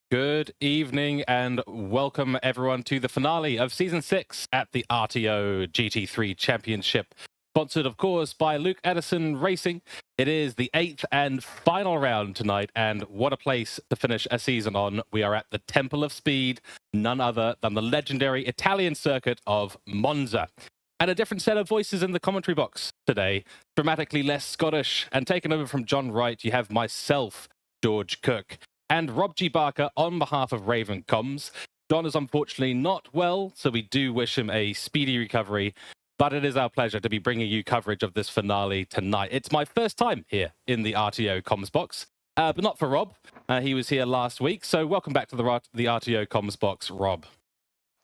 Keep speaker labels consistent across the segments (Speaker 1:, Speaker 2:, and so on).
Speaker 1: Good evening and welcome everyone to the finale of Season 6 at the RTO GT3 Championship. Sponsored, of course, by Luke Edison Racing. It is the 8th and final round tonight, and what a place to finish a season on. We are at the Temple of Speed, none other than the legendary Italian circuit of Monza. And a different set of voices in the commentary box today, dramatically less Scottish. And taken over from John Wright, you have myself, George Cook, and Rob G. Barker on behalf of Raven Comms. John is unfortunately not well, so we do wish him a speedy recovery, but it is our pleasure to be bringing you coverage of this finale tonight. It's my first time here in the RTO Comms box, but not for Rob. He was here last week, so welcome back to the RTO Comms box, Rob.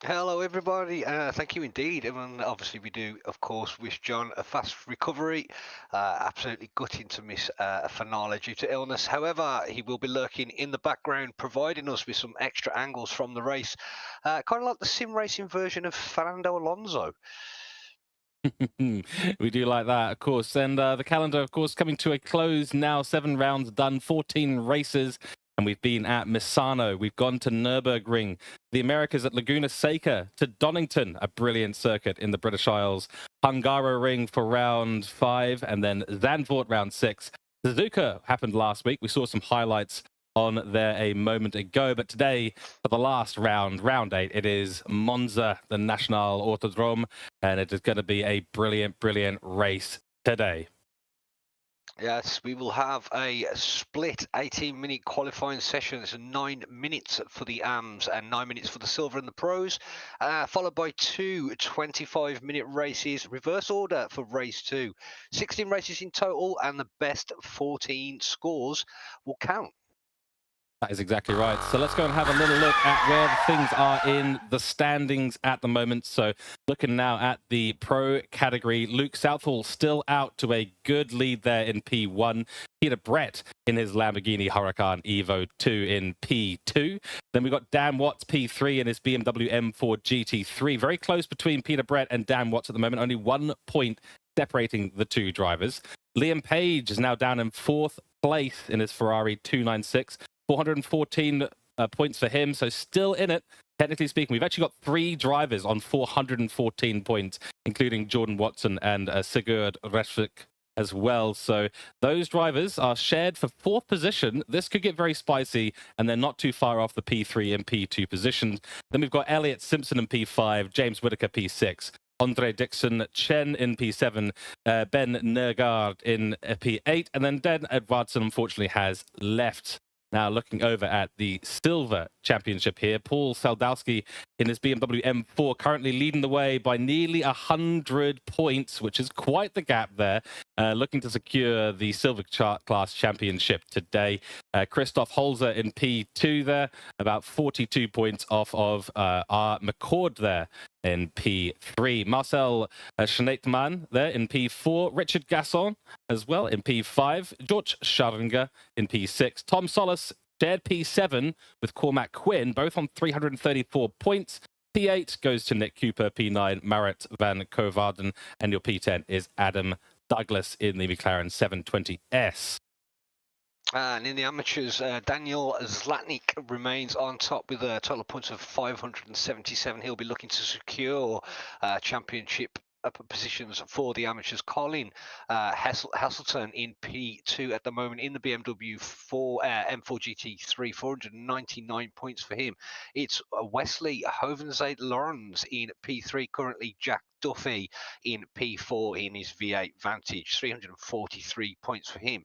Speaker 2: Hello, everybody. Thank you indeed. And obviously, we do, of course, wish John a fast recovery. Absolutely gutting to miss a finale due to illness. However, he will be lurking in the background, providing us with some extra angles from the race, kind of like the sim racing version of Fernando Alonso.
Speaker 1: We do like that, of course. And the calendar, of course, coming to a close now. 7 rounds done, 14 races. And we've been at Misano. We've gone to Nürburgring, the Americas at Laguna Seca, to Donington, a brilliant circuit in the British Isles, Hungaroring for round 5, and then Zandvoort round 6. Suzuka happened last week. We saw some highlights on there a moment ago. But today, for the last round, round 8, it is Monza, the National Autodrome, and it is going to be a brilliant, brilliant race today.
Speaker 2: Yes, we will have a split 18-minute qualifying session. It's 9 minutes for the AMs and 9 minutes for the Silver and the Pros, followed by two 25-minute races, reverse order for race 2. 16 races in total, and the best 14 scores will count.
Speaker 1: That is exactly right. So let's go and have a little look at where things are in the standings at the moment. So looking now at the pro category, Luke Southall still out to a good lead there in P1. Peter Brett in his Lamborghini Huracan Evo 2 in P2. Then we've got Dan Watts P3 in his BMW M4 GT3. Very close between Peter Brett and Dan Watts at the moment. Only 1 point separating the two drivers. Liam Page is now down in 4th place in his Ferrari 296. 414 points for him, so still in it. Technically speaking, we've actually got 3 drivers on 414 points, including Jordan Watson and Sigurd Resvik as well. So those drivers are shared for 4th position. This could get very spicy, and they're not too far off the P3 and P2 positions. Then we've got Elliot Simpson in P5, James Whitaker P6. Andre Dixon Chen in P7, Ben Nergaard in P8, and then Dan Edwardson unfortunately has left. Now looking over at the Silver Championship here, Paul Saldowski in his BMW M4 currently leading the way by nearly 100 points, which is quite the gap there, looking to secure the Silver Class Championship today. Christoph Holzer in P2 there, about 42 points off of R. McCord there in P3. Marcel Schneitmann there in P4. Richard Gasson as well in P5. George Scharringer in P6. Tom Solis shared P7 with Cormac Quinn, both on 334 points. P8 goes to Nick Cooper, P9 Marit van Kovarden, and your P10 is Adam Douglas in the McLaren 720S.
Speaker 2: And in the amateurs, Daniel Zlatnik remains on top with a total of points of 577. He'll be looking to secure championship positions for the amateurs. Colin Hasselton in P2 at the moment in the BMW M4 GT3, 499 points for him. It's Wesley Hovenzade Lawrence in P3, currently Jack Duffy in P4 in his V8 Vantage, 343 points for him.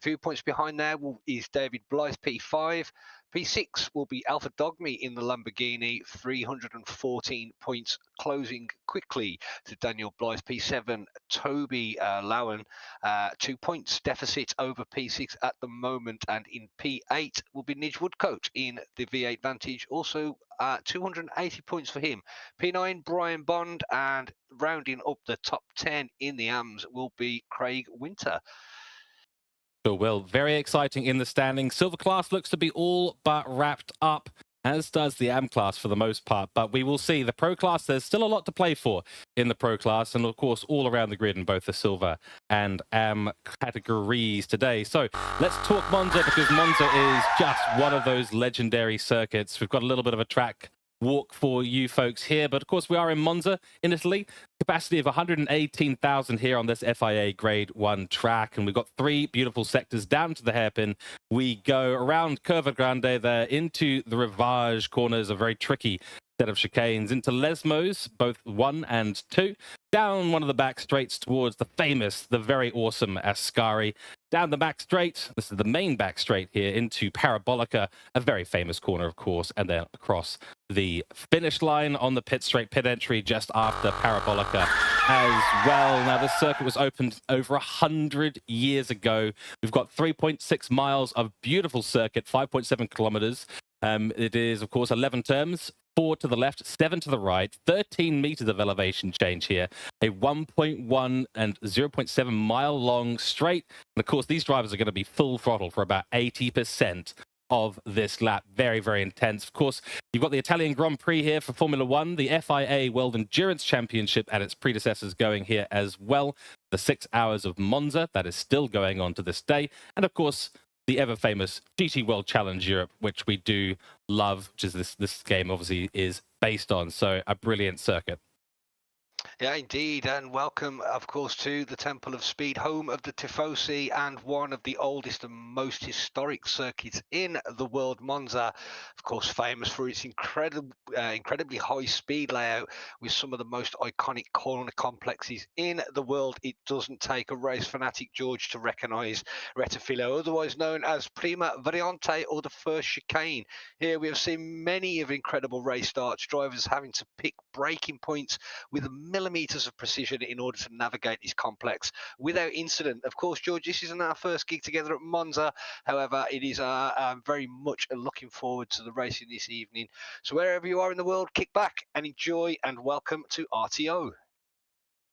Speaker 2: Few points behind there is David Blythe, P5. P6 will be Alpha Dogme in the Lamborghini, 314 points, closing quickly to Daniel Blythe. P7, Toby Lowen, 2 points deficit over P6 at the moment. And in P8 will be Nidge Woodcote in the V8 Vantage, also 280 points for him. P9, Brian Bond, and rounding up the top 10 in the AMS will be Craig Winter.
Speaker 1: Sure will. Very exciting in the standings. Silver Class looks to be all but wrapped up. as does the AM class for the most part. But we will see the Pro class, there's still a lot to play for in the Pro class, and of course all around the grid in both the Silver and AM categories today. So let's talk Monza, because Monza is just one of those legendary circuits. We've got a little bit of a track walk for you folks here, but of course we are in Monza in Italy. Capacity of 118,000 here on this FIA grade 1 track, and we've got 3 beautiful sectors down to the hairpin. We go around Curva Grande there into the Rivage corners, a very tricky set of chicanes, into Lesmos, both 1 and 2, down one of the back straights towards the famous, the very awesome Ascari, down the back straight, this is the main back straight here, into Parabolica, a very famous corner, of course, and then across the finish line on the pit straight, pit entry just after Parabolica as well. Now, this circuit was opened over 100 years ago. We've got 3.6 miles of beautiful circuit, 5.7 kilometers. It is, of course, 11 turns, 4 to the left, 7 to the right, 13 meters of elevation change here, a 1.1 and 0.7 mile long straight. And of course, these drivers are going to be full throttle for about 80% of this lap. Very, very intense. Of course, you've got the Italian Grand Prix here for Formula One, the FIA World Endurance Championship and its predecessors going here as well. The 6 hours of Monza, that is still going on to this day. And of course, the ever-famous GT World Challenge Europe, which we do love, which is this game obviously is based on. So a brilliant circuit.
Speaker 2: Yeah, indeed, and welcome, of course, to the Temple of Speed, home of the Tifosi and one of the oldest and most historic circuits in the world. Monza, of course, famous for its incredibly high speed layout with some of the most iconic corner complexes in the world. It doesn't take a race fanatic, George, to recognise Rettifilo, otherwise known as Prima Variante, or the first chicane. Here we have seen many of incredible race starts, drivers having to pick braking points with millimeters of precision in order to navigate this complex without incident. Of course, George, this isn't our first gig together at Monza. However, it is very much looking forward to the racing this evening. So wherever you are in the world, kick back and enjoy, and welcome to RTO.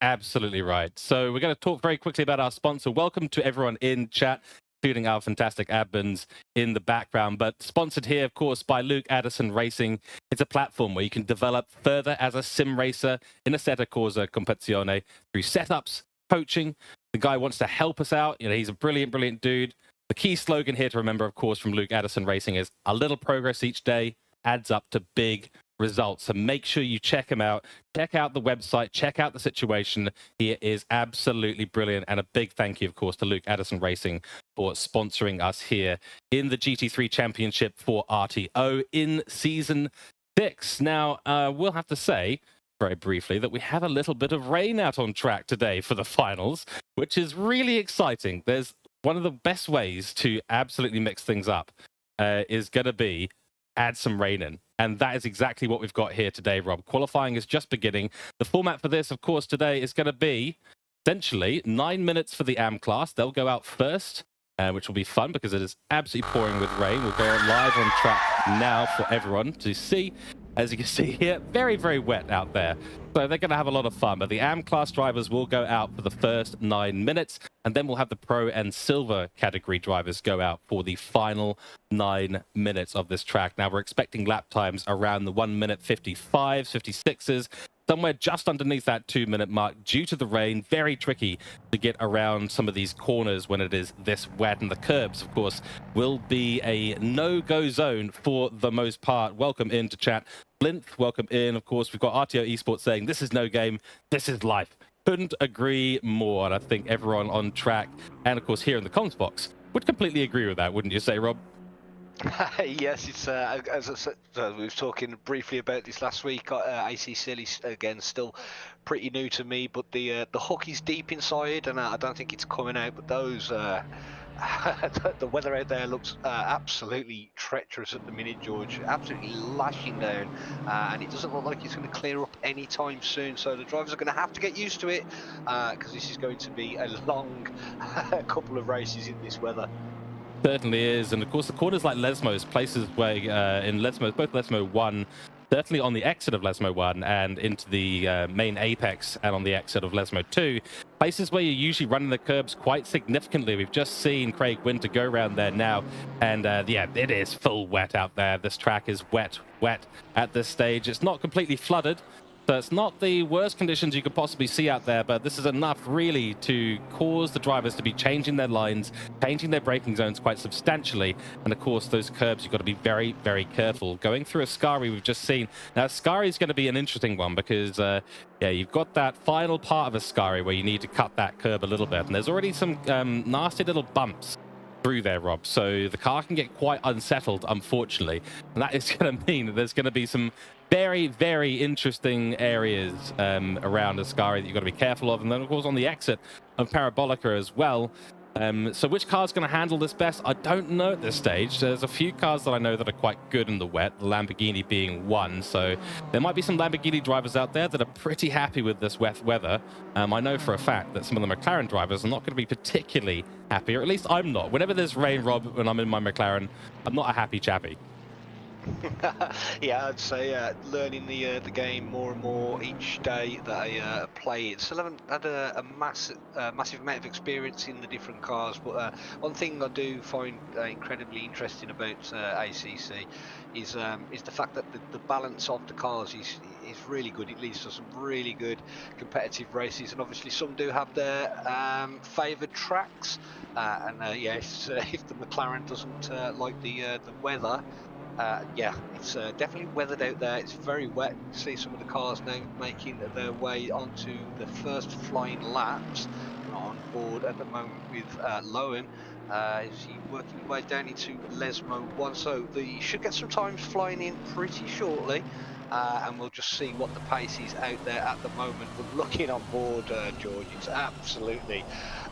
Speaker 1: Absolutely right. So we're going to talk very quickly about our sponsor. Welcome to everyone in chat, including our fantastic admins in the background, but sponsored here, of course, by Luke Addison Racing. It's a platform where you can develop further as a sim racer in Assetto Corsa Competizione through setups, coaching. The guy wants to help us out. He's a brilliant, brilliant dude. The key slogan here to remember, of course, from Luke Addison Racing is a little progress each day adds up to big results. So make sure you check him out. Check out the website. Check out the situation. He is absolutely brilliant. And a big thank you, of course, to Luke Addison Racing for sponsoring us here in the GT3 Championship for RTO in Season 6. Now, we'll have to say very briefly that we have a little bit of rain out on track today for the finals, which is really exciting. There's one of the best ways to absolutely mix things up is going to be add some rain in. And that is exactly what we've got here today, Rob. Qualifying is just beginning. The format for this, of course, today is going to be essentially 9 minutes for the AM class. They'll go out first, which will be fun because it is absolutely pouring with rain. We'll go live on track now for everyone to see. As you can see here, very, very wet out there. So they're going to have a lot of fun. But the AM class drivers will go out for the first 9 minutes. And then we'll have the Pro and Silver category drivers go out for the final 9 minutes of this track. Now, we're expecting lap times around the 1 minute 55s, 56s. Somewhere just underneath that 2 minute mark due to the rain. Very tricky to get around some of these corners when it is this wet. And the curbs, of course, will be a no-go zone for the most part. Welcome into chat. Blinth, welcome in. Of course, we've got RTO Esports saying this is no game, this is life. Couldn't agree more. And I think everyone on track and, of course, here in the comms box would completely agree with that, wouldn't you say, Rob?
Speaker 2: Yes, it's as I said, we were talking briefly about this last week. AC Silly, again, still pretty new to me, but the hook is deep inside, and I don't think it's coming out. But those the weather out there looks absolutely treacherous at the minute, George. Absolutely lashing down, and it doesn't look like it's going to clear up anytime soon. So the drivers are going to have to get used to it, because this is going to be a long couple of races in this weather.
Speaker 1: Certainly is. And of course, the corners like Lesmos, places where in Lesmos, both Lesmo 1 certainly on the exit of Lesmo 1 and into the main apex and on the exit of Lesmo 2, places where you're usually running the curbs quite significantly. We've just seen Craig Winter go around there now, and yeah, it is full wet out there. This track is wet at this stage. It's not completely flooded, so it's not the worst conditions you could possibly see out there, but this is enough really to cause the drivers to be changing their lines, changing their braking zones quite substantially. And of course, those curbs, you've got to be very, very careful. Going through Ascari, we've just seen. Now, Ascari is going to be an interesting one because, yeah, you've got that final part of Ascari where you need to cut that curb a little bit. And there's already some nasty little bumps through there, Rob, so the car can get quite unsettled, unfortunately, and that is going to mean that there's going to be some very, very interesting areas around Ascari that you've got to be careful of. And then, of course, on the exit of Parabolica as well. So which car's going to handle this best? I don't know at this stage. There's a few cars that I know that are quite good in the wet, the Lamborghini being one. So there might be some Lamborghini drivers out there that are pretty happy with this wet weather. I know for a fact that some of the McLaren drivers are not going to be particularly happy, or at least I'm not. Whenever there's rain, Rob, when I'm in my McLaren, I'm not a happy chappy.
Speaker 2: Yeah, I'd say learning the game more and more each day that I play it. Still haven't had a massive amount of experience in the different cars, but one thing I do find incredibly interesting about ACC is the fact that the balance of the cars is really good. It leads to some really good competitive races, and obviously some do have their favoured tracks. Yes, if the McLaren doesn't like the weather. Yeah, it's definitely weathered out there. It's very wet. You can see some of the cars now making their way onto the first flying laps. On board at the moment with Lowen. Is he working his way down into Lesmo 1? So they should get some times flying in pretty shortly. And we'll just see what the pace is out there at the moment. But looking on board, George, it's absolutely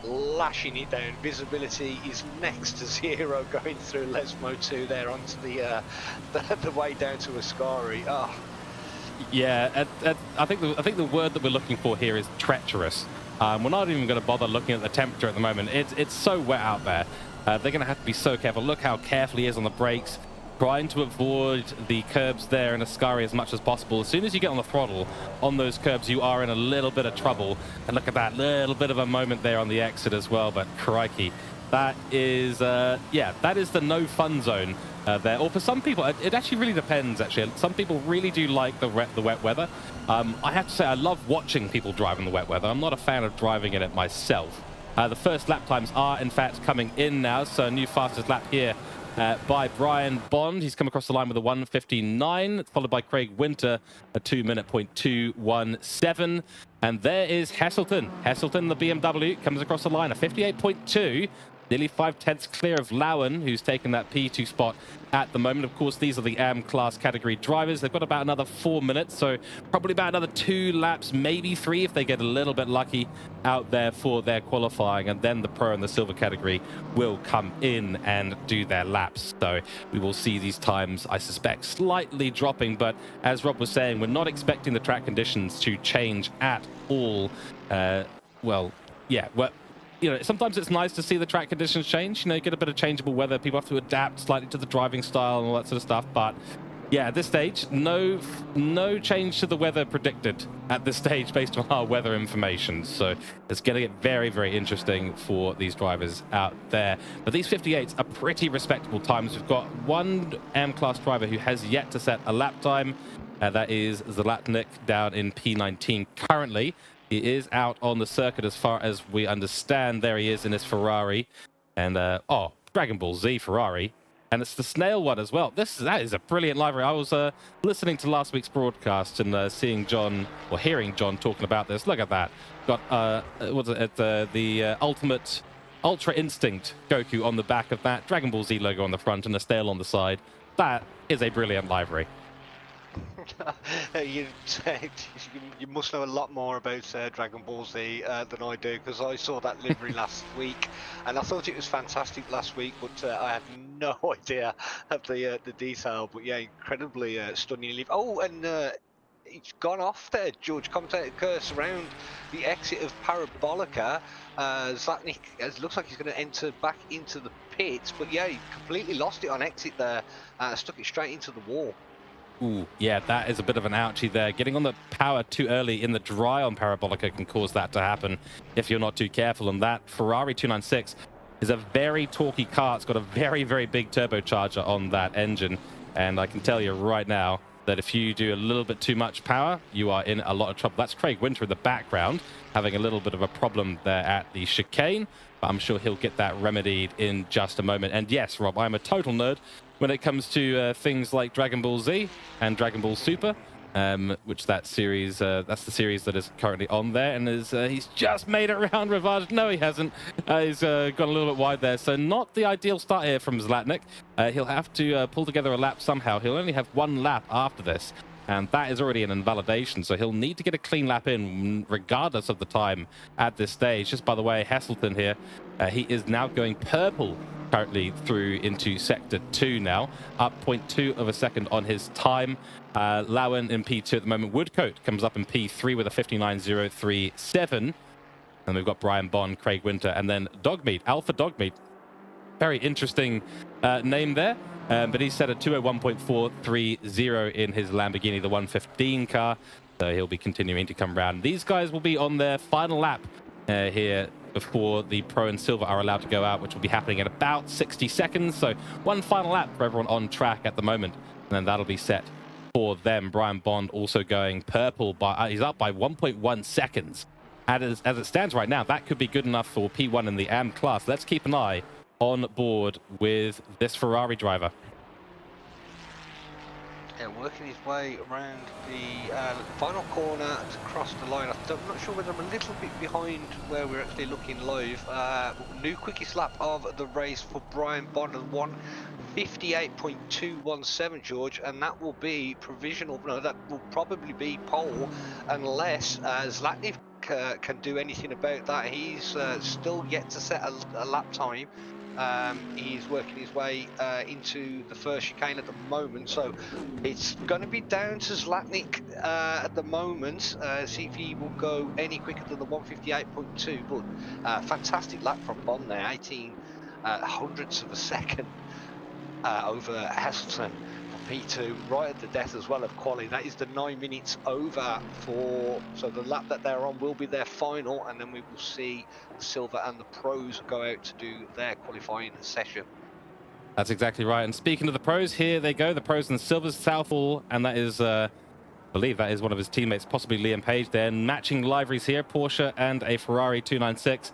Speaker 2: lashing it down. Visibility is next to zero going through Lesmo 2 there onto the way down to Ascari. Oh.
Speaker 1: Yeah, I think the word that we're looking for here is treacherous. We're not even going to bother looking at the temperature at the moment. It's so wet out there. They're going to have to be so careful. Look how careful he is on the brakes, trying to avoid the curbs there in Ascari as much as possible. As soon as you get on the throttle on those curbs, you are in a little bit of trouble. And look at that little bit of a moment there on the exit as well. But crikey, that is, yeah, that is the no fun zone there. Or for some people, it actually really depends, actually. Some people really do like the wet weather. I have to say, I love watching people drive in the wet weather. I'm not a fan of driving in it myself. The first lap times are, in fact, coming in now. So a new fastest lap here by Brian Bond. He's come across the line with a 1:59, followed by Craig Winter, a 2:02.17. And there is Heselton. Heselton, the BMW, comes across the line, a 58.2. Nearly 5/10 clear of Lowen, who's taken that P2 spot at the moment. Of course, these are the AM class category drivers. They've got about another 4 minutes, so probably about another 2 laps, maybe 3 if they get a little bit lucky out there for their qualifying. And then the pro and the silver category will come in and do their laps. So we will see these times, I suspect, slightly dropping. But as Rob was saying, we're not expecting the track conditions to change at all. Well, yeah, well, you know, sometimes it's nice to see the track conditions change. You know, you get a bit of changeable weather. People have to adapt slightly to the driving style and all that sort of stuff. But yeah, at this stage, no change to the weather predicted at this stage based on our weather information. So it's going to get very, very interesting for these drivers out there. But these 58s are pretty respectable times. We've got one M-class driver who has yet to set a lap time. That is Zlatnik down in P19 currently. He is out on the circuit as far as we understand. There he is in his Ferrari. And, oh, Dragon Ball Z Ferrari. And it's the snail one as well. That is a brilliant livery. I was listening to last week's broadcast and seeing John, or hearing John talking about this. Look at that. Got, what's it, the Ultimate Ultra Instinct Goku on the back of that. Dragon Ball Z logo on the front and a snail on the side. That is a brilliant livery.
Speaker 2: You must know a lot more about Dragon Ball Z than I do, because I saw that livery last week and I thought it was fantastic last week, but I had no idea of the detail. But yeah, incredibly stunning livery. Oh, and it's gone off there, George. Commentator curse around the exit of Parabolica. Zlatnik looks like he's going to enter back into the pits, but yeah, he completely lost it on exit there. Stuck it straight into the wall.
Speaker 1: Ooh, yeah, that is a bit of an ouchie there. Getting on the power too early in the dry on Parabolica can cause that to happen if you're not too careful. And that Ferrari 296 is a very torquey car. It's got a very, very big turbocharger on that engine. And I can tell you right now that if you do a little bit too much power, you are in a lot of trouble. That's Craig Winter in the background, having a little bit of a problem there at the chicane. But I'm sure he'll get that remedied in just a moment. And yes, Rob, I'm a total nerd when it comes to things like Dragon Ball Z and Dragon Ball Super, which that's the series that is currently on there, and he's just made it around Rivage. No, he hasn't. He's gone a little bit wide there, so not the ideal start here from Zlatnik. He'll have to pull together a lap somehow. He'll only have one lap after this, and that is already an invalidation, so he'll need to get a clean lap in regardless of the time at this stage. Just by the way, Heselton here, he is now going purple currently through into sector 2 now, up 0.2 of a second on his time. Lowen in P2 at the moment. Woodcote comes up in P3 with a 59.037. And we've got Brian Bond, Craig Winter, and then Dogmeat, Alpha Dogmeat. Very interesting name there. But he's set a 201.430 in his Lamborghini, the 115 car. So he'll be continuing to come around. These guys will be on their final lap here before the Pro and Silver are allowed to go out, which will be happening in about 60 seconds. So one final lap for everyone on track at the moment, and then that'll be set for them. Brian Bond also going purple, he's up by 1.1 seconds. As it stands right now, that could be good enough for P1 in the AM class. Let's keep an eye on board with this Ferrari driver.
Speaker 2: Yeah, working his way around the final corner to cross the line. I'm not sure whether I'm a little bit behind where we're actually looking live. New quickest lap of the race for Brian Bond, 1:58.217, George, and that will be provisional. No, that will probably be pole unless Zlatnik can do anything about that. He's still yet to set a lap time. He's working his way into the first chicane at the moment, so it's going to be down to Zlatnik at the moment. See if he will go any quicker than the 1:58.2. But fantastic lap from Bond there, 18 hundredths of a second over Heselton for P2, right at the death as well of quali. That is the 9 minutes over so the lap that they're on will be their final, and then we will see the Silver and the Pros go out to do their qualifying session.
Speaker 1: That's exactly right. And speaking of the Pros, here they go, the Pros and Silvers, Southall, and that is I believe that is one of his teammates, possibly Liam Page there. Matching liveries here, Porsche and a Ferrari 296.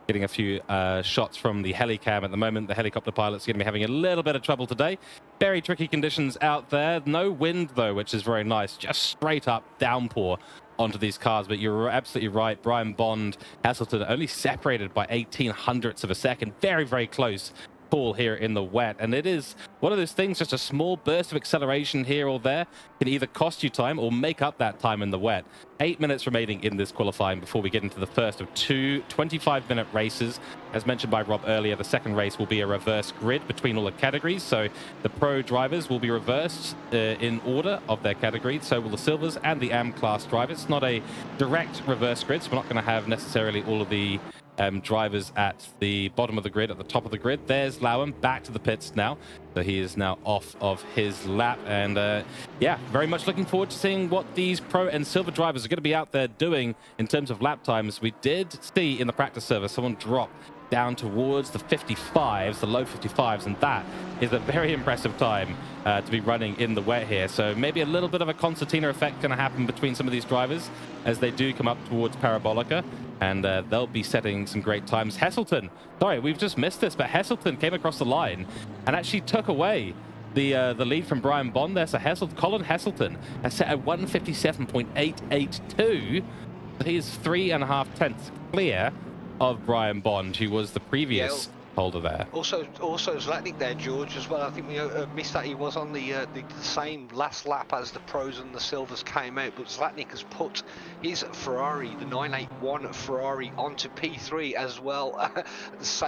Speaker 1: Getting a few shots from the helicam at the moment. The helicopter pilot's going to be having a little bit of trouble today. Very tricky conditions out there. No wind, though, which is very nice. Just straight up downpour onto these cars. But you're absolutely right. Brian Bond, Heselton only separated by 18 hundredths of a second. Very, very close call here in the wet, and it is one of those things, just a small burst of acceleration here or there can either cost you time or make up that time in the wet. 8 minutes remaining in this qualifying before we get into the first of two 25-minute races. As mentioned by Rob earlier, the second race will be a reverse grid between all the categories, so the Pro drivers will be reversed in order of their categories, so will the Silvers and the AM class drivers. It's not a direct reverse grid, so we're not going to have necessarily all of the drivers at the bottom of the grid, at the top of the grid. There's Lowen back to the pits now. So he is now off of his lap. And yeah, very much looking forward to seeing what these Pro and Silver drivers are going to be out there doing in terms of lap times. We did see in the practice server someone drop down towards the 55s, the low 55s, and that is a very impressive time to be running in the wet here. So maybe a little bit of a concertina effect going to happen between some of these drivers as they do come up towards Parabolica, and they'll be setting some great times. Heselton, sorry, we've just missed this, but Heselton came across the line and actually took away the lead from Brian Bond there. So Colin Heselton has set a 1:57.882. He is 3.5 tenths clear of Brian Bond, who was the previous holder there.
Speaker 2: Also Zlatnik there, George, as well. I think we missed that he was on the same last lap as the Pros and the Silvers came out, but Zlatnik has put his Ferrari, the 981 Ferrari, onto P3 as well.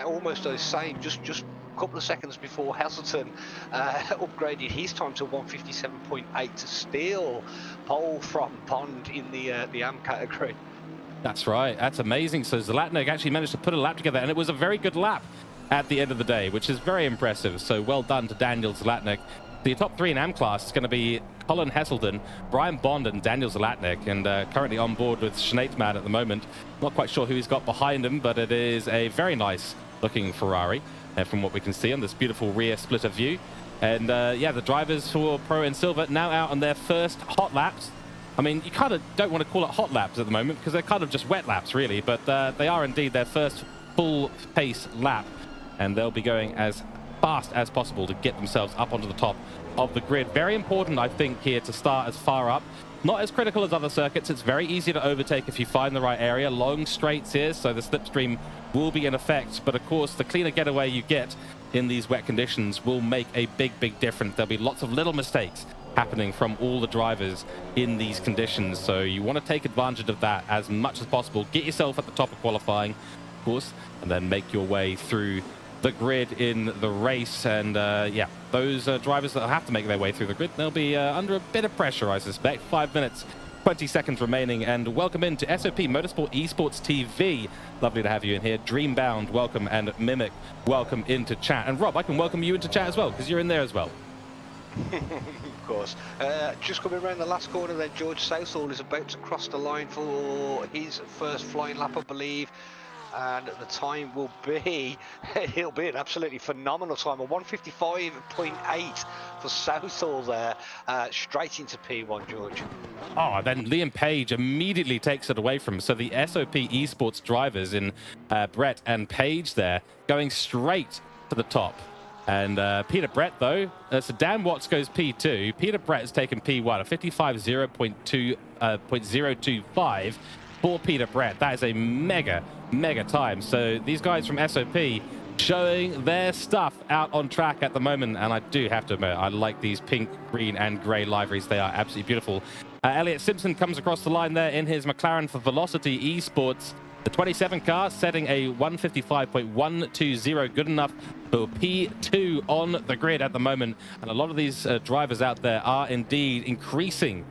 Speaker 2: Almost the same, just a couple of seconds before Heselton upgraded his time to 1:57.8 to steal pole from Bond in the AM category.
Speaker 1: That's right. That's amazing. So Zlatnik actually managed to put a lap together, and it was a very good lap at the end of the day, which is very impressive. So well done to Daniel Zlatnik. The top three in AM class is going to be Colin Hesselden, Brian Bond, and Daniel Zlatnik, and currently on board with Schneidman at the moment. Not quite sure who he's got behind him, but it is a very nice looking Ferrari from what we can see on this beautiful rear splitter view. And yeah, the drivers for Pro and Silver now out on their first hot laps. I mean, you kind of don't want to call it hot laps at the moment because they're kind of just wet laps, really, but they are indeed their first full pace lap, and they'll be going as fast as possible to get themselves up onto the top of the grid. Very important, I think, here to start as far up. Not as critical as other circuits. It's very easy to overtake if you find the right area. Long straights here, so the slipstream will be in effect. But of course, the cleaner getaway you get in these wet conditions will make a big difference. There'll be lots of little mistakes happening from all the drivers in these conditions. So you want to take advantage of that as much as possible. Get yourself at the top of qualifying, of course, and then make your way through the grid in the race. And yeah, those drivers that have to make their way through the grid, they'll be under a bit of pressure, I suspect. 5 minutes 20 seconds remaining. And welcome into SOP Motorsport Esports TV. Lovely to have you in here. Dreambound, welcome, and Mimic, welcome into chat. And Rob, I can welcome you into chat as well because you're in there as well.
Speaker 2: Of course. Just coming around the last corner then, George Southall is about to cross the line for his first flying lap, I believe. And the time will be, it'll be an absolutely phenomenal time, a 155.8 for Southall there, straight into P1, George.
Speaker 1: Oh, then Liam Page immediately takes it away from him. So the SOP Esports drivers in Brett and Page there going straight to the top. And Peter Brett, though, so Dan Watts goes P2. Peter Brett has taken P1, a 55.025 for Peter Brett. That is a mega time. So these guys from SOP showing their stuff out on track at the moment. And I do have to admit, I like these pink, green, and grey liveries. They are absolutely beautiful. Elliot Simpson comes across the line there in his McLaren for Velocity Esports. The 27 car setting a 155.120, good enough for P2 on the grid at the moment. And a lot of these drivers out there are indeed increasing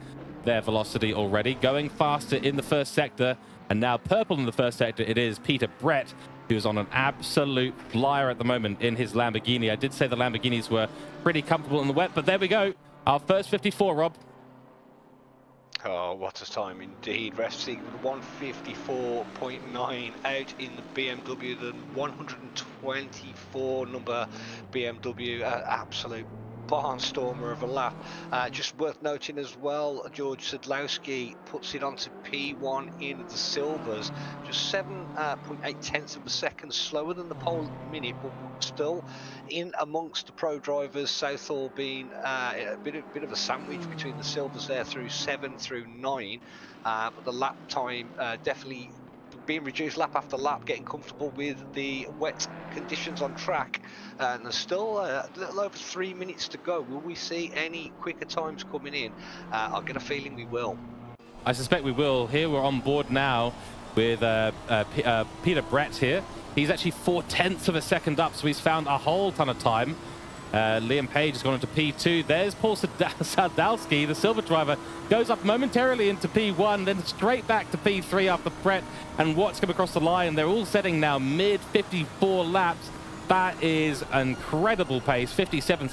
Speaker 1: their velocity already, going faster in the first sector. And now purple in the first sector, it is Peter Brett, who's on an absolute flyer at the moment in his Lamborghini. I did say the Lamborghinis were pretty comfortable in the wet, but there we go. Our first 54, Rob.
Speaker 2: Oh, what a time indeed. Resting with 154.9 out in the BMW, the 124 number BMW, absolute barnstormer of a lap. Just worth noting as well, George Sadlowski puts it onto P1 in the silvers, just 7.8 tenths of a second slower than the pole minute, but still in amongst the pro drivers. Southall being a bit of a sandwich between the silvers there through 7 through 9, but the lap time definitely being reduced lap after lap, getting comfortable with the wet conditions on track. And there's still a little over 3 minutes to go. Will we see any quicker times coming in? I get a feeling we will.
Speaker 1: I suspect we will. Here we're on board now with Peter Brett here. He's actually 4/10 of a second up, so he's found a whole ton of time. Liam Page has gone into P2. There's Paul Sadalski, the silver driver, goes up momentarily into P1, then straight back to P3 after Brett and Watts come across the line. They're all setting now mid 54 laps. That is an incredible pace, 57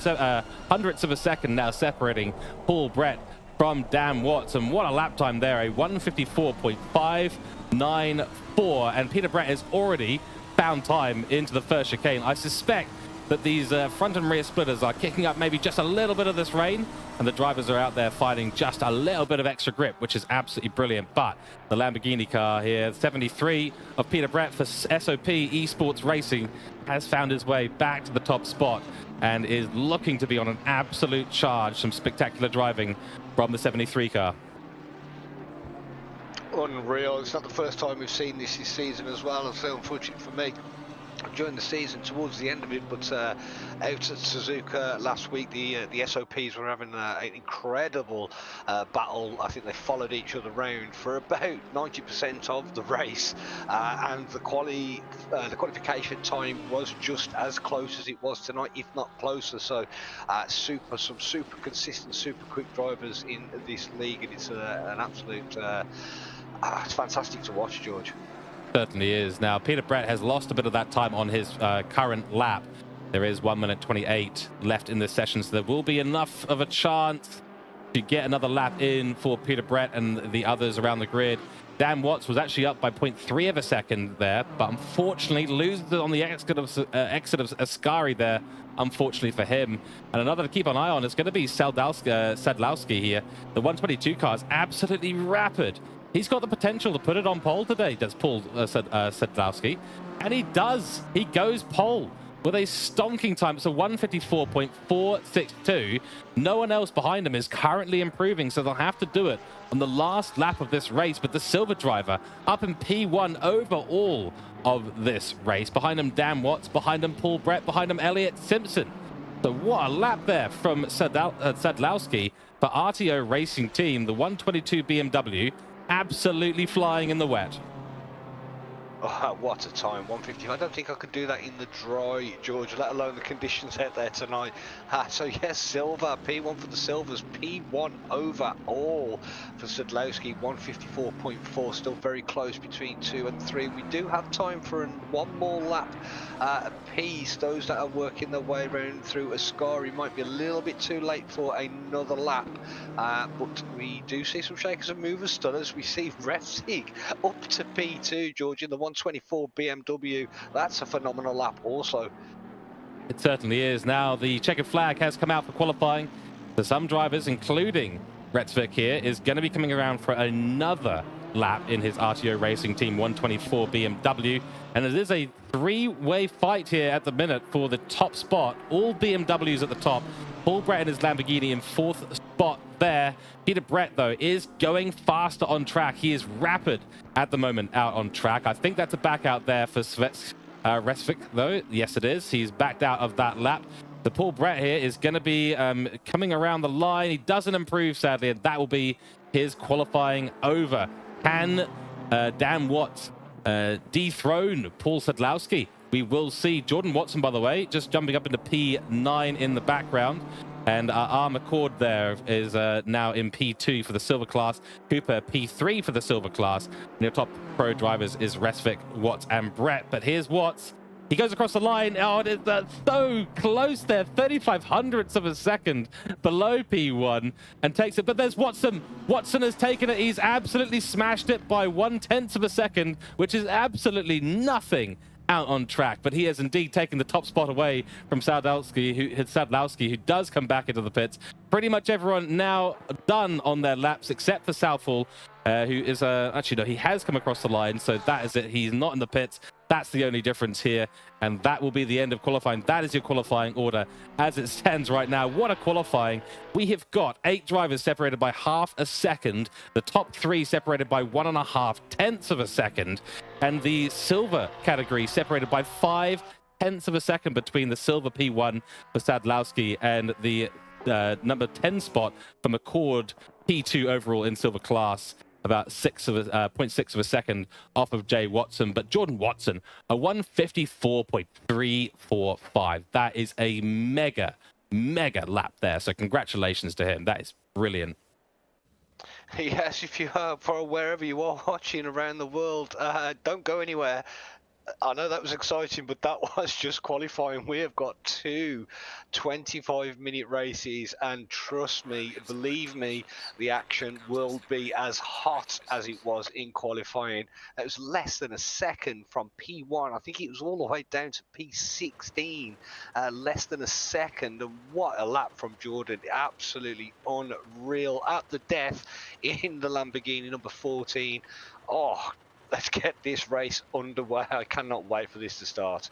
Speaker 1: hundredths of a second now separating Paul Brett from Dan Watts. And what a lap time there, a 154.594. And Peter Brett has already found time into the first chicane. I suspect that these front and rear splitters are kicking up maybe just a little bit of this rain, and the drivers are out there finding just a little bit of extra grip, which is absolutely brilliant. But the Lamborghini car here, 73 of Peter Brett for SOP Esports Racing, has found his way back to the top spot and is looking to be on an absolute charge. Some spectacular driving from the 73 car.
Speaker 2: Unreal. It's not the first time we've seen this season as well, and so unfortunate for me during the season towards the end of it, but out at Suzuka last week, the SOPs were having an incredible battle. I think they followed each other around for about 90% of the race, and the qualification time was just as close as it was tonight, if not closer. So some super consistent, super quick drivers in this league, and it's an absolute it's fantastic to watch, George.
Speaker 1: Certainly is. Now, Peter Brett has lost a bit of that time on his current lap. There is 1 minute 28 left in this session, so there will be enough of a chance to get another lap in for Peter Brett and the others around the grid. Dan Watts was actually up by 0.3 of a second there, but unfortunately loses on the exit of Ascari there, unfortunately for him. And another to keep an eye on is going to be Sadlowski here. The 122 car is absolutely rapid. He's got the potential to put it on pole today, does Paul Sadlowski. And he does. He goes pole with a stonking time. It's a 154.462. No one else behind him is currently improving, so they'll have to do it on the last lap of this race. But the silver driver up in P1 over all of this race. Behind him, Dan Watts. Behind him, Paul Brett. Behind him, Elliott Simpson. So what a lap there from Sadlowski for RTO Racing Team. The 122 BMW absolutely flying in the wet.
Speaker 2: Oh, what a time, 150. I don't think I could do that in the dry, George, let alone the conditions out there tonight. So yes, silver, P1 for the silvers, P1 over all for Sadlowski, 154.4, still very close between 2 and 3. We do have time for one more lap apiece. Those that are working their way around through Ascari might be a little bit too late for another lap, but we do see some shakers and movers still as we see Refsig up to P2, George, in the 124 BMW. That's a phenomenal lap also.
Speaker 1: It certainly is. Now the checkered flag has come out for qualifying. For some drivers, including Retzvik here, is going to be coming around for another lap in his RTO Racing Team 124 BMW. And it is a three-way fight here at the minute for the top spot. All BMWs at the top. Paul Brett and his Lamborghini in 4th spot there. Peter Brett, though, is going faster on track. He is rapid at the moment out on track. I think that's a back out there for Resvik, though. Yes, it is. He's backed out of that lap. The Paul Brett here is going to be coming around the line. He doesn't improve, sadly, and that will be his qualifying over. Can Dan Watts dethrone Paul Sadlowski? We will see. Jordan Watson, by the way, just jumping up into P9 in the background. And our McCord there is now in P2 for the silver class. Cooper P3 for the silver class. And your top pro drivers is Resvik, Watts, and Brett. But here's Watts. He goes across the line. Oh, it's so close there. 35 hundredths of a second below P1 and takes it. But there's Watson. Watson has taken it. He's absolutely smashed it by 1/10 of a second, which is absolutely nothing out on track. But he has indeed taken the top spot away from Sadlowski, who does come back into the pits. Pretty much everyone now done on their laps except for Southall, who is actually no, he has come across the line, so that is it. He's not in the pits. That's the only difference here, and that will be the end of qualifying. That is your qualifying order as it stands right now. What a qualifying. We have got 8 drivers separated by half a second, the top 3 separated by 1.5 of a second, and the silver category separated by 5/10 of a second between the silver P1 for Sadlowski and the number 10 spot for McCord P2 overall in silver class. About 0.6 of a second off of Jay Watson. But Jordan Watson, a 154.345. That is a mega lap there. So congratulations to him. That is brilliant.
Speaker 2: Yes, if you are, for wherever you are watching around the world, don't go anywhere. I know that was exciting, but that was just qualifying. We have got 2 25-minute races, and trust me, believe me, the action will be as hot as it was in qualifying. It was less than a second from P1. I think it was all the way down to P16, less than a second. And what a lap from Jordan. Absolutely unreal. At the death in the Lamborghini number 14. Oh, let's get this race underway. I cannot wait for this to start.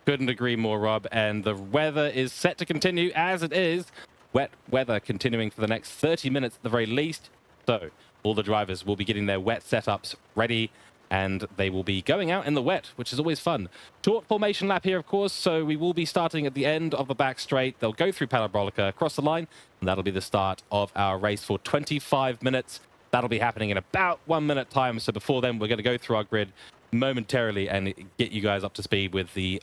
Speaker 1: Couldn't agree more, Rob. And the weather is set to continue as it is. Wet weather continuing for the next 30 minutes at the very least. So all the drivers will be getting their wet setups ready, and they will be going out in the wet, which is always fun. Short formation lap here, of course, so we will be starting at the end of the back straight. They'll go through Parabolica across the line, and that'll be the start of our race for 25 minutes. That'll be happening in about 1 minute time. So before then, we're going to go through our grid momentarily and get you guys up to speed with the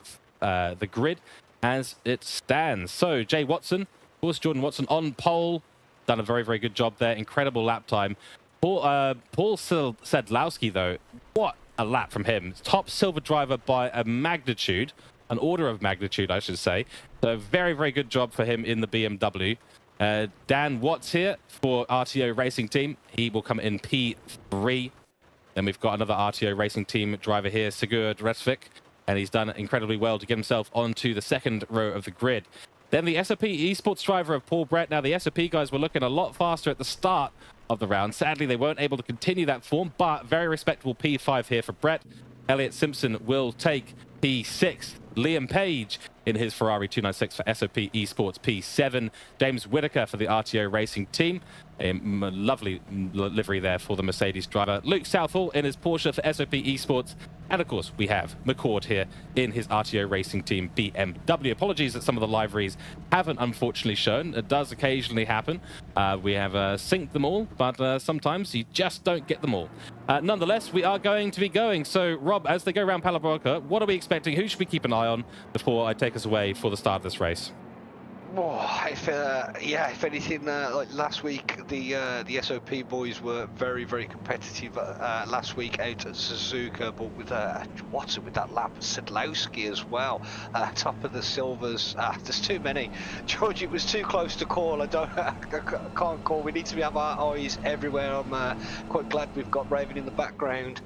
Speaker 1: grid as it stands. So Jay Watson, of course, Jordan Watson on pole. Done a very, very good job there. Incredible lap time. Paul Sadlowski, though, what a lap from him. Top silver driver by a magnitude, an order of magnitude, I should say. So very, very good job for him in the BMW. Dan Watts here for RTO Racing Team. He will come in P3. Then we've got another RTO Racing Team driver here, Sigurd Resvik, and he's done incredibly well to get himself onto the second row of the grid. Then the SOP esports driver of Paul Brett. Now, the SOP guys were looking a lot faster at the start of the round. Sadly, they weren't able to continue that form, but very respectable P5 here for Brett. Elliot Simpson will take P6. Liam Page in his Ferrari 296 for SOP Esports P7. James Whitaker for the RTO Racing Team. A lovely livery there for the Mercedes driver. Luke Southall in his Porsche for SOP Esports. And of course, we have McCord here in his RTO Racing Team BMW. Apologies that some of the liveries haven't unfortunately shown. It does occasionally happen. We have synced them all, but sometimes you just don't get them all. Nonetheless, we are going to be going. So, Rob, as they go around Palabroca, what are we expecting? Who should we keep an eye on before I take us away for the start of this race?
Speaker 2: Oh, if anything, like last week, the SOP boys were very, very competitive last week out at Suzuka, but with Watson with that lap, Sedlowski as well, top of the silvers. There's too many. George, it was too close to call. I can't call. We need to have our eyes everywhere. I'm quite glad we've got Raven in the background.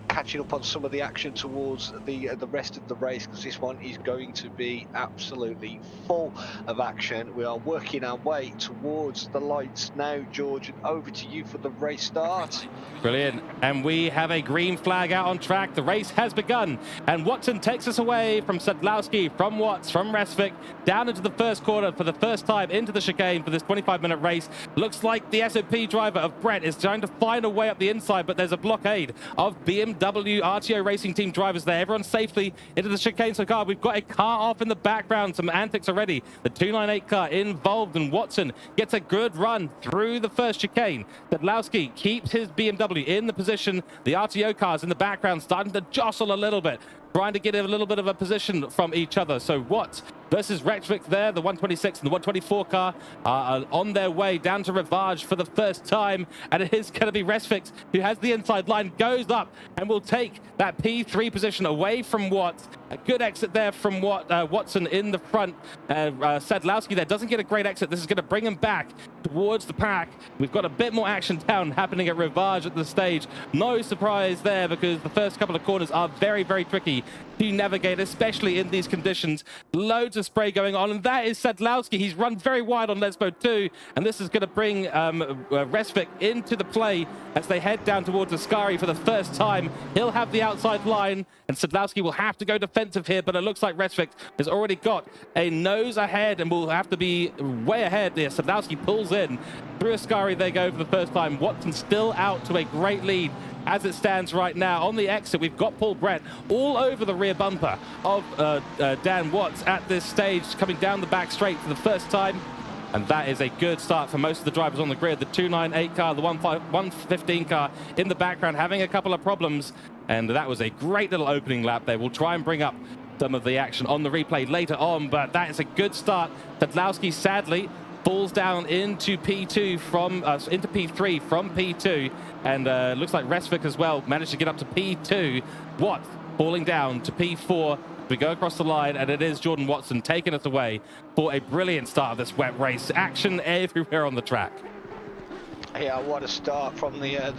Speaker 2: Catching up on some of the action towards the rest of the race, because this one is going to be absolutely full of action. We are working our way towards the lights now, George, and over to you for the race start.
Speaker 1: Brilliant. And we have a green flag out on track. The race has begun, and Watson takes us away from Sedlowski, from Watts, from Resvik, down into the first corner for the first time into the chicane for this 25-minute race. Looks like the SOP driver of Brett is trying to find a way up the inside, but there's a blockade of BMW RTO Racing Team drivers there. Everyone safely into the chicane so far. We've got a car off in the background. Some antics already. The 298 car involved, and Watson gets a good run through the first chicane. Sedlowski keeps his BMW in the position. The RTO cars in the background starting to jostle a little bit, trying to get a little bit of a position from each other. So Watts versus Rexvik there, the 126 and the 124 car are on their way down to Rivage for the first time, and it is going to be Resvik who has the inside line, goes up and will take that P3 position away from Watts. A good exit there from Watson in the front. Sedlowski there doesn't get a great exit. This is going to bring him back towards the pack. We've got a bit more action down happening at Rivage at the stage. No surprise there, because the first couple of corners are very, very tricky to navigate, especially in these conditions. Loads of spray going on, and that is Sedlowski. He's run very wide on Lesbo too, and this is going to bring Resvik into the play as they head down towards Ascari for the first time. He'll have the outside line, and Sedlowski will have to go defensive here, but it looks like Resvik has already got a nose ahead and will have to be way ahead there. Sedlowski pulls in. Through Ascari they go for the first time. Watson still out to a great lead as it stands right now. On the exit, we've got Paul Brett all over the rear bumper of Dan Watts at this stage, coming down the back straight for the first time. And that is a good start for most of the drivers on the grid. The 298 car, the 115 car in the background having a couple of problems. And that was a great little opening lap there. We'll try and bring up some of the action on the replay later on, but that is a good start. Sedlowski sadly falls down into P2 from into P3 from P2, and looks like Resvik as well managed to get up to P2. Watts falling down to P4. We go across the line, and it is Jordan Watson taking us away for a brilliant start of this wet race. Action everywhere on the track.
Speaker 2: Yeah, what a start from the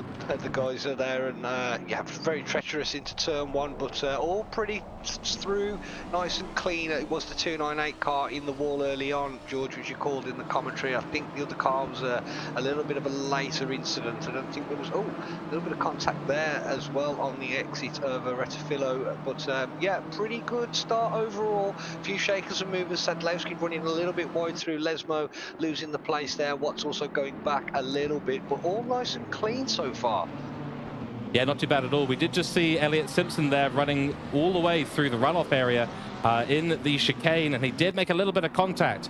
Speaker 2: guys are there, and yeah, very treacherous into turn one, but all pretty through nice and clean. It was the 298 car in the wall early on, George, which you called in the commentary. I think the other car was a little bit of a later incident. I don't think there was a little bit of contact there as well on the exit of Retafilo, but yeah, pretty good start overall. A few shakers and movers. Sedlowski running a little bit wide through Lesmo, losing the place there. Watts also going back a little bit, but all nice and clean so far.
Speaker 1: Yeah, not too bad at all. We did just see Elliot Simpson there running all the way through the runoff area in the chicane, and he did make a little bit of contact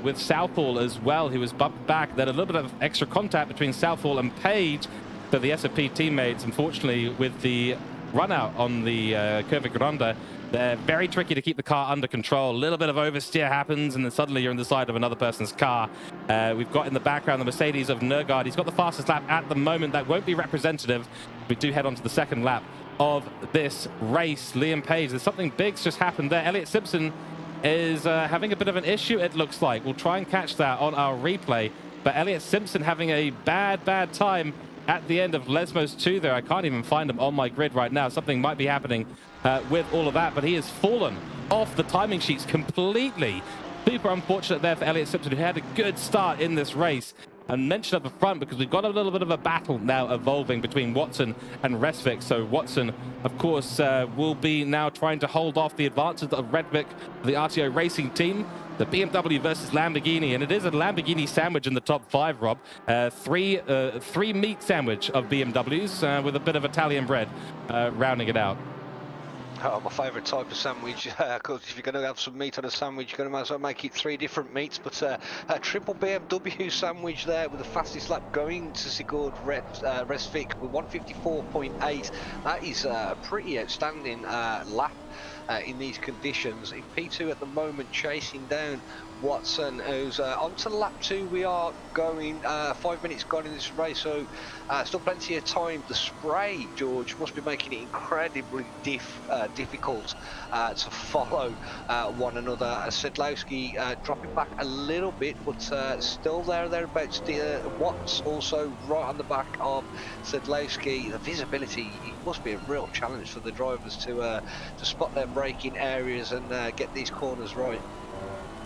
Speaker 1: with Southall as well. He was bumped back. There had a little bit of extra contact between Southall and Page. So the SOP teammates, unfortunately, with the run out on the Curva Grande, they're very tricky to keep the car under control. A little bit of oversteer happens, and then suddenly you're in the side of another person's car. We've got in the background the Mercedes of Nergard. He's got the fastest lap at the moment. That won't be representative. We do head on to the second lap of this race. Liam Page, there's something big's just happened there. Elliot Simpson is having a bit of an issue, it looks like. We'll try and catch that on our replay. But Elliot Simpson having a bad time at the end of Lesmos 2 there. I can't even find him on my grid right now. Something might be happening with all of that, but he has fallen off the timing sheets completely. Super unfortunate there for Elliot Simpson, who had a good start in this race. And mentioned at the front because we've got a little bit of a battle now evolving between Watson and Resvik. So Watson, of course, will be now trying to hold off the advances of Resvik, the RTO racing team. The BMW versus Lamborghini, and it is a Lamborghini sandwich in the top 5, Rob. Three meat sandwich of BMWs with a bit of Italian bread rounding it out.
Speaker 2: Oh, my favourite type of sandwich, because if you're going to have some meat on a sandwich, you're going to might as well make it 3 different meats, but a triple BMW sandwich there with the fastest lap going to Sigurd Resvik with 154.8. That is a pretty outstanding lap in these conditions. In P2 at the moment, chasing down Watson, who's on to lap 2. We are going 5 minutes gone in this race, so still plenty of time. The spray, George, must be making it incredibly difficult to follow one another. Sedlowski dropping back a little bit, but still thereabouts. Watts also right on the back of Sedlowski. The visibility, it must be a real challenge for the drivers to spot their braking areas and get these corners right.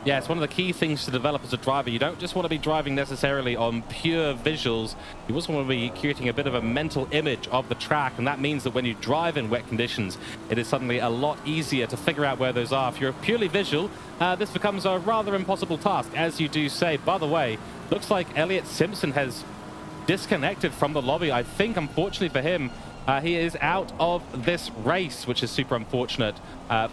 Speaker 1: Yeah, it's one of the key things to develop as a driver. You don't just want to be driving necessarily on pure visuals. You also want to be creating a bit of a mental image of the track, and that means that when you drive in wet conditions, it is suddenly a lot easier to figure out where those are. If you're purely visual, this becomes a rather impossible task, as you do say. By the way, looks like Elliot Simpson has disconnected from the lobby. I think, unfortunately for him, he is out of this race, which is super unfortunate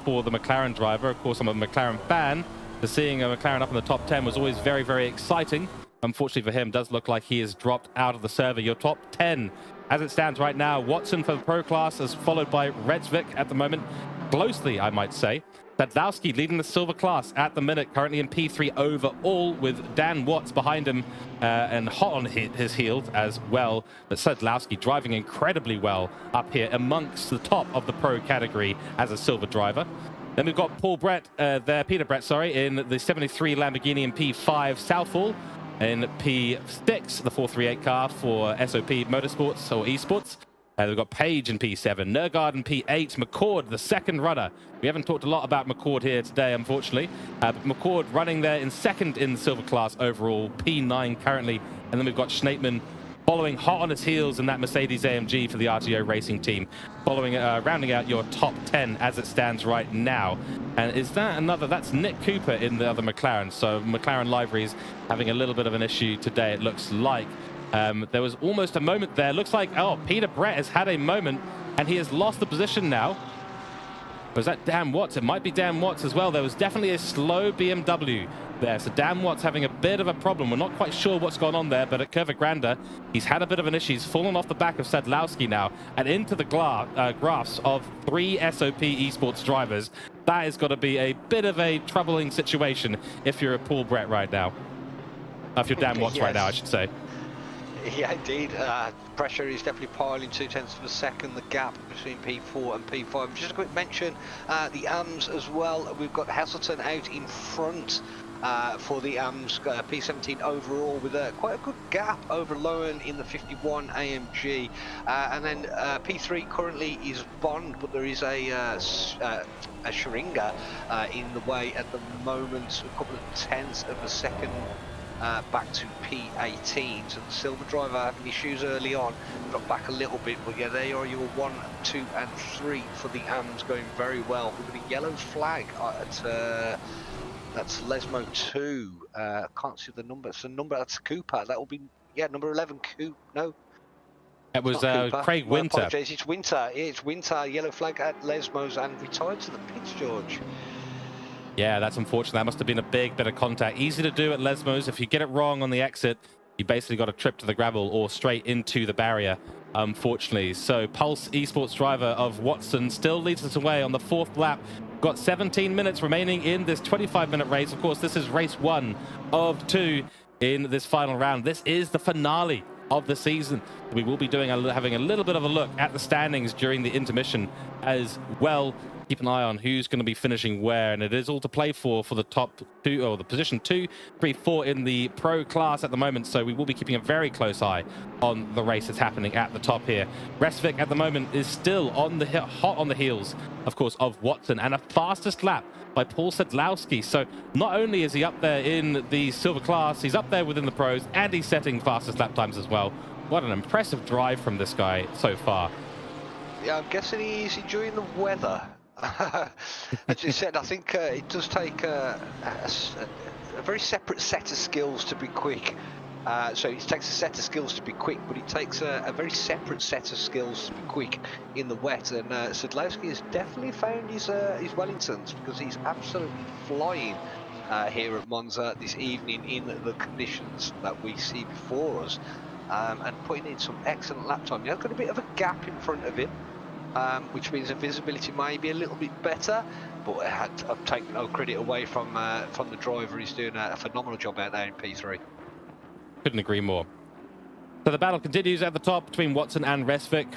Speaker 1: for the McLaren driver. Of course, I'm a McLaren fan. So seeing a McLaren up in the top 10 was always very, very exciting. Unfortunately for him, does look like he is dropped out of the server. Your top 10, as it stands right now, Watson for the Pro Class is followed by Resvik at the moment. Closely, I might say. Sadlowski leading the Silver Class at the minute, currently in P3 overall, with Dan Watts behind him and hot on his heels as well. But Sadlowski driving incredibly well up here amongst the top of the Pro category as a silver driver. Then we've got Peter Brett, in the 73 Lamborghini in P5, Southall in P6, the 438 car for SOP Motorsports or Esports. We've got Page in P7, Nergard in P8, McCord, the second runner. We haven't talked a lot about McCord here today, unfortunately. But McCord running there in second in the Silver Class overall, P9 currently. And then we've got Schneitman following hot on his heels in that Mercedes AMG for the RTO racing team, following rounding out your top 10 as it stands right now. And is that another? That's Nick Cooper in the other McLaren. So McLaren liveries having a little bit of an issue today, it looks like. There was almost a moment there. Looks like, oh, Peter Brett has had a moment and he has lost the position now. Was that Dan Watts? It might be Dan Watts as well. There was definitely a slow BMW there. So Dan Watts having a bit of a problem. We're not quite sure what's gone on there, but at Curva Grande, he's had a bit of an issue. He's fallen off the back of Sadlowski now and into the graphs of 3 SOP esports drivers. That has got to be a bit of a troubling situation if you're a Paul Brett right now. If you're Dan Watts right now, I should say.
Speaker 2: Yeah, indeed. Pressure is definitely piling 0.2 of a second. The gap between P4 and P5. Just a quick mention, the AMS as well. We've got Heselton out in front for the AMS P17 overall with quite a good gap over Lowen in the 51 AMG. And then P3 currently is Bond, but there is a Scheringa in the way at the moment. A couple of tenths of a second back to P18. So the silver driver having issues early on, dropped back a little bit, but yeah, there are your 1, 2 and 3 for the AMS going very well. We've got a yellow flag at that's Lesmo 2. Can't see the number. It's the number, that's Cooper. That will be, yeah, number 11 Cooper. No,
Speaker 1: it was Craig Winter.
Speaker 2: I apologize. It's Winter. It's Winter. Yellow flag at Lesmos and retired to the pits, George.
Speaker 1: Yeah, that's unfortunate. That must have been a big bit of contact. Easy to do at Lesmos. If you get it wrong on the exit, you basically got a trip to the gravel or straight into the barrier, unfortunately. So Pulse Esports driver of Watson still leads us away on the 4th lap. Got 17 minutes remaining in this 25-minute race. Of course, this is race 1 of 2 in this final round. This is the finale of the season. We will be having a little bit of a look at the standings during the intermission as well. Keep an eye on who's going to be finishing where, and it is all to play for the top two, or the position 2, 3, 4 in the pro class at the moment. So we will be keeping a very close eye on the race that's happening at the top here. Resvik at the moment is still on the hot on the heels, of course, of Watson, and a fastest lap by Paul Sedlowski. So not only is he up there in the silver class, he's up there within the pros, and he's setting fastest lap times as well. What an impressive drive from this guy so far.
Speaker 2: Yeah, I'm guessing he's enjoying the weather. As you said, I think it does take a very separate set of skills to be quick. So it takes a set of skills to be quick, but it takes a very separate set of skills to be quick in the wet. And Sedlowski has definitely found his Wellingtons, because he's absolutely flying here at Monza this evening in the conditions that we see before us, and putting in some excellent lap time. He's got a bit of a gap in front of him, which means the visibility may be a little bit better, but I've taken no credit away from the driver. He's doing a phenomenal job out there in P3.
Speaker 1: Couldn't agree more. So the battle continues at the top between Watson and Resvik.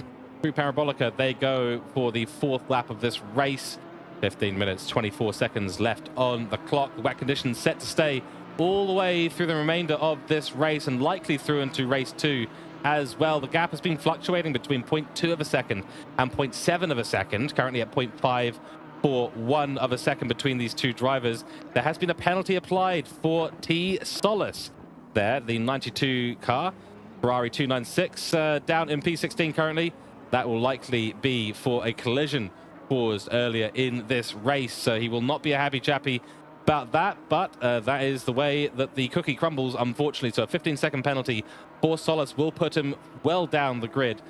Speaker 1: Through Parabolica, they go for the 4th lap of this race. 15 minutes, 24 seconds left on the clock. The wet conditions set to stay all the way through the remainder of this race, and likely through into race 2 as well. The gap has been fluctuating between 0.2 of a second and 0.7 of a second, currently at 0.541 of a second between these two drivers. There has been a penalty applied for T. Solis there, the 92 car, Ferrari 296, down in P16 currently. That will likely be for a collision caused earlier in this race, so he will not be a happy chappy about that, but that is the way that the cookie crumbles, unfortunately. So a 15-second penalty for Solis will put him well down the grid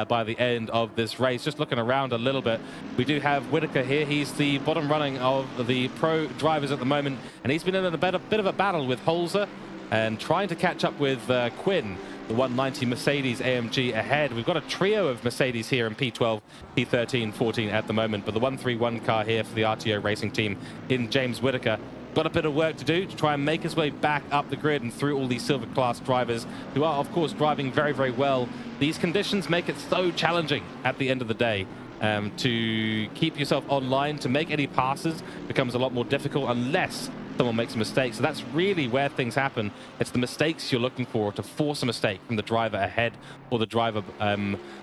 Speaker 1: by the end of this race. Just looking around a little bit, we do have Whitaker here. He's the bottom running of the pro drivers at the moment, and he's been in a bit of a battle with Holzer and trying to catch up with Quinn, the 190 Mercedes AMG ahead. We've got a trio of Mercedes here in P12, P13, 14 at the moment, but the 131 car here for the RTO racing team in James Whitaker got a bit of work to do to try and make his way back up the grid and through all these silver class drivers who are, of course, driving very, very well. These conditions make it so challenging at the end of the day. To keep yourself online, to make any passes becomes a lot more difficult unless someone makes a mistake. So that's really where things happen. It's the mistakes you're looking for, to force a mistake from the driver ahead or the driver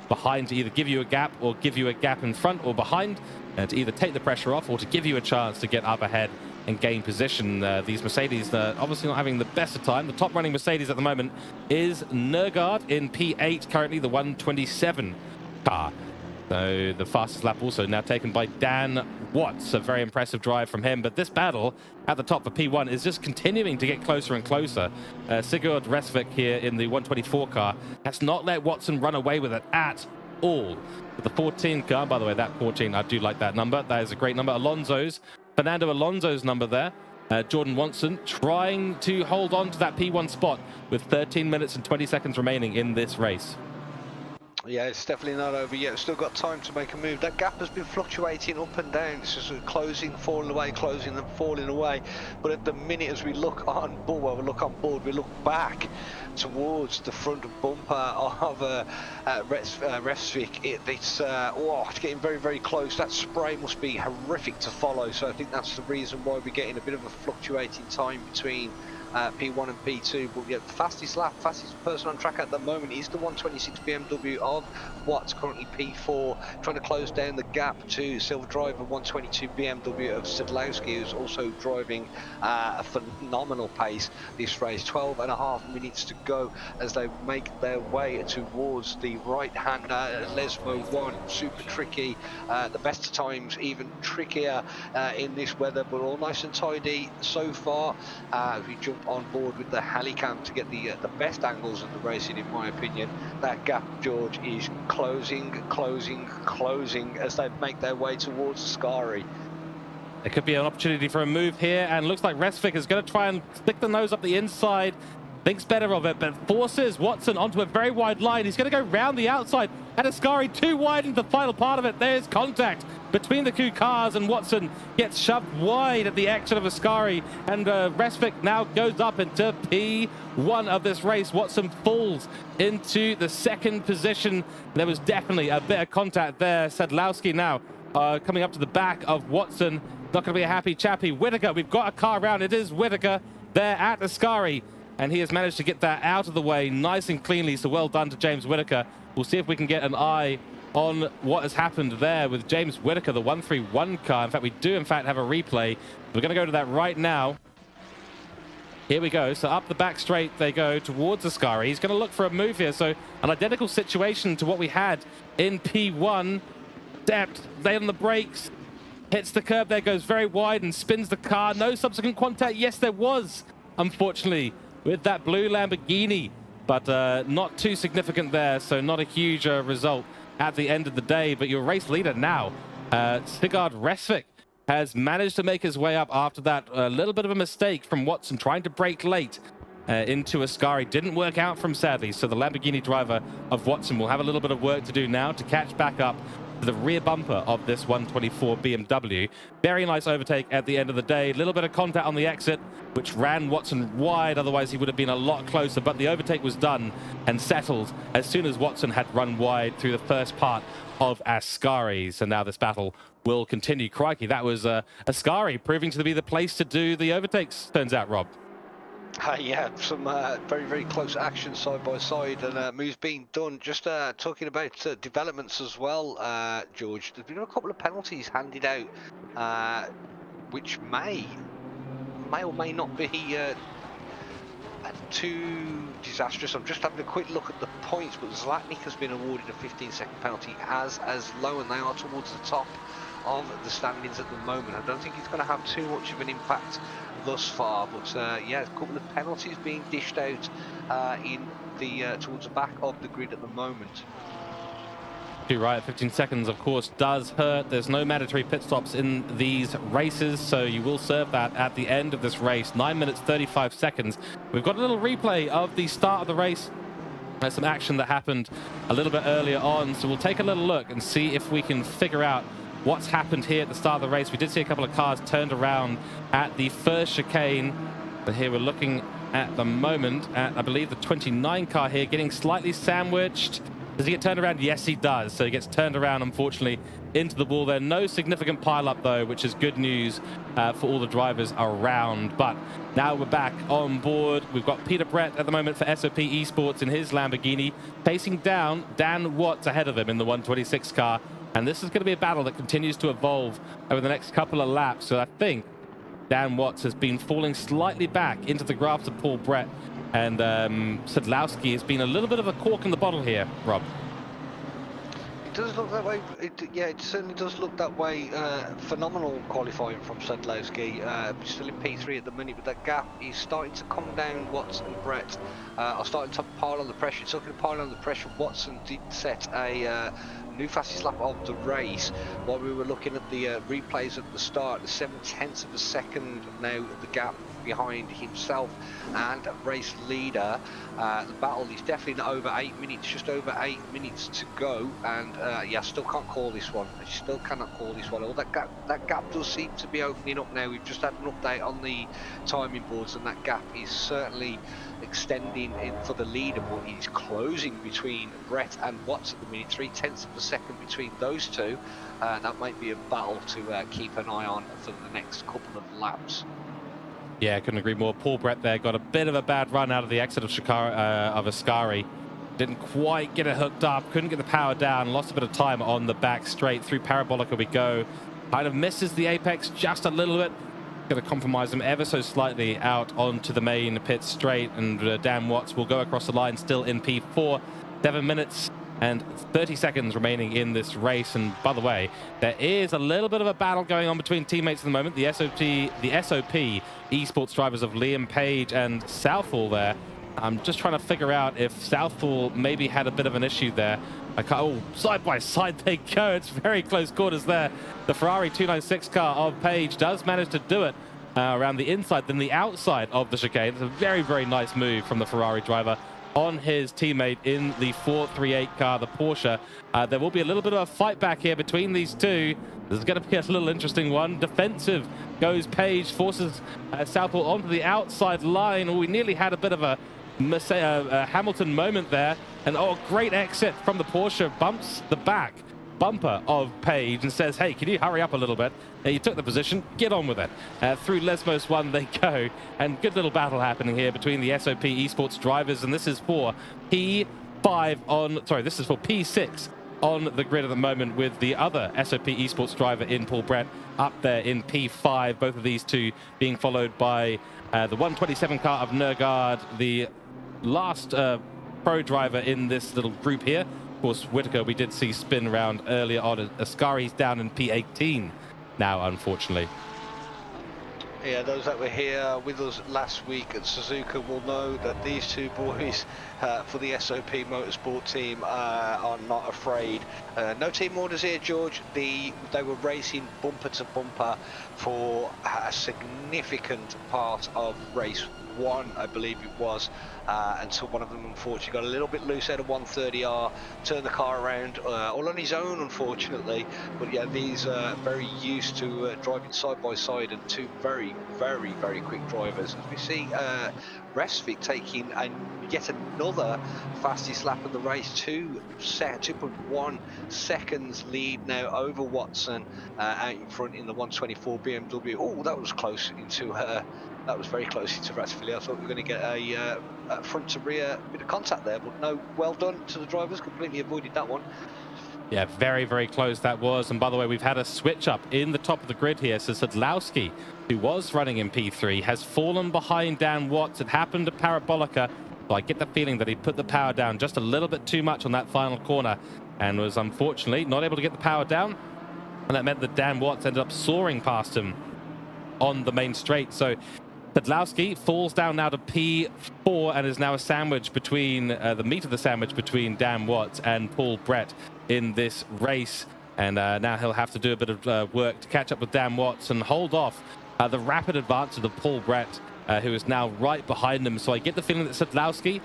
Speaker 1: behind, to either give you a gap or give you a gap in front or behind, to either take the pressure off or to give you a chance to get up ahead and gain position. These Mercedes obviously not having the best of time. The top running Mercedes at the moment is Nergard in P8, currently the 127 car. So the fastest lap also now taken by Dan Watts. A very impressive drive from him. But this battle at the top for P1 is just continuing to get closer and closer. Sigurd Resvik here in the 124 car has not let Watson run away with it at all. But the 14 car, by the way, that 14, I do like that number. That is a great number. Fernando Alonso's number there. Jordan Watson trying to hold on to that P1 spot with 13 minutes and 20 seconds remaining in this race.
Speaker 2: Yeah, it's definitely not over yet. We've still got time to make a move. That gap has been fluctuating up and down. It's just closing, falling away, closing and falling away. But at the minute, as we look on board, we look back towards the front bumper of Resvik. It's getting very, very close. That spray must be horrific to follow. So I think that's the reason why we're getting a bit of a fluctuating time between P1 and P2, but yeah, fastest person on track at the moment is the 126 BMW of Watts, currently P4, trying to close down the gap to Silver Driver 122 BMW of Sedlowski, who's also driving a phenomenal pace this race. 12.5 minutes to go as they make their way towards the right-hand Lesmo 1. Super tricky, the best of times even trickier in this weather, but all nice and tidy so far. We jump on board with the Halicam to get the best angles of the racing, in my opinion. That gap, George, is closing as they make their way towards Ascari.
Speaker 1: There could be an opportunity for a move here, and looks like Resvik is going to try and stick the nose up the inside. Thinks better of it, but forces Watson onto a very wide line. He's going to go round the outside, and Ascari too wide into the final part of it. There's contact between the two cars, and Watson gets shoved wide at the exit of Ascari, and Resvik now goes up into P1 of this race. Watson falls into the second position. There was definitely a bit of contact there. Sadlowski now coming up to the back of Watson. Not going to be a happy chappy. Whittaker, we've got a car around. It is Whittaker there at Ascari, and he has managed to get that out of the way nice and cleanly, so well done to James Whittaker. We'll see if we can get an eye on what has happened there with James Whittaker, the 131 car. In fact, we do in fact have a replay. We're going to go to that right now. Here we go. So up the back straight they go towards Ascari. He's going to look for a move here. So an identical situation to what we had in P1. Stepped, lay on the brakes, hits the curb there, goes very wide and spins the car. No subsequent contact. Yes, there was, unfortunately, with that blue Lamborghini, but not too significant there. So not a huge result at the end of the day. But your race leader now, Sigurd Resvik, has managed to make his way up after that little bit of a mistake from Watson trying to brake late into Ascari. Didn't work out from sadly, so the Lamborghini driver of Watson will have a little bit of work to do now to catch back up to the rear bumper of this 124 BMW. Very nice overtake at the end of the day. A little bit of contact on the exit, which ran Watson wide. Otherwise, he would have been a lot closer, but the overtake was done and settled as soon as Watson had run wide through the first part of Ascari. So now this battle will continue. Crikey, that was Ascari proving to be the place to do the overtakes, turns out, Rob.
Speaker 2: Yeah, some very, very close action side by side, and moves being done. Just talking about developments as well, George. There's been a couple of penalties handed out, which may or may not be too disastrous. I'm just having a quick look at the points, but Zlatnik has been awarded a 15-second penalty as low, and they are towards the top of the standings at the moment. I don't think it's going to have too much of an impact thus far, but yeah, a couple of penalties being dished out in the towards the back of the grid at the moment.
Speaker 1: You're right, 15 seconds of course does hurt. There's no mandatory pit stops in these races, so you will serve that at the end of this race. 9 minutes 35 seconds. We've got a little replay of the start of the race. There's some action that happened a little bit earlier on, so we'll take a little look and see if we can figure out what's happened here at the start of the race. We did see a couple of cars turned around at the first chicane, but here we're looking at the moment at, I believe, the 29 car here getting slightly sandwiched. Does he get turned around? Yes, he does. So he gets turned around, unfortunately, into the wall there. No significant pile-up, though, which is good news for all the drivers around. But now we're back on board. We've got Peter Brett at the moment for SOP Esports in his Lamborghini, facing down Dan Watts ahead of him in the 126 car. And this is going to be a battle that continues to evolve over the next couple of laps. So I think Dan Watts has been falling slightly back into the grasp of Paul Brett. And Sadlowski has been a little bit of a cork in the bottle here, Rob.
Speaker 2: It does look that way. Yeah, it certainly does look that way. Phenomenal qualifying from Sadlowski. Still in P3 at the minute, but that gap is starting to come down. Watts and Brett are starting to pile on the pressure. Talking of piling on the pressure, Watson did set a new fastest lap of the race while we were looking at the replays at the start. The 7/10 of a second now the gap behind himself and race leader. The battle is definitely over 8 minutes, just over 8 minutes to go, and yeah, I still can't call this one. I still cannot call this one. All that gap does seem to be opening up now. We've just had an update on the timing boards, and that gap is certainly extending for the leader, but it's closing between Brett and Watts at the minute. 0.3 of a second between those two. That might be a battle to keep an eye on for the next couple of laps.
Speaker 1: Yeah, couldn't agree more. Paul Brett there got a bit of a bad run out of the exit of Ascari. Didn't quite get it hooked up, couldn't get the power down, lost a bit of time on the back straight. Through Parabolica we go. Kind of misses the apex just a little bit. Going to compromise them ever so slightly out onto the main pit straight, and Dan Watts will go across the line still in P4. 7 minutes and 30 seconds remaining in this race. And by the way, there is a little bit of a battle going on between teammates at the moment. The SOP esports drivers of Liam Page and Southall there. I'm just trying to figure out if Southall maybe had a bit of an issue there. Oh, side by side they go. It's very close quarters there. The Ferrari 296 car of Page does manage to do it around the inside, then the outside of the chicane. It's a very, very nice move from the Ferrari driver on his teammate in the 438 car, the Porsche. There will be a little bit of a fight back here between these two. This is going to be a little interesting one. Defensive goes Page, forces Southall onto the outside line. Oh, we nearly had a bit of a Hamilton moment there. And oh, great exit from the Porsche, bumps the back bumper of Page and says, hey, can you hurry up a little bit? You took the position, get on with it. Through Lesmos 1 they go, and good little battle happening here between the SOP esports drivers, and this is for P5 on, sorry, this is for P6 on the grid at the moment, with the other SOP esports driver in Paul Brett up there in P5, both of these two being followed by the 127 car of Nergard, the last pro driver in this little group here. Of course, Whitaker we did see spin around earlier on. Ascari's down in P18 now, unfortunately.
Speaker 2: Yeah, those that were here with us last week at Suzuka will know that these two boys for the SOP Motorsport team are not afraid. No team orders here, George. They were racing bumper to bumper for a significant part of race 1, I believe it was, until one of them unfortunately got a little bit loose out of 130R, turned the car around all on his own, unfortunately. But yeah, these are very used to driving side by side, and two very, very, very quick drivers. As we see Resvik taking yet another fastest lap of the race, 2.1 seconds lead now over Watson out in front in the 124 BMW. Oh, that was close into her. That was very close to Ratsfili. I thought we were going to get a front to rear bit of contact there, but no, well done to the drivers, completely avoided that one.
Speaker 1: Yeah, very, very close that was. And by the way, we've had a switch up in the top of the grid here. So Sadlowski, who was running in P3, has fallen behind Dan Watts. It happened at Parabolica. So I get the feeling that he put the power down just a little bit too much on that final corner and was unfortunately not able to get the power down. And that meant that Dan Watts ended up soaring past him on the main straight. So Sadlowski falls down now to P4 and is now a sandwich between the meat of the sandwich between Dan Watts and Paul Brett in this race. And now he'll have to do a bit of work to catch up with Dan Watts and hold off the rapid advances of Paul Brett, who is now right behind him. So I get the feeling that Sadlowski,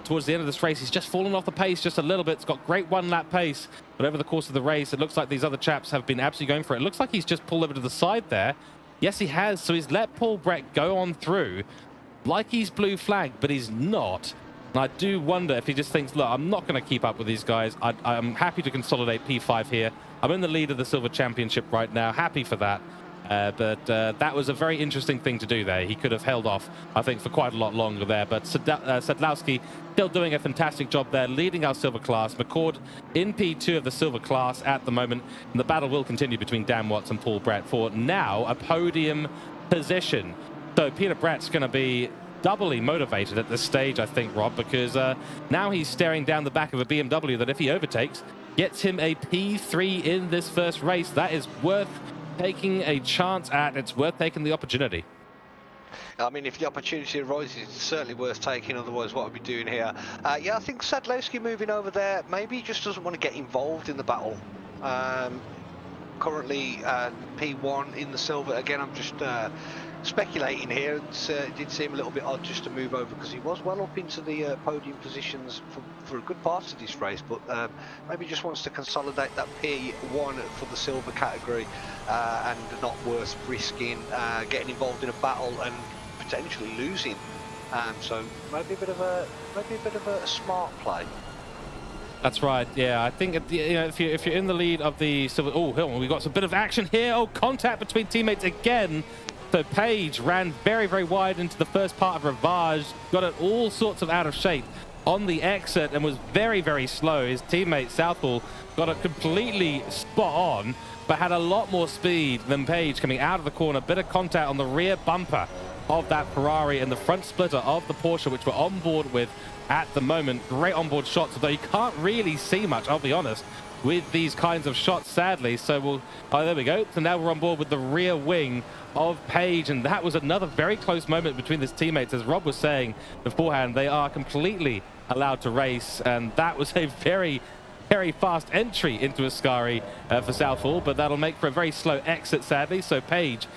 Speaker 1: towards the end of this race, he's just fallen off the pace just a little bit. It's got great one-lap pace, but over the course of the race, it looks like these other chaps have been absolutely going for it. It looks like he's just pulled over to the side there. Yes, he has. So he's let Paul Brett go on through like he's blue flagged, but he's not. And I do wonder if he just thinks, look, I'm not going to keep up with these guys. I'm happy to consolidate P5 here. I'm in the lead of the Silver Championship right now. Happy for that. But that was a very interesting thing to do there. He could have held off, I think, for quite a lot longer there. But Sadlowski still doing a fantastic job there, leading our silver class. McCord in P2 of the silver class at the moment. And the battle will continue between Dan Watts and Paul Brett for now a podium position. So Peter Brett's going to be doubly motivated at this stage, I think, Rob, because now he's staring down the back of a BMW that if he overtakes, gets him a P3 in this first race. That is worth taking a chance at. It's worth taking the opportunity.
Speaker 2: I mean, if the opportunity arises, it's certainly worth taking. Otherwise, what are we doing here? Yeah, I think Sadlowski moving over there, maybe he just doesn't want to get involved in the battle. Currently P1 in the silver. Again, I'm just speculating here. It did seem a little bit odd just to move over, because he was well up into the podium positions for a good part of this race, but maybe just wants to consolidate that P1 for the silver category, and not worth risking getting involved in a battle and potentially losing. So maybe a bit of a smart play.
Speaker 1: That's right. Yeah, I think if you're in the lead of the silver. Oh, hold on, we've got some bit of action here. Oh, contact between teammates again. So Page ran very, very wide into the first part of Ravage, got it all sorts of out of shape on the exit and was very, very slow. His teammate Southall got it completely spot on, but had a lot more speed than Page coming out of the corner. Bit of contact on the rear bumper of that Ferrari and the front splitter of the Porsche, which we're on board with at the moment. Great onboard shots, although you can't really see much, I'll be honest, with these kinds of shots, sadly. So there we go. So now we're on board with the rear wing of Page, and that was another very close moment between his teammates. As Rob was saying beforehand, they are completely allowed to race, and that was a very, very fast entry into Ascari for Southall, but that'll make for a very slow exit, sadly. So Page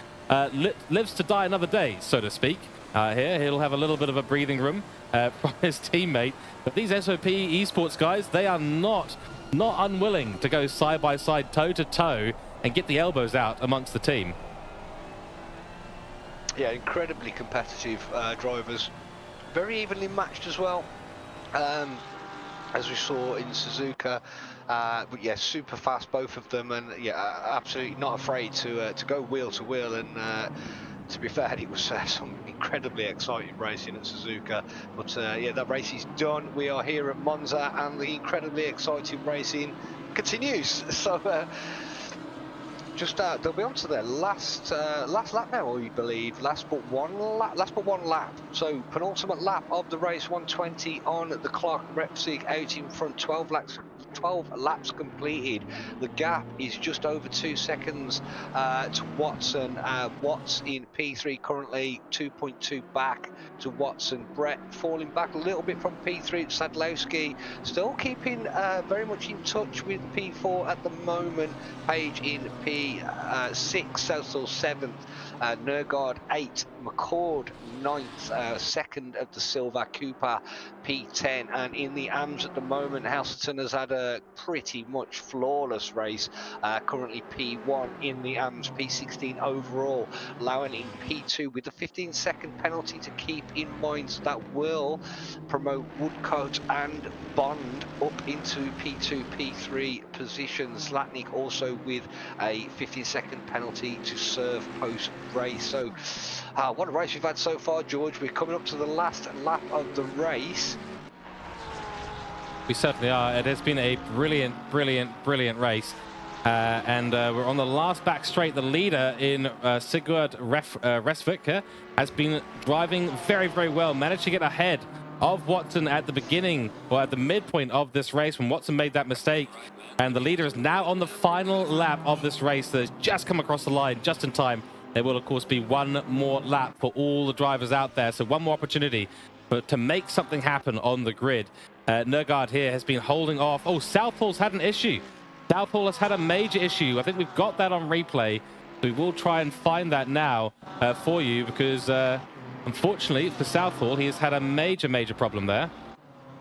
Speaker 1: lives to die another day, so to speak. Here, he'll have a little bit of a breathing room from his teammate. But these SOP esports guys, they are not unwilling to go side by side, toe to toe, and get the elbows out amongst the team.
Speaker 2: Yeah, incredibly competitive drivers, very evenly matched as well, as we saw in Suzuka. But yeah, super fast, both of them, and yeah, absolutely not afraid to go wheel to wheel. And to be fair, it was some incredibly exciting racing at Suzuka. But yeah, that race is done. We are here at Monza, and the incredibly exciting racing continues. So they'll be on to their last lap now, we believe. Last but one lap. So penultimate lap of the race, 120 on the clock. Repsig out in front, 12 laps completed. The gap is just over 2 seconds to Watson. Watts in P3 currently 2.2 back to Watson. Brett falling back a little bit from P3. Sadlowski still keeping very much in touch with P4 at the moment. Page in P6, Southall 7th, Nergard 8th, McCord 9th, second of the Silver, Cooper P10, and in the AMS at the moment, Houserton has had a pretty much flawless race, currently P1 in the AMS, P16 overall, Lowen in P2 with a 15-second penalty to keep in mind. So that will promote Woodcote and Bond up into P2, P3 positions. Zlatnik also with a 15-second penalty to serve post-race. So what a race we've had so far, George. We're coming up to the last lap of the race.
Speaker 1: We certainly are. It has been a brilliant race. And we're on the last back straight. The leader in Sigurd Resvik has been driving very well. Managed to get ahead of Watson at the beginning, or at the midpoint of this race when Watson made that mistake. And the leader is now on the final lap of this race that has just come across the line just in time. There will, of course, be one more lap for all the drivers out there. So one more opportunity to make something happen on the grid. Nergard here has been holding off. Oh, Southall's had an issue. Southall has had a major issue. I think we've got that on replay. We will try and find that now for you, because unfortunately for Southall, he has had a major problem there.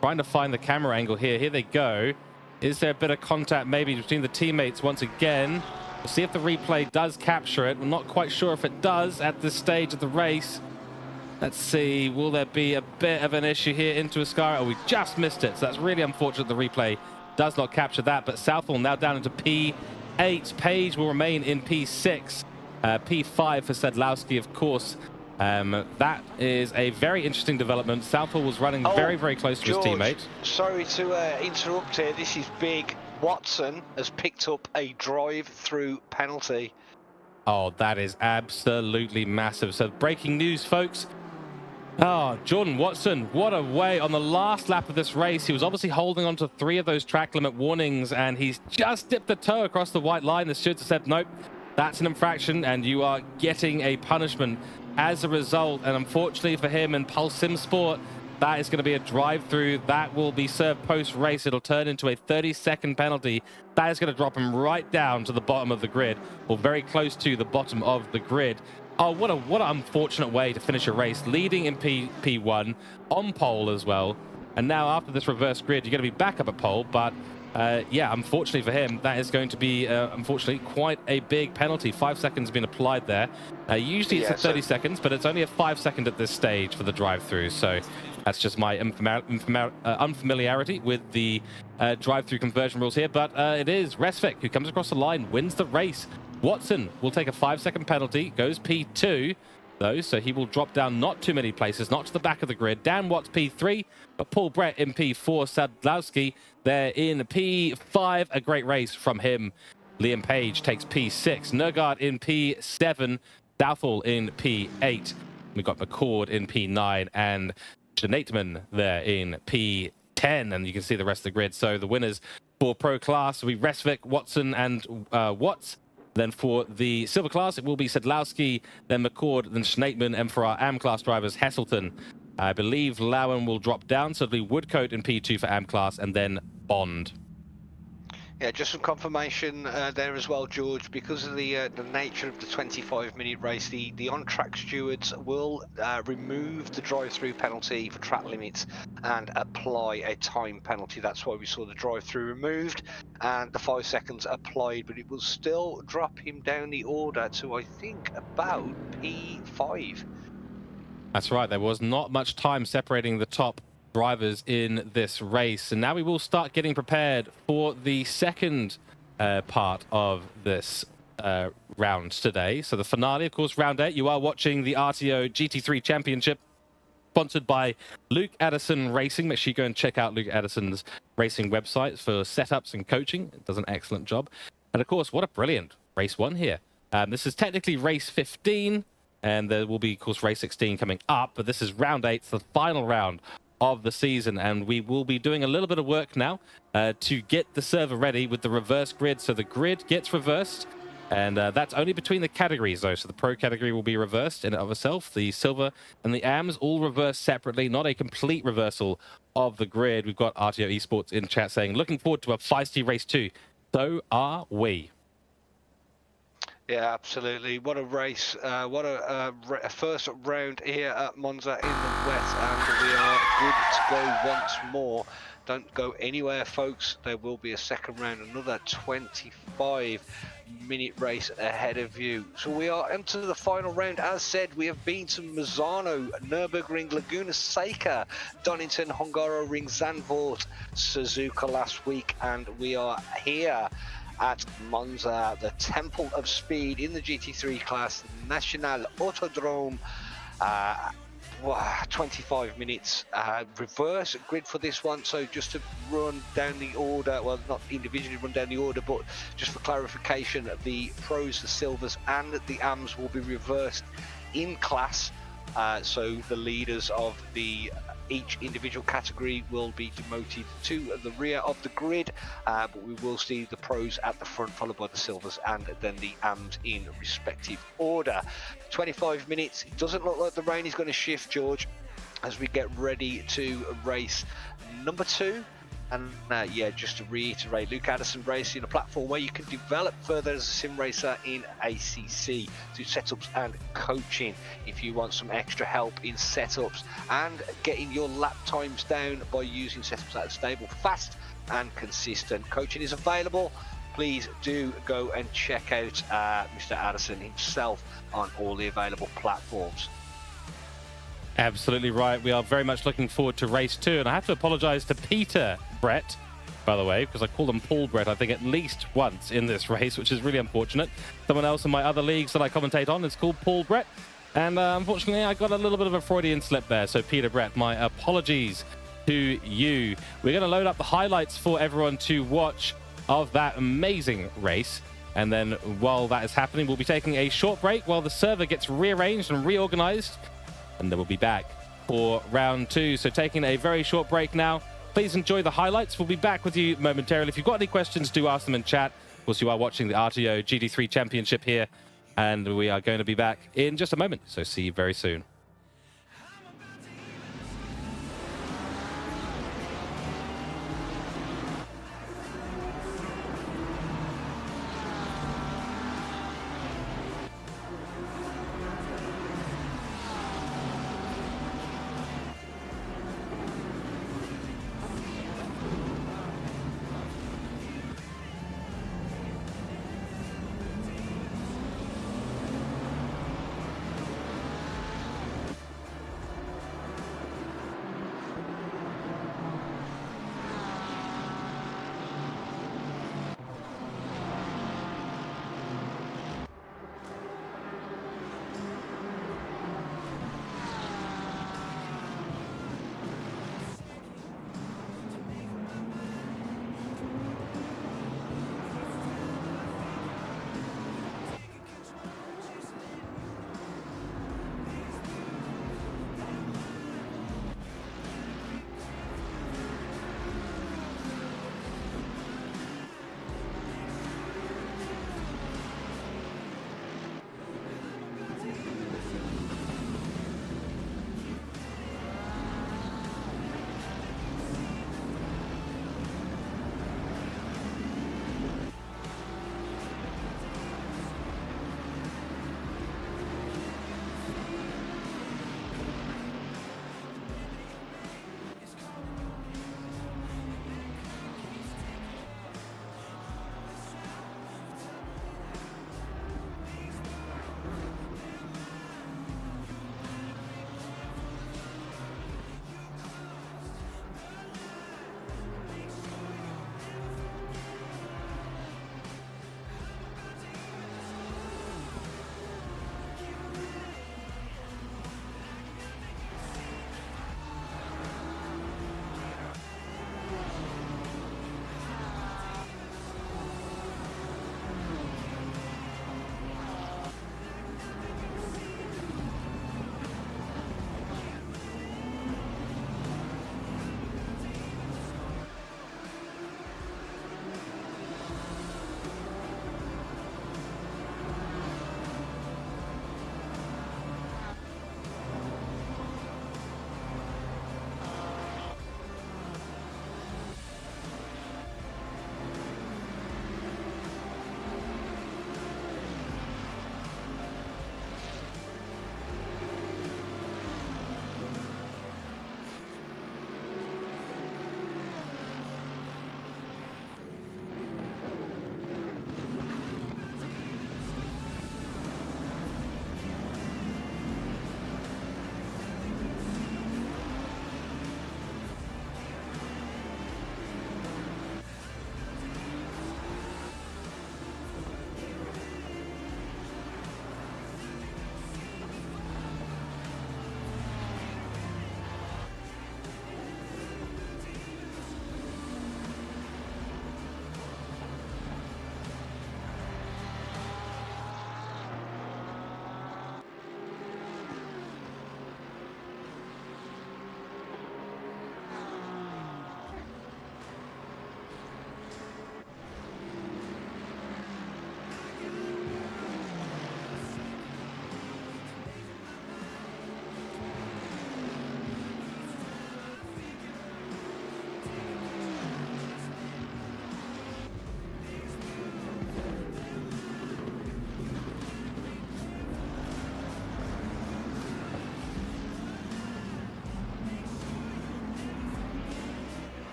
Speaker 1: Trying to find the camera angle here. Here they go. Is there a bit of contact maybe between the teammates once again? We'll see if the replay does capture it. We're not quite sure if it does at this stage of the race. Let's see. Will there be a bit of an issue here into Ascara? Oh, we just missed it. So that's really unfortunate the replay does not capture that. But Southall now down into P8. Page will remain in P6. P5 for Sedlowski, of course. That is a very interesting development. Southall was running very close to
Speaker 2: George,
Speaker 1: his teammate.
Speaker 2: Sorry to interrupt here. This is big. Watson has picked up a drive-through penalty.
Speaker 1: Oh, that is absolutely massive. So breaking news, folks. Oh, Jordan Watson, what a way on the last lap of this race. He was obviously holding on to 3 of those track limit warnings, and he's just dipped the toe across the white line. The stewards have said, nope, that's an infraction, and you are getting a punishment as a result. And unfortunately for him and Pulse Sim Sport, that is going to be a drive-through. That will be served post-race. It'll turn into a 30-second penalty. That is going to drop him right down to the bottom of the grid, or very close to the bottom of the grid. Oh, what an unfortunate way to finish a race. Leading in P1, on pole as well. And now after this reverse grid, you're going to be back up at pole. But yeah, unfortunately for him, that is going to be, unfortunately, quite a big penalty. 5 seconds been applied there. Usually it's 30 seconds, but it's only a 5 second at this stage for the drive-through. So that's just my unfamiliarity with the drive-through conversion rules here. But it is Resvik who comes across the line, wins the race. Watson will take a 5-second penalty, goes P2, though, so he will drop down not too many places, not to the back of the grid. Dan Watts P3, but Paul Brett in P4, Sadlowski there in P5. A great race from him. Liam Page takes P6, Nergard in P7, Southall in P8. We've got McCord in P9 and Schneitman there in P10, and you can see the rest of the grid. So the winners for Pro Class will be Resvik, Watson, and Watts. Then for the Silver Class, it will be Sedlowski, then McCord, then Schneitman, and for our AM Class drivers, Hesselton. I believe Lowen will drop down, so it'll be Woodcote in P2 for AM Class, and then Bond.
Speaker 2: Yeah, just some confirmation there as well, George. Because of the nature of the 25-minute race, the on-track stewards will remove the drive-through penalty for track limits and apply a time penalty. That's why we saw the drive-through removed and the 5 seconds applied, but it will still drop him down the order to, I think, about P5.
Speaker 1: That's right. There was not much time separating the top drivers in this race. And now we will start getting prepared for the second part of this round today. So the finale, of course, round 8. You are watching the RTO GT3 Championship, sponsored by Luke Addison Racing. Make sure you go and check out Luke Addison's racing website for setups and coaching. It does an excellent job. And of course, what a brilliant race 1 here. This is technically race 15. And there will be, of course, race 16 coming up. But this is round 8, the final round of the season. And we will be doing a little bit of work now to get the server ready with the reverse grid. So the grid gets reversed. And that's only between the categories, though. So the pro category will be reversed in and of itself. The silver and the AMs all reversed separately, not a complete reversal of the grid. We've got RTO Esports in chat saying, looking forward to a feisty race 2. So are we.
Speaker 2: Yeah, absolutely. What a race. What a first round here at Monza in the wet, and we are good to go once more. Don't go anywhere, folks. There will be a second round, another 25-minute race ahead of you. So we are into the final round. As said, we have been to Misano, Nürburgring, Laguna Seca, Donington, Hungaroring, Zandvoort, Suzuka last week, and we are here at Monza, the Temple of Speed in the GT3 class, National Autodrome. 25 minutes reverse grid for this one. So just to run down the order, well, not individually run down the order, but just for clarification, the pros, the silvers and the AMs will be reversed in class. So the leaders of each individual category will be demoted to the rear of the grid, but we will see the pros at the front, followed by the silvers and then the AMs in respective order. 25 minutes. It doesn't look like the rain is going to shift, George, as we get ready to race number 2. And yeah, just to reiterate, Luke Addison Racing, a platform where you can develop further as a sim racer in ACC, do setups and coaching if you want some extra help in setups and getting your lap times down by using setups that are stable, fast and consistent. Coaching is available. Please do go and check out Mr. Addison himself on all the available platforms.
Speaker 1: Absolutely right. We are very much looking forward to race 2. And I have to apologize to Peter Brett, by the way, because I called him Paul Brett, I think, at least once in this race, which is really unfortunate. Someone else in my other leagues that I commentate on is called Paul Brett. And unfortunately, I got a little bit of a Freudian slip there. So Peter Brett, my apologies to you. We're going to load up the highlights for everyone to watch of that amazing race. And then while that is happening, we'll be taking a short break while the server gets rearranged and reorganized. And then we'll be back for round 2. So taking a very short break now. Please enjoy the highlights. We'll be back with you momentarily. If you've got any questions, do ask them in chat. Of course, you are watching the RTO GT3 Championship here. And we are going to be back in just a moment. So see you very soon.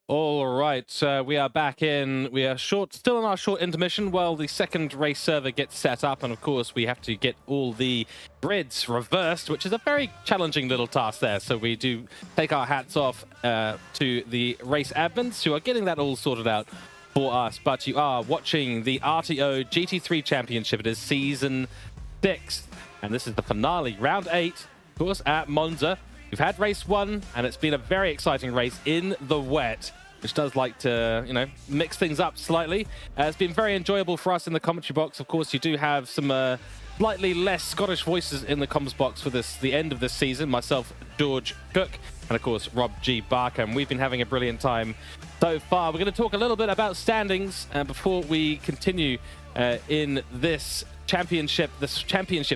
Speaker 1: All right, we are back in. We are still in our short intermission while the second race server gets set up. And of course, we have to get all the grids reversed, which is a very challenging little task there. So we do take our hats off to the race admins who are getting that all sorted out for us. But you are watching the RTO GT3 Championship. It is Season 6. And this is the finale, Round 8, of course, at Monza. We've had race 1, and it's been a very exciting race in the wet, which does like to, mix things up slightly. It's been very enjoyable for us in the commentary box. Of course, you do have some slightly less Scottish voices in the comms box for the end of this season. Myself, George Cook, and of course, Rob G. Barker. And we've been having a brilliant time so far. We're going to talk a little bit about standings before we continue in this championship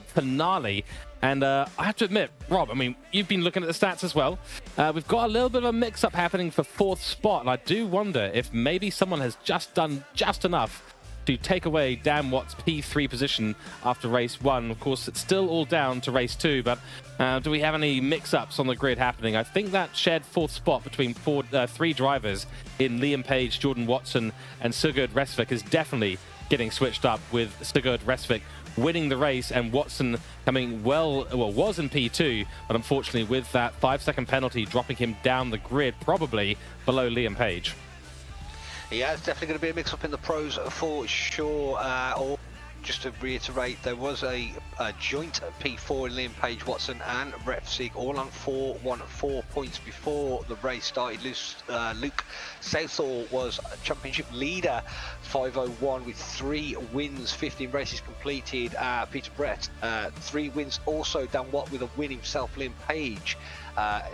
Speaker 1: finale. And I have to admit, Rob, I mean, you've been looking at the stats as well. We've got a little bit of a mix-up happening for 4th spot, and I do wonder if maybe someone has just done just enough to take away Dan Watt's P3 position after race 1. Of course, it's still all down to race 2, but do we have any mix-ups on the grid happening? I think that shared 4th spot between 3 drivers in Liam Page, Jordan Watson, and Sigurd Resvik is definitely getting switched up, with Sigurd Resvik winning the race and Watson coming was in P2, but unfortunately with that 5-second penalty dropping him down the grid, probably below Liam Page.
Speaker 2: Yeah, it's definitely going to be a mix-up in the pros for sure. Just to reiterate, there was a joint P4 in Liam Page, Watson and Refsig, all on 4 points before the race started. Luke Southall was championship leader, 501 with 3 wins, 15 races completed. Peter Brett, 3 wins also. Dan Watt with a win himself. Liam Page,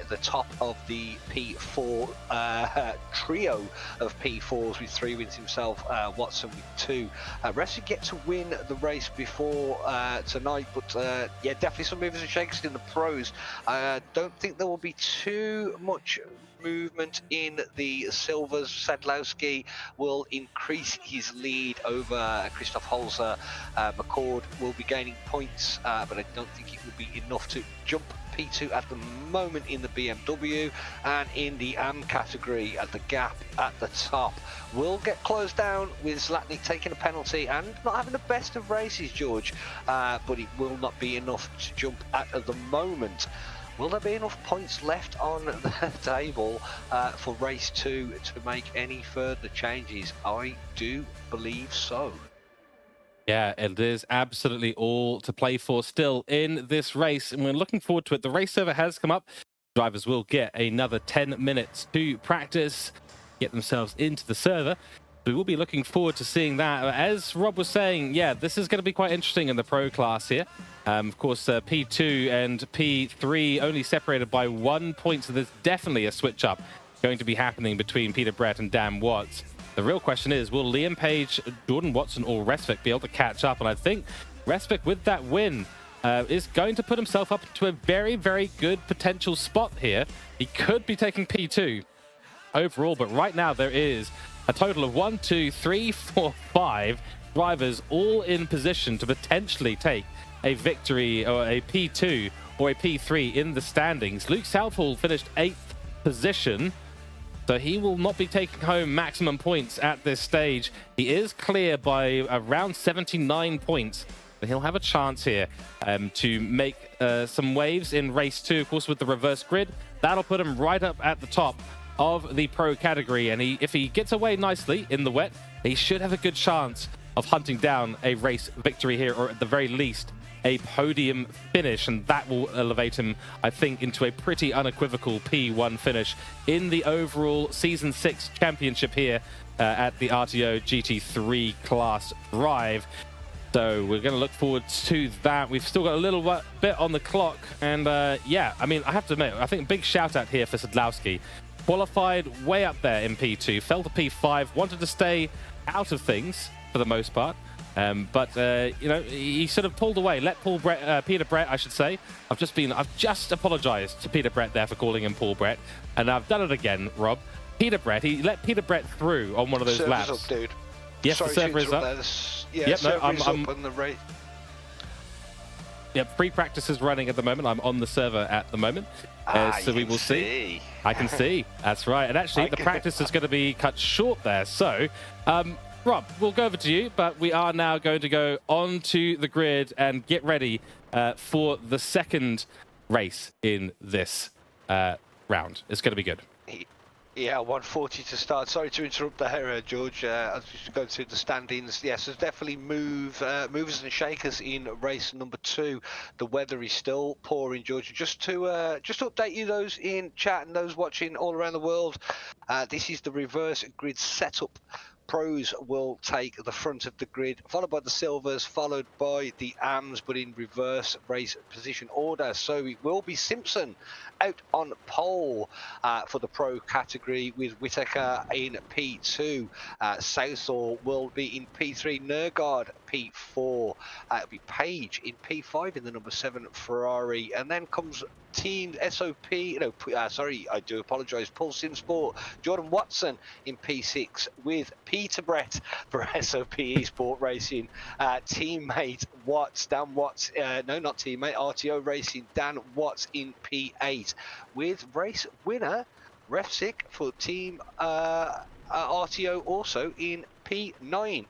Speaker 2: the top of the P4 trio of P4s with 3 wins himself. Watson with 2. Refsig get to win the race before tonight, but yeah, definitely some movers and shakers in the pros. I don't think there will be too much movement in the silvers. Sadlowski will increase his lead over Christoph Holzer. McCord will be gaining points, but I don't think it will be enough to jump P2 at the moment in the BMW. And in the AM category, the gap at the top will get closed down with Zlatnik taking a penalty and not having the best of races, George, but it will not be enough to jump at the moment. Will there be enough points left on the table for race 2 to make any further changes? I do believe so.
Speaker 1: Yeah, it is absolutely all to play for still in this race, and we're looking forward to it. The race server has come up. Drivers will get another 10 minutes to practice, get themselves into the server. We will be looking forward to seeing that. As Rob was saying, yeah, this is going to be quite interesting in the pro class here. Of course, P2 and P3 only separated by 1 point, so there's definitely a switch-up going to be happening between Peter Brett and Dan Watts. The real question is, will Liam Page, Jordan Watson, or Resvik be able to catch up? And I think Resvik, with that win, is going to put himself up to a very, very good potential spot here. He could be taking P2 overall, but right now there is a total of 1, 2, 3, 4, 5 drivers all in position to potentially take a victory or a P2 or a P3 in the standings. Luke Southall finished 8th position, so he will not be taking home maximum points at this stage. He is clear by around 79 points, but he'll have a chance here to make some waves in race 2. Of course, with the reverse grid, that'll put him right up at the top of the pro category, and if he gets away nicely in the wet, he should have a good chance of hunting down a race victory here, or at the very least a podium finish, and that will elevate him, I think, into a pretty unequivocal P1 finish in the overall Season 6 championship here at the RTO GT3 class drive. So we're going to look forward to that. We've still got a little bit on the clock, and yeah, I mean, I have to admit, I think a big shout out here for Sadlowski. Qualified way up there in P2, fell to P5, wanted to stay out of things for the most part. But you know, he sort of pulled away. Peter Brett, I should say. I've just apologized to Peter Brett there for calling him Paul Brett, and I've done it again, Rob. Peter Brett, he let Peter Brett through on one of those laps.
Speaker 2: Up, dude.
Speaker 1: Yes,
Speaker 2: sorry,
Speaker 1: the server is up.
Speaker 2: Yeah,
Speaker 1: yep, no,
Speaker 2: I'm up on the rate.
Speaker 1: Yep, free practice is running at the moment. I'm on the server at the moment. So we will see. I can see. That's right. And actually, the practice is going to be cut short there. So, Rob, we'll go over to you, but we are now going to go onto the grid and get ready for the second race in this round. It's going to be good.
Speaker 2: Yeah, 140 to start. Sorry to interrupt there, George. I was just going through the standings. Yes, there's definitely movers and shakers in race number 2. The weather is still pouring, George. Just to update you, those in chat and those watching all around the world, this is the reverse grid setup. Pros will take the front of the grid, followed by the silvers, followed by the AMs, but in reverse race position order. So it will be Simpson out on pole for the pro category, with Whitaker in P2. Southall will be in P3, Nergard P4. It'll be Page in P5 in the number 7 Ferrari, and then comes Team SOP. Sorry, I do apologise. Pulse Sport, Jordan Watson in P6 with Peter Brett for SOP Esport Racing. Teammate Watts, Dan Watts, no, not teammate, RTO Racing, Dan Watts in P8 with race winner Refsick for Team RTO also in P9.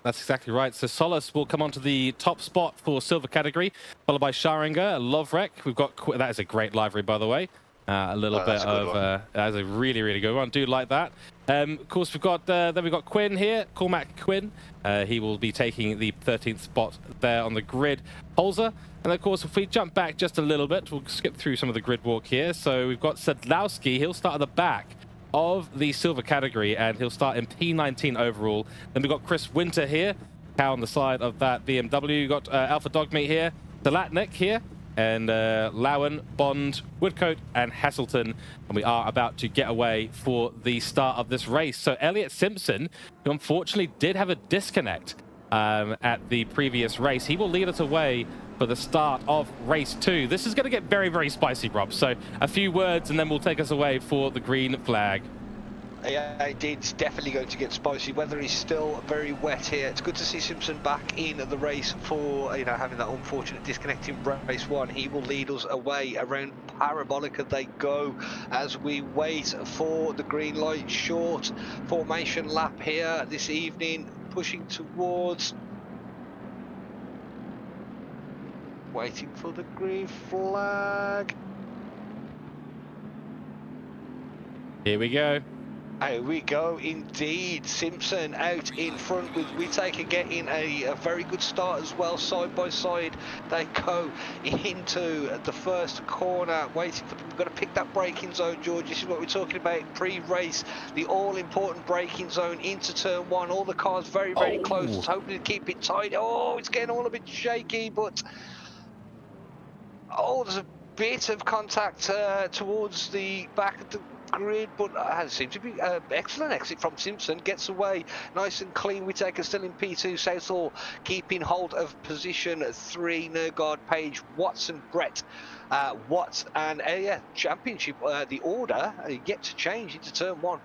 Speaker 1: That's exactly right. So Solace will come onto the top spot for silver category, followed by Scharinger, Lovrek. We've got that is a great livery, by the way. A little bit of that's a really, really good one. Do like that. Of course, we've got then we've got Quinn here, Cormac Quinn. He will be taking the 13th spot there on the grid. Holzer, and of course, if we jump back just a little bit, we'll skip through some of the grid walk here. So we've got Sedlowski. He'll start at the back of the silver category, and he'll start in P19 overall. Then we've got Chris Winter here, cow on the side of that BMW. We've got Alpha Dogmeat here, Delatnik here, and Lowen, Bond, Woodcote, and Hasselton. And we are about to get away for the start of this race. So Elliot Simpson, who unfortunately did have a disconnect at the previous race, he will lead us away for the start of race 2. This is going to get very, very spicy, Rob. So a few words and then we'll take us away for the green flag.
Speaker 2: Yeah, indeed, it's definitely going to get spicy. Weather is still very wet here. It's good to see Simpson back in the race for, having that unfortunate disconnect in race 1. He will lead us away. Around Parabolica they go as we wait for the green light. Short formation lap here this evening, pushing towards, waiting for the green flag.
Speaker 1: Here we go.
Speaker 2: Here we go, indeed. Simpson out in front with Whitaker getting a very good start as well. Side by side they go into the first corner, waiting for, we've got to pick that braking zone, George. This is what we're talking about pre-race, the all-important braking zone into turn 1. All the cars very, very close. It's hoping to keep it tight. Oh, it's getting all a bit shaky, but there's a bit of contact towards the back of the grid, but it seems to be excellent exit from Simpson. Gets away nice and clean. Whitaker still in P2. Southall keeping hold of position 3. Nergard, Page, Watson, Brett, Watts, and championship. The order yet to change into turn 1.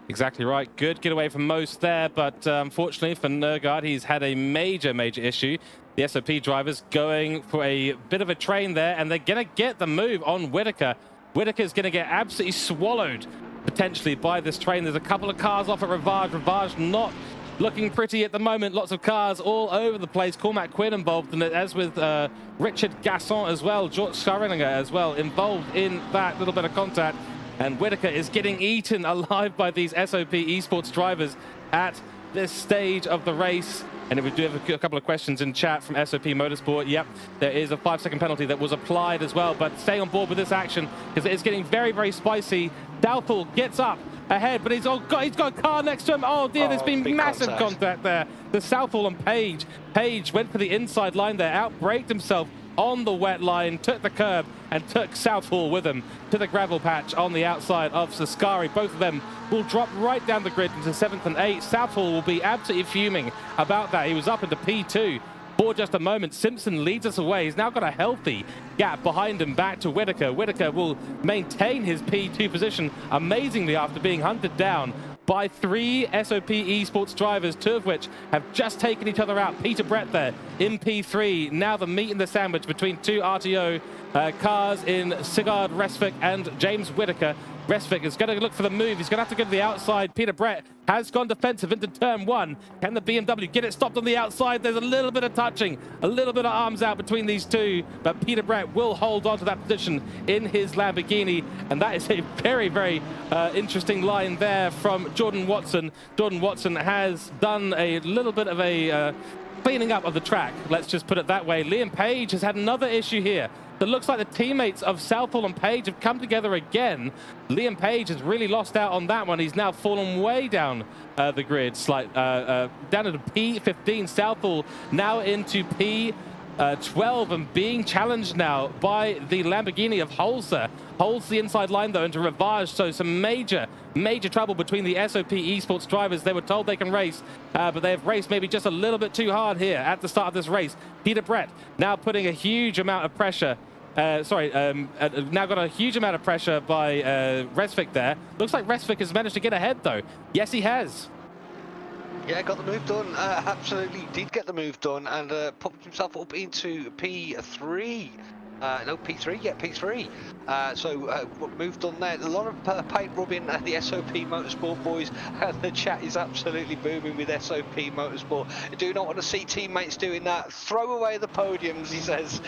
Speaker 1: Exactly right. Good getaway from most there, but unfortunately for Nergard, he's had a major issue. The SOP drivers going for a bit of a train there, and they're going to get the move on Whitaker. Whitaker's going to get absolutely swallowed, potentially, by this train. There's a couple of cars off at Rivage. Rivage not looking pretty at the moment. Lots of cars all over the place. Cormac Quinn involved in it, as with Richard Gasson as well. George Scharinger as well involved in that little bit of contact. And Whitaker is getting eaten alive by these SOP esports drivers at this stage of the race. And if we do have a couple of questions in chat from SOP Motorsport, yep, there is a 5-second penalty that was applied as well. But stay on board with this action because it's getting very, very spicy. Southall gets up ahead, but he's got a car next to him. Oh dear, there's been massive contact there. The Southall and Page. Page went for the inside line there, outbraked himself on the wet line, took the curb and took Southall with him to the gravel patch on the outside of Saskari. Both of them will drop right down the grid into 7th and 8th. Southall will be absolutely fuming about that. He was up into P2 for just a moment. Simpson leads us away. He's now got a healthy gap behind him back to Whitaker. Whitaker will maintain his P2 position amazingly after being hunted down by 3 SOP esports drivers, 2 of which have just taken each other out. Peter Brett there in P3. Now the meat in the sandwich between two RTO cars in Sigurd Resvik and James Whitaker. Resvik is going to look for the move. He's going to have to go to the outside. Peter Brett has gone defensive into turn 1. Can the BMW get it stopped on the outside? There's a little bit of touching, a little bit of arms out between these two, but Peter Brett will hold on to that position in his Lamborghini, and that is a very, very interesting line there from Jordan Watson. Jordan Watson has done a little bit of a cleaning up of the track, let's just put it that way. Liam Page has had another issue here. It looks like the teammates of Southall and Page have come together again. Liam Page has really lost out on that one. He's now fallen way down the grid, down into P15. Southall now into P12 and being challenged now by the Lamborghini of Holzer. Holds the inside line though into Rivage, so some major trouble between the SOP esports drivers. They were told they can race, but they have raced maybe just a little bit too hard here at the start of this race. Peter Brett now putting a huge amount of pressure. Now got a huge amount of pressure by Resvik there. Looks like Resvik has managed to get ahead though. Yes, he has.
Speaker 2: Yeah, got the move done. Absolutely did get the move done and popped himself up into P3. No, P3, yeah, P3. Move done there. A lot of paint rubbing at the SOP Motorsport boys, and the chat is absolutely booming with SOP Motorsport. I do not want to see teammates doing that. Throw away the podiums, he says.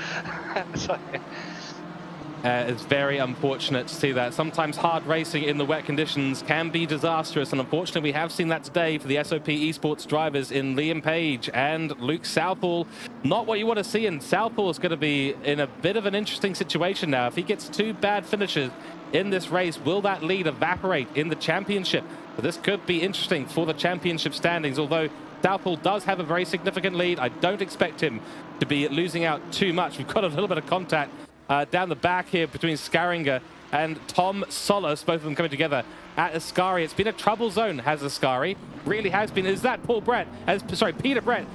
Speaker 1: It's very unfortunate to see that. Sometimes hard racing in the wet conditions can be disastrous, and unfortunately we have seen that today for the SOP esports drivers in Liam Page and Luke Southall. Not what you want to see, and Southall is going to be in a bit of an interesting situation now. If he gets 2 bad finishes in this race, will that lead evaporate in the championship? But this could be interesting for the championship standings, although Southall does have a very significant lead. I don't expect him to be losing out too much. We've got a little bit of contact down the back here between Scaringer and Tom Solis, both of them coming together at Ascari. It's been a trouble zone, has Ascari. Really has been. Is that Peter Brett?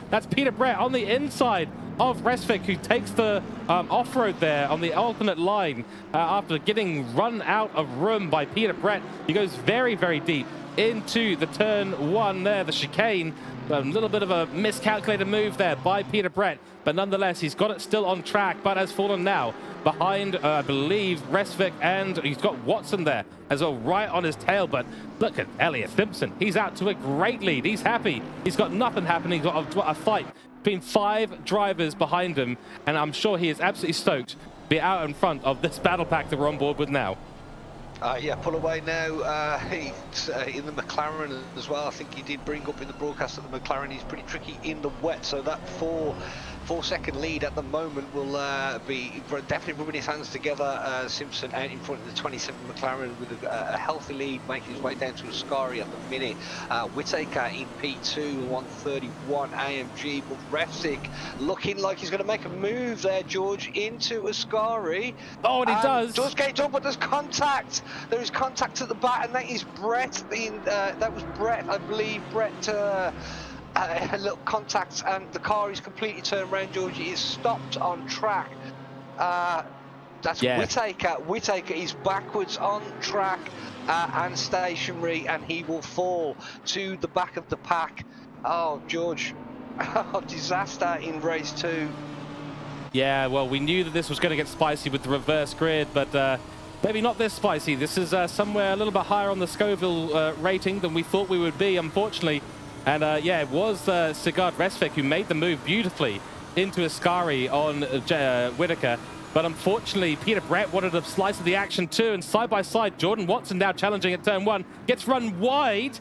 Speaker 1: That's Peter Brett on the inside of Resvik, who takes the off-road there on the alternate line after getting run out of room by Peter Brett. He goes very, very deep into the turn 1 there, the chicane. A little bit of a miscalculated move there by Peter Brett, but nonetheless, he's got it still on track, but has fallen now behind, I believe, Resvik, and he's got Watson there as well, right on his tail. But look at Elliot Simpson. He's out to a great lead. He's happy. He's got nothing happening. He's got a fight between 5 drivers behind him, and I'm sure he is absolutely stoked to be out in front of this battle pack that we're on board with now.
Speaker 2: Yeah, pull away now. He's in the McLaren as well. I think he did bring up in the broadcast that the McLaren is pretty tricky in the wet, so that 4-second lead at the moment will be definitely rubbing his hands together. Simpson out in front of the 27 McLaren with a healthy lead, making his way down to Ascari at the minute. Whittaker in P2, 131 AMG, but Resvik looking like he's going to make a move there, George, into Ascari.
Speaker 1: Oh, and he does.
Speaker 2: Does get done, but there's contact. There is contact at the back, and that is Brett. That was Brett, I believe. Brett. A little contact, and the car is completely turned around, George. It is stopped on track. That's Whittaker. Whittaker is backwards on track and stationary, and he will fall to the back of the pack. Oh, George, disaster in race 2.
Speaker 1: Yeah, well, we knew that this was going to get spicy with the reverse grid, but maybe not this spicy. This is somewhere a little bit higher on the Scoville rating than we thought we would be, unfortunately. And yeah, it was Sigurd Resvik who made the move beautifully into Ascari on Whittaker. But unfortunately, Peter Brett wanted a slice of the action too. And side by side, Jordan Watson now challenging at turn 1. Gets run wide.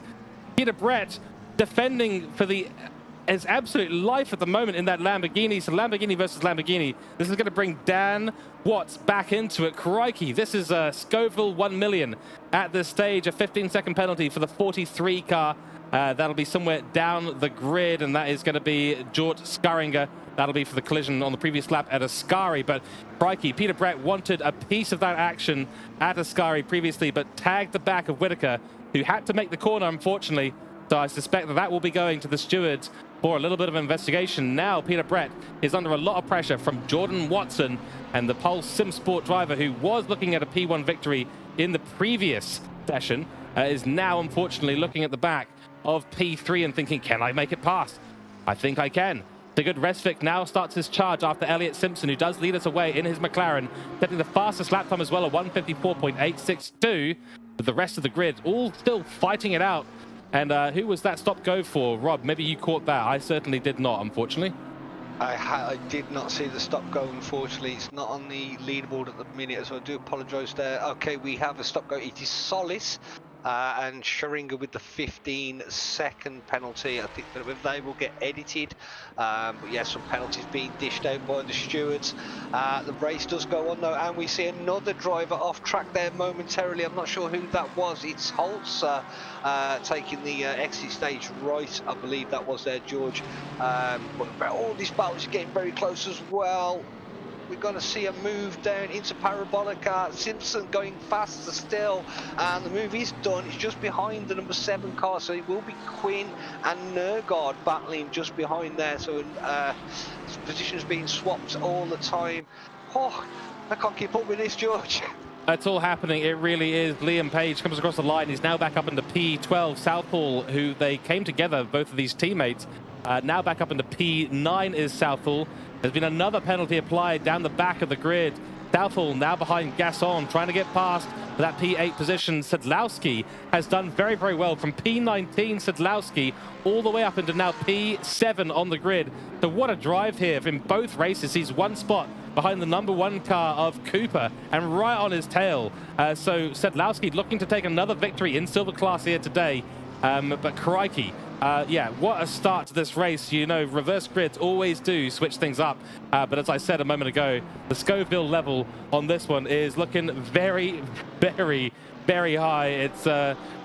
Speaker 1: Peter Brett defending for his absolute life at the moment in that Lamborghini. So Lamborghini versus Lamborghini. This is going to bring Dan Watts back into it. Crikey, this is Scoville 1 million at this stage. A 15-second penalty for the 43 car. That'll be somewhere down the grid, and that is going to be Jort Scaringer. That'll be for the collision on the previous lap at Ascari. But crikey, Peter Brett wanted a piece of that action at Ascari previously, but tagged the back of Whittaker, who had to make the corner, unfortunately. So I suspect that will be going to the stewards for a little bit of investigation. Now Peter Brett is under a lot of pressure from Jordan Watson, and the Pulse Sim Sport driver, who was looking at a P1 victory in the previous session, is now unfortunately looking at the back of P3 and thinking, can I make it past? I think I can. The good Resvik now starts his charge after Elliott Simpson, who does lead us away in his McLaren, setting the fastest lap time as well, a 1:54.862. But the rest of the grid all still fighting it out. And who was that stop go for? Rob, maybe you caught that. I certainly did not, unfortunately.
Speaker 2: I did not see the stop go, unfortunately. It's not on the leaderboard at the minute, so I do apologise there. Okay, we have a stop go. It is Solis and Scheringa with the 15-second penalty. I think that they will get edited. But yeah, some penalties being dished out by the stewards. The race does go on though, and we see another driver off track there momentarily. I'm not sure who that was. It's Holtz taking the exit stage right. I believe that was there, George. But all these battles are getting very close as well. We're going to see a move down into Parabolica. Simpson going faster still, and the move is done. It's just behind the number 7 car, so it will be Quinn and Nergard battling just behind there. So positions being swapped all the time. Oh, I can't keep up with this, George.
Speaker 1: It's all happening. It really is. Liam Page comes across the line. He's now back up into P12. Southall, who they came together, both of these teammates, now back up into P9 is Southall. There's been another penalty applied down the back of the grid. Southall now behind Gasson, trying to get past that P8 position. Sedlowski has done very, very well from P19, Sedlowski, all the way up into now P7 on the grid. So what a drive here. In both races, he's one spot behind the number 1 car of Cooper and right on his tail. So Sedlowski looking to take another victory in Silver Class here today. But crikey. Yeah, what a start to this race. You know, reverse grids always do switch things up. But as I said a moment ago, the Scoville level on this one is looking very, very, very high. It's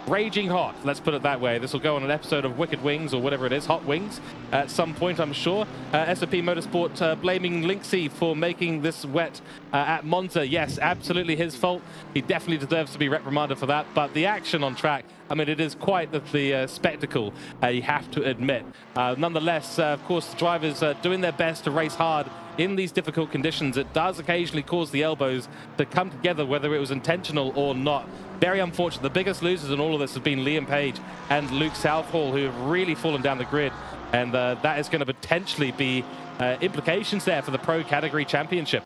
Speaker 1: raging hot, let's put it that way. This will go on an episode of Wicked Wings or whatever it is, Hot Wings, at some point, I'm sure. SOP Motorsport blaming Linksy for making this wet at Monza. Yes, absolutely his fault. He definitely deserves to be reprimanded for that. But the action on track, I mean, it is quite the spectacle, you have to admit. Nonetheless, of course, the drivers doing their best to race hard in these difficult conditions. It does occasionally cause the elbows to come together, whether it was intentional or not. Very unfortunate. The biggest losers in all of this have been Liam Page and Luke Southall, who have really fallen down the grid. And that is going to potentially be implications there for the Pro Category Championship.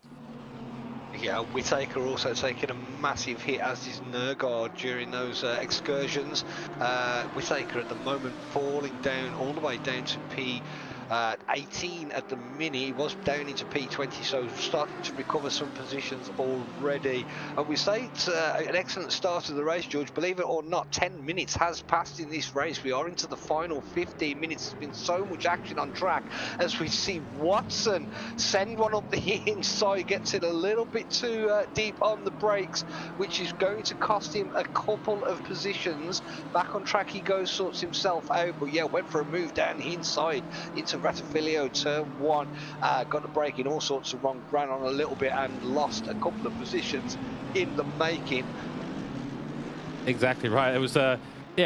Speaker 2: Yeah, Whittaker also taking a massive hit, as is Nergard during those excursions. Whittaker at the moment falling down all the way down to P18 at the minute. He was down into P20, so starting to recover some positions already. And we say it's an excellent start of the race, George. Believe it or not, 10 minutes has passed in this race. We are into the final 15 minutes. There's been so much action on track as we see Watson send one up the inside, gets it a little bit too deep on the brakes, which is going to cost him a couple of positions. Back on track he goes, sorts himself out, but yeah, went for a move down the inside into Ratafilio, turn 1, got the brake in all sorts of wrong, ran on a little bit and lost a couple of positions in the making.
Speaker 1: Exactly right. It was, yeah,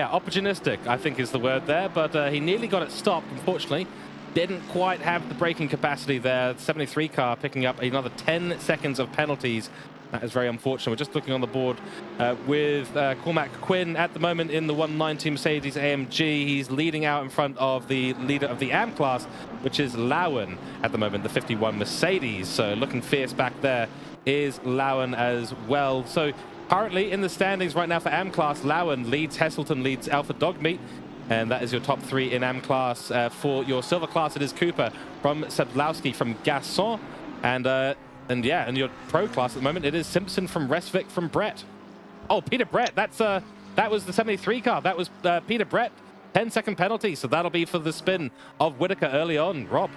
Speaker 1: opportunistic, I think is the word there, but he nearly got it stopped, unfortunately. Didn't quite have the braking capacity there. The 73 car picking up another 10 seconds of penalties. That is very unfortunate. We're just looking on the board with Cormac Quinn at the moment in the 190 Mercedes AMG. He's leading out in front of the leader of the AM class, which is Lowen at the moment, the 51 Mercedes. So looking fierce back there is Lowen as well. So currently in the standings right now for AM class, Lowen leads, Heselton leads Alpha Dogmeat. And that is your top 3 in AM class. For your silver class, it is Cooper from Sedlowski from Gasson. And yeah, in your pro class at the moment, it is Simpson from Resvik from Brett. Oh, Peter Brett, that was the 73 car. That was Peter Brett, 10-second penalty. So that'll be for the spin of Whittaker early on. Rob.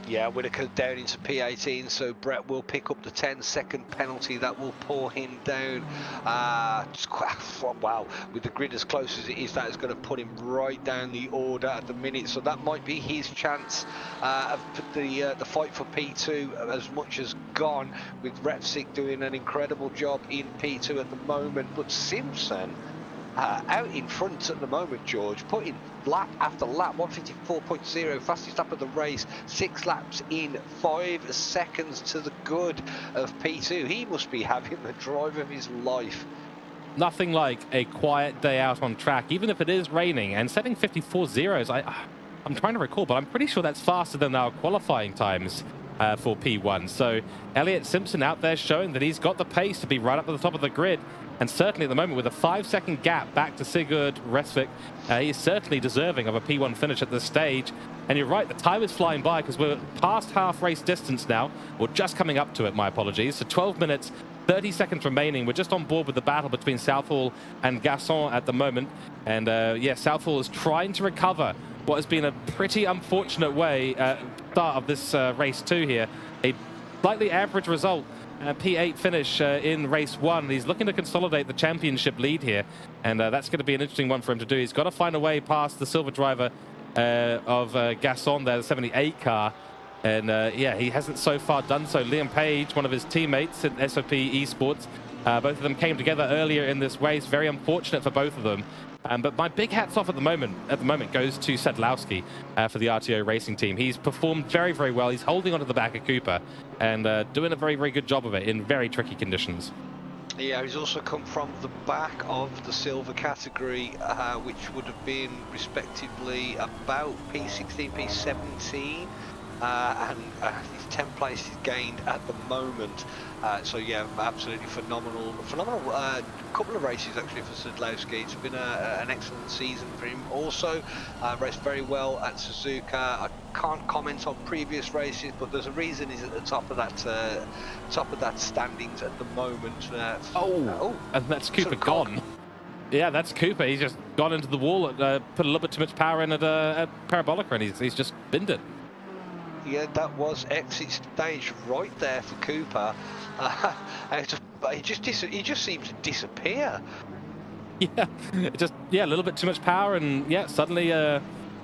Speaker 2: Yeah, Whittaker down into P18, so Brett will pick up the 10-second penalty. That will pour him down. Wow, with the grid as close as it is, that is going to put him right down the order at the minute. So that might be his chance of the fight for P2 as much as gone, with Repsik doing an incredible job in P2 at the moment. But Simpson out in front at the moment, George, putting lap after lap, 154.0, fastest lap of the race, 6 laps in 5 seconds to the good of P2. He must be having the drive of his life.
Speaker 1: Nothing like a quiet day out on track, even if it is raining, and setting 54 zeros. I'm trying to recall, but I'm pretty sure that's faster than our qualifying times for P1. So Elliot Simpson out there showing that he's got the pace to be right up at the top of the grid. And certainly at the moment, with a 5-second gap back to Sigurd Resvik, he is certainly deserving of a P1 finish at this stage. And you're right, the time is flying by because we're past half race distance now, or just coming up to it, my apologies. So 12 minutes, 30 seconds remaining. We're just on board with the battle between Southall and Gasson at the moment. And yeah, Southall is trying to recover what has been a pretty unfortunate way start of this race 2 here. A slightly average result. P8 finish in race 1. He's looking to consolidate the championship lead here, and that's going to be an interesting one for him to do. He's got to find a way past the silver driver of Gasson there, the 78 car, and yeah, he hasn't so far done so. Liam Page, one of his teammates at SOP Esports, both of them came together earlier in this race. Very unfortunate for both of them. But my big hats off at the moment goes to Sadlowski for the RTO racing team. He's performed very, very well. He's holding onto the back of Cooper and doing a very, very good job of it in very tricky conditions.
Speaker 2: Yeah, he's also come from the back of the silver category, which would have been respectively about P16, P17. And his 10th place is gained at the moment. So yeah, absolutely phenomenal couple of races actually for Sadlowski. It's been an excellent season for him. Also raced very well at Suzuka. I can't comment on previous races, but there's a reason he's at the top of that standings at the moment.
Speaker 1: And that's Cooper gone. Yeah, that's Cooper. He's just gone into the wall, put a little bit too much power in at Parabolica, and he's just binned it.
Speaker 2: Yeah, that was exit stage right there for Cooper. He just seemed to disappear.
Speaker 1: Yeah, a little bit too much power, and yeah, suddenly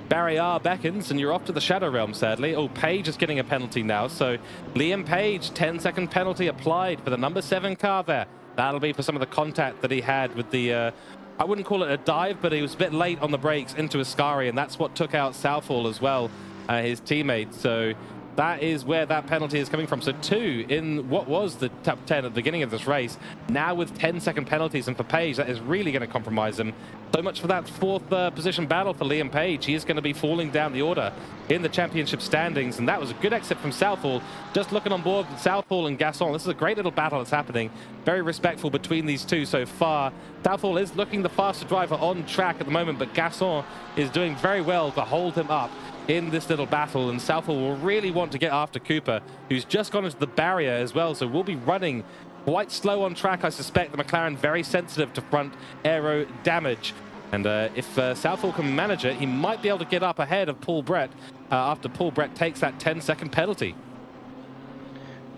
Speaker 1: Barrier beckons, and you're off to the Shadow Realm, sadly. Oh, Page is getting a penalty now, so Liam Page, 10-second penalty applied for the number 7 car there. That'll be for some of the contact that he had with the, I wouldn't call it a dive, but he was a bit late on the brakes into Ascari, and that's what took out Southall as well. His teammate. So that is where that penalty is coming from. So 2 in what was the top 10 at the beginning of this race, now with 10-second penalties, and for Page that is really going to compromise him. So much for that 4th position battle for Liam Page. He is going to be falling down the order in the championship standings, and that was a good exit from Southall. Just looking on board with Southall and Gasson, this is a great little battle that's happening. Very respectful between these two so far. Southall is looking the faster driver on track at the moment, but Gasson is doing very well to hold him up in this little battle, and Southall will really want to get after Cooper, who's just gone into the barrier as well, so we'll be running quite slow on track. I suspect the McLaren very sensitive to front aero damage, and if Southall can manage it, he might be able to get up ahead of Paul Brett after Paul Brett takes that 10-second penalty.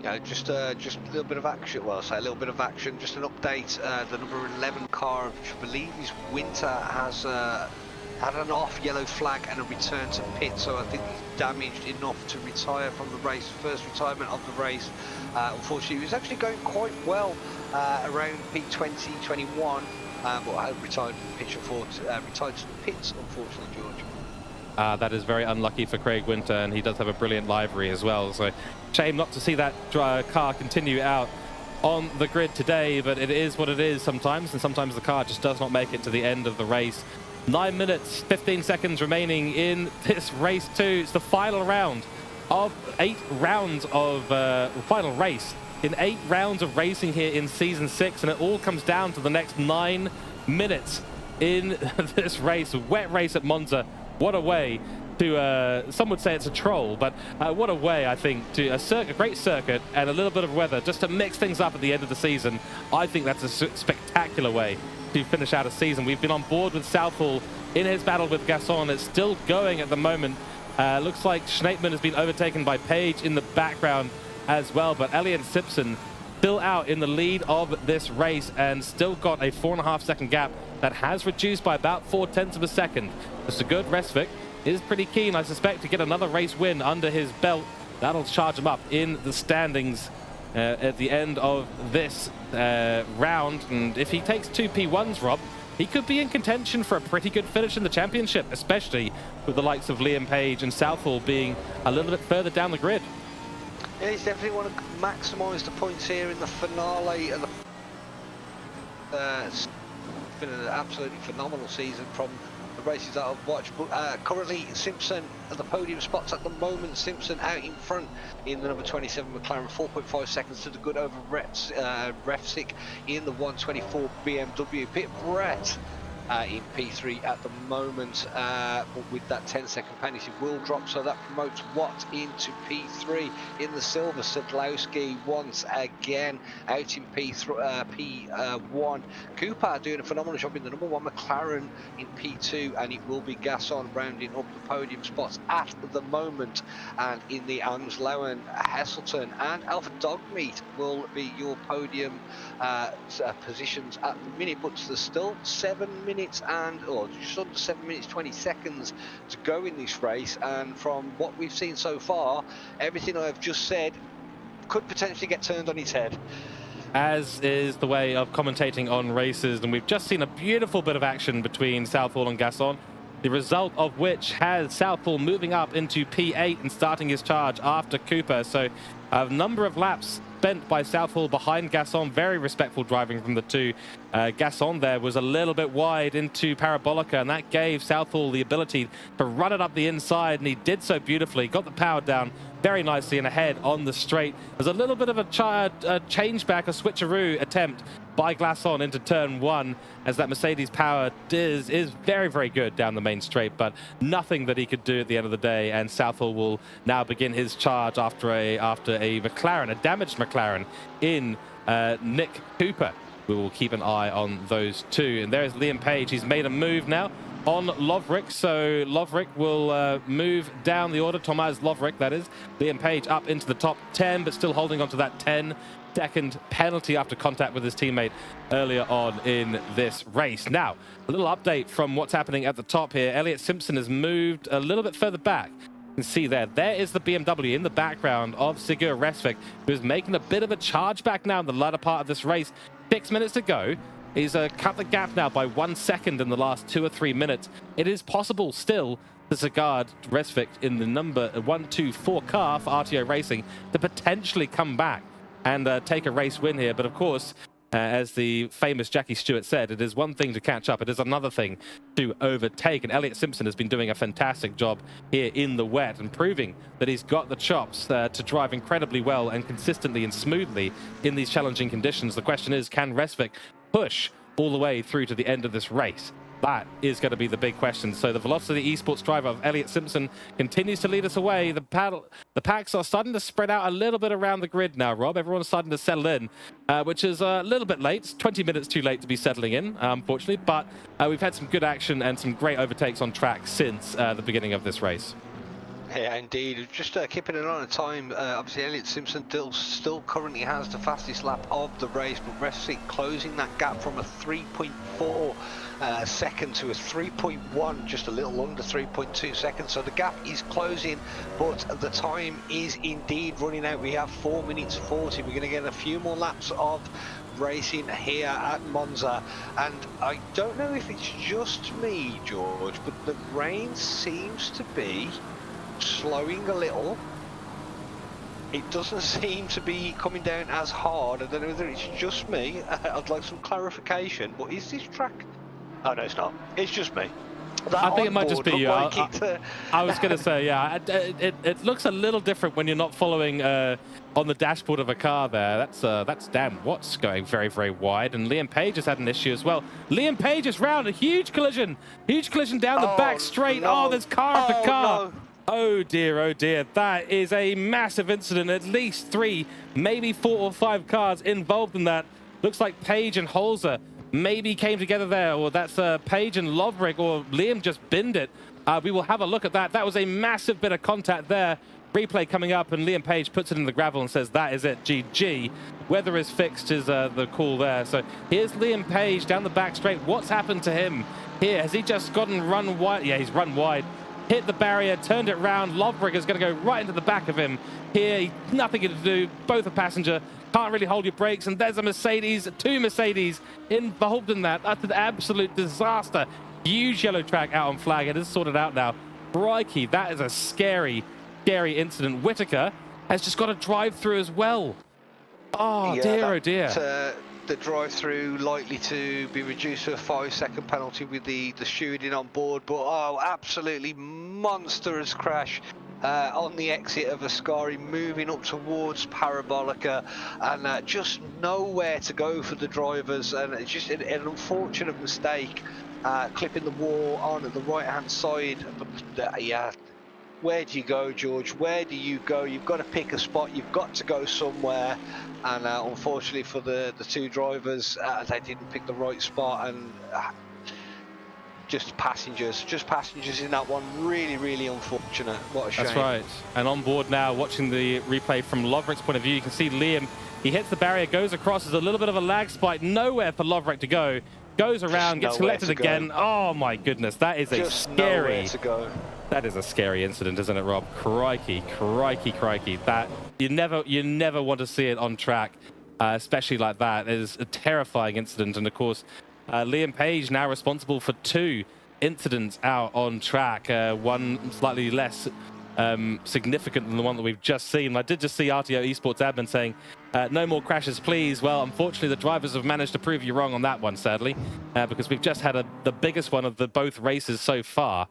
Speaker 2: Yeah, just a little bit of action. Well, I say a little bit of action. Just an update. The number 11 car, which I believe is Winter, has had an off yellow flag and a return to pit, so I think he's damaged enough to retire from the race. First retirement of the race. Unfortunately, he was actually going quite well around P20, 21, but I retired to the pits, unfortunately, George.
Speaker 1: That is very unlucky for Craig Winter, and he does have a brilliant livery as well, so shame not to see that car continue out on the grid today, but it is what it is sometimes, and sometimes the car just does not make it to the end of the race. 9 minutes, 15 seconds remaining in this race 2. It's the final round of 8 rounds of final race in 8 rounds of racing here in season 6, and it all comes down to the next 9 minutes in this race. A wet race at Monza. What a way to, some would say it's a troll, but what a way, I think, to a great circuit and a little bit of weather just to mix things up at the end of the season. I think that's a spectacular way to finish out a season. We've been on board with Southall in his battle with Gasson. It's still going at the moment. Looks like Schneitman has been overtaken by Page in the background as well, but Elliot Simpson still out in the lead of this race and still got a 4.5-second gap that has reduced by about 0.4 of a second. Mr. Good Resvik is pretty keen, I suspect, to get another race win under his belt. That'll charge him up in the standings at the end of this round, and if he takes 2 P1s, Rob, he could be in contention for a pretty good finish in the championship, especially with the likes of Liam Page and Southall being a little bit further down the grid.
Speaker 2: Yeah, he's definitely want to maximise the points here in the finale. And it's been an absolutely phenomenal season from the races that I've watched. But currently, Simpson at the podium spots at the moment. Simpson out in front in the number 27 McLaren, 4.5 seconds to the good over Refsick in the 124 BMW. Pit Brett in P3 at the moment, but with that 10-second penalty will drop, so that promotes Watt into P3 in the silver. Sadlowski once again out in P1. Cooper doing a phenomenal job in the number 1 McLaren in P2, and it will be Gasson rounding up the podium spots at the moment. And in the Amslowen, Heselton and Alpha Dogmeat will be your podium positions at the minute, but there's still 7 minutes and just under 7 minutes 20 seconds to go in this race, and from what we've seen so far, everything I've just said could potentially get turned on its head,
Speaker 1: as is the way of commentating on races. And we've just seen a beautiful bit of action between Southall and Gasson, the result of which has Southall moving up into P8 and starting his charge after Cooper. So a number of laps spent by Southall behind Gasson. Very respectful driving from the two. Gasson there was a little bit wide into Parabolica, and that gave Southall the ability to run it up the inside, and he did so beautifully. Got the power down very nicely and ahead on the straight. There's a little bit of a change back, a switcheroo attempt by Gasson into turn 1, as that Mercedes power is very, very good down the main straight, but nothing that he could do at the end of the day. And Southall will now begin his charge after a McLaren, a damaged McLaren in Nick Cooper. We will keep an eye on those two. And there's Liam Page. He's made a move now on Lovric, so Lovric will move down the order. Tomasz Lovric, that is. Liam Page up into the top 10, but still holding on to that 10-second penalty after contact with his teammate earlier on in this race. Now, a little update from what's happening at the top here. Elliott Simpson has moved a little bit further back. You can see there is the BMW in the background of Sigur Resvik, who's making a bit of a charge back now in the latter part of this race. 6 minutes to go. He's cut the gap now by 1 second in the last 2 or 3 minutes. It is possible still for Sigur Resvik in the number 124 car for RTO Racing to potentially come back and take a race win here. But of course, as the famous Jackie Stewart said, it is one thing to catch up, it is another thing to overtake. And Elliott Simpson has been doing a fantastic job here in the wet and proving that he's got the chops to drive incredibly well and consistently and smoothly in these challenging conditions. The question is, can Resvik push all the way through to the end of this race? That is going to be the big question. So the Velocity Esports driver of Elliott Simpson continues to lead us away. The packs are starting to spread out a little bit around the grid now, Rob. Everyone's starting to settle in, which is a little bit late. It's 20 minutes too late to be settling in, unfortunately. But we've had some good action and some great overtakes on track since the beginning of this race.
Speaker 2: Yeah, indeed. Just keeping an eye on the time. Obviously, Elliott Simpson still currently has the fastest lap of the race, but Resvik closing that gap from a 3.4 second to a 3.1, just a little under 3.2 seconds. So the gap is closing, but the time is indeed running out. We have 4 minutes 40. We're going to get a few more laps of racing here at Monza, and I don't know if it's just me, George, but the rain seems to be slowing a little. It doesn't seem to be coming down as hard. I don't know whether it's just me. I'd like some clarification. But is this track? Oh no, it's not. It's just me.
Speaker 1: I think it might just be you. I was going to say, yeah, it looks a little different when you're not following on the dashboard of a car there. That's Dan Watts going very, very wide, and Liam Page has had an issue as well. Liam Page is round a huge collision down the back straight. No. Oh, there's car after car. No. Oh dear, that is a massive incident. At least 3, maybe 4 or 5 cars involved in that. Looks like Page and Holzer maybe came together there, or that's Page and Lovric, or Liam just binned it. We will have a look at that. That was a massive bit of contact there. Replay coming up, and Liam Page puts it in the gravel and says, that is it, GG. Weather is fixed is the call there. So here's Liam Page down the back straight. What's happened to him here? Has he just run wide? Yeah, he's run wide. Hit the barrier, turned it round. Lovric is going to go right into the back of him. Here, nothing to do. Both a passenger. Can't really hold your brakes. And there's a Mercedes, 2 Mercedes involved in that. That's an absolute disaster. Huge yellow track out on flag. It is sorted out now. Crikey, that is a scary, scary incident. Whitaker has just got to drive through as well. Oh, yeah, dear, oh dear.
Speaker 2: the drive-through likely to be reduced to a 5-second penalty with the stewarding on board, but oh, absolutely monstrous crash on the exit of Ascari, moving up towards Parabolica, and just nowhere to go for the drivers, and it's just an unfortunate mistake, clipping the wall on the right-hand side. But yeah, where do you go, George? Where do you go? You've got to pick a spot. You've got to go somewhere. And unfortunately for the two drivers, they didn't pick the right spot, and just passengers in that one. Really, really unfortunate. What a shame.
Speaker 1: That's right. And on board now, watching the replay from Lovric's point of view, you can see Liam, he hits the barrier, goes across. There's a little bit of a lag spike. Nowhere for Lovric to go. Goes around, gets collected again. Oh my goodness, that is
Speaker 2: just
Speaker 1: a scary...
Speaker 2: nowhere to go.
Speaker 1: That is a scary incident, isn't it, Rob? Crikey, crikey, crikey. That you never want to see it on track, especially like that. It is a terrifying incident, and of course, Liam Page now responsible for 2 incidents out on track. One slightly less significant than the one that we've just seen. I did just see RTO Esports admin saying, no more crashes, please. Well, unfortunately, the drivers have managed to prove you wrong on that one, sadly, because we've just had the biggest one of the both races so far.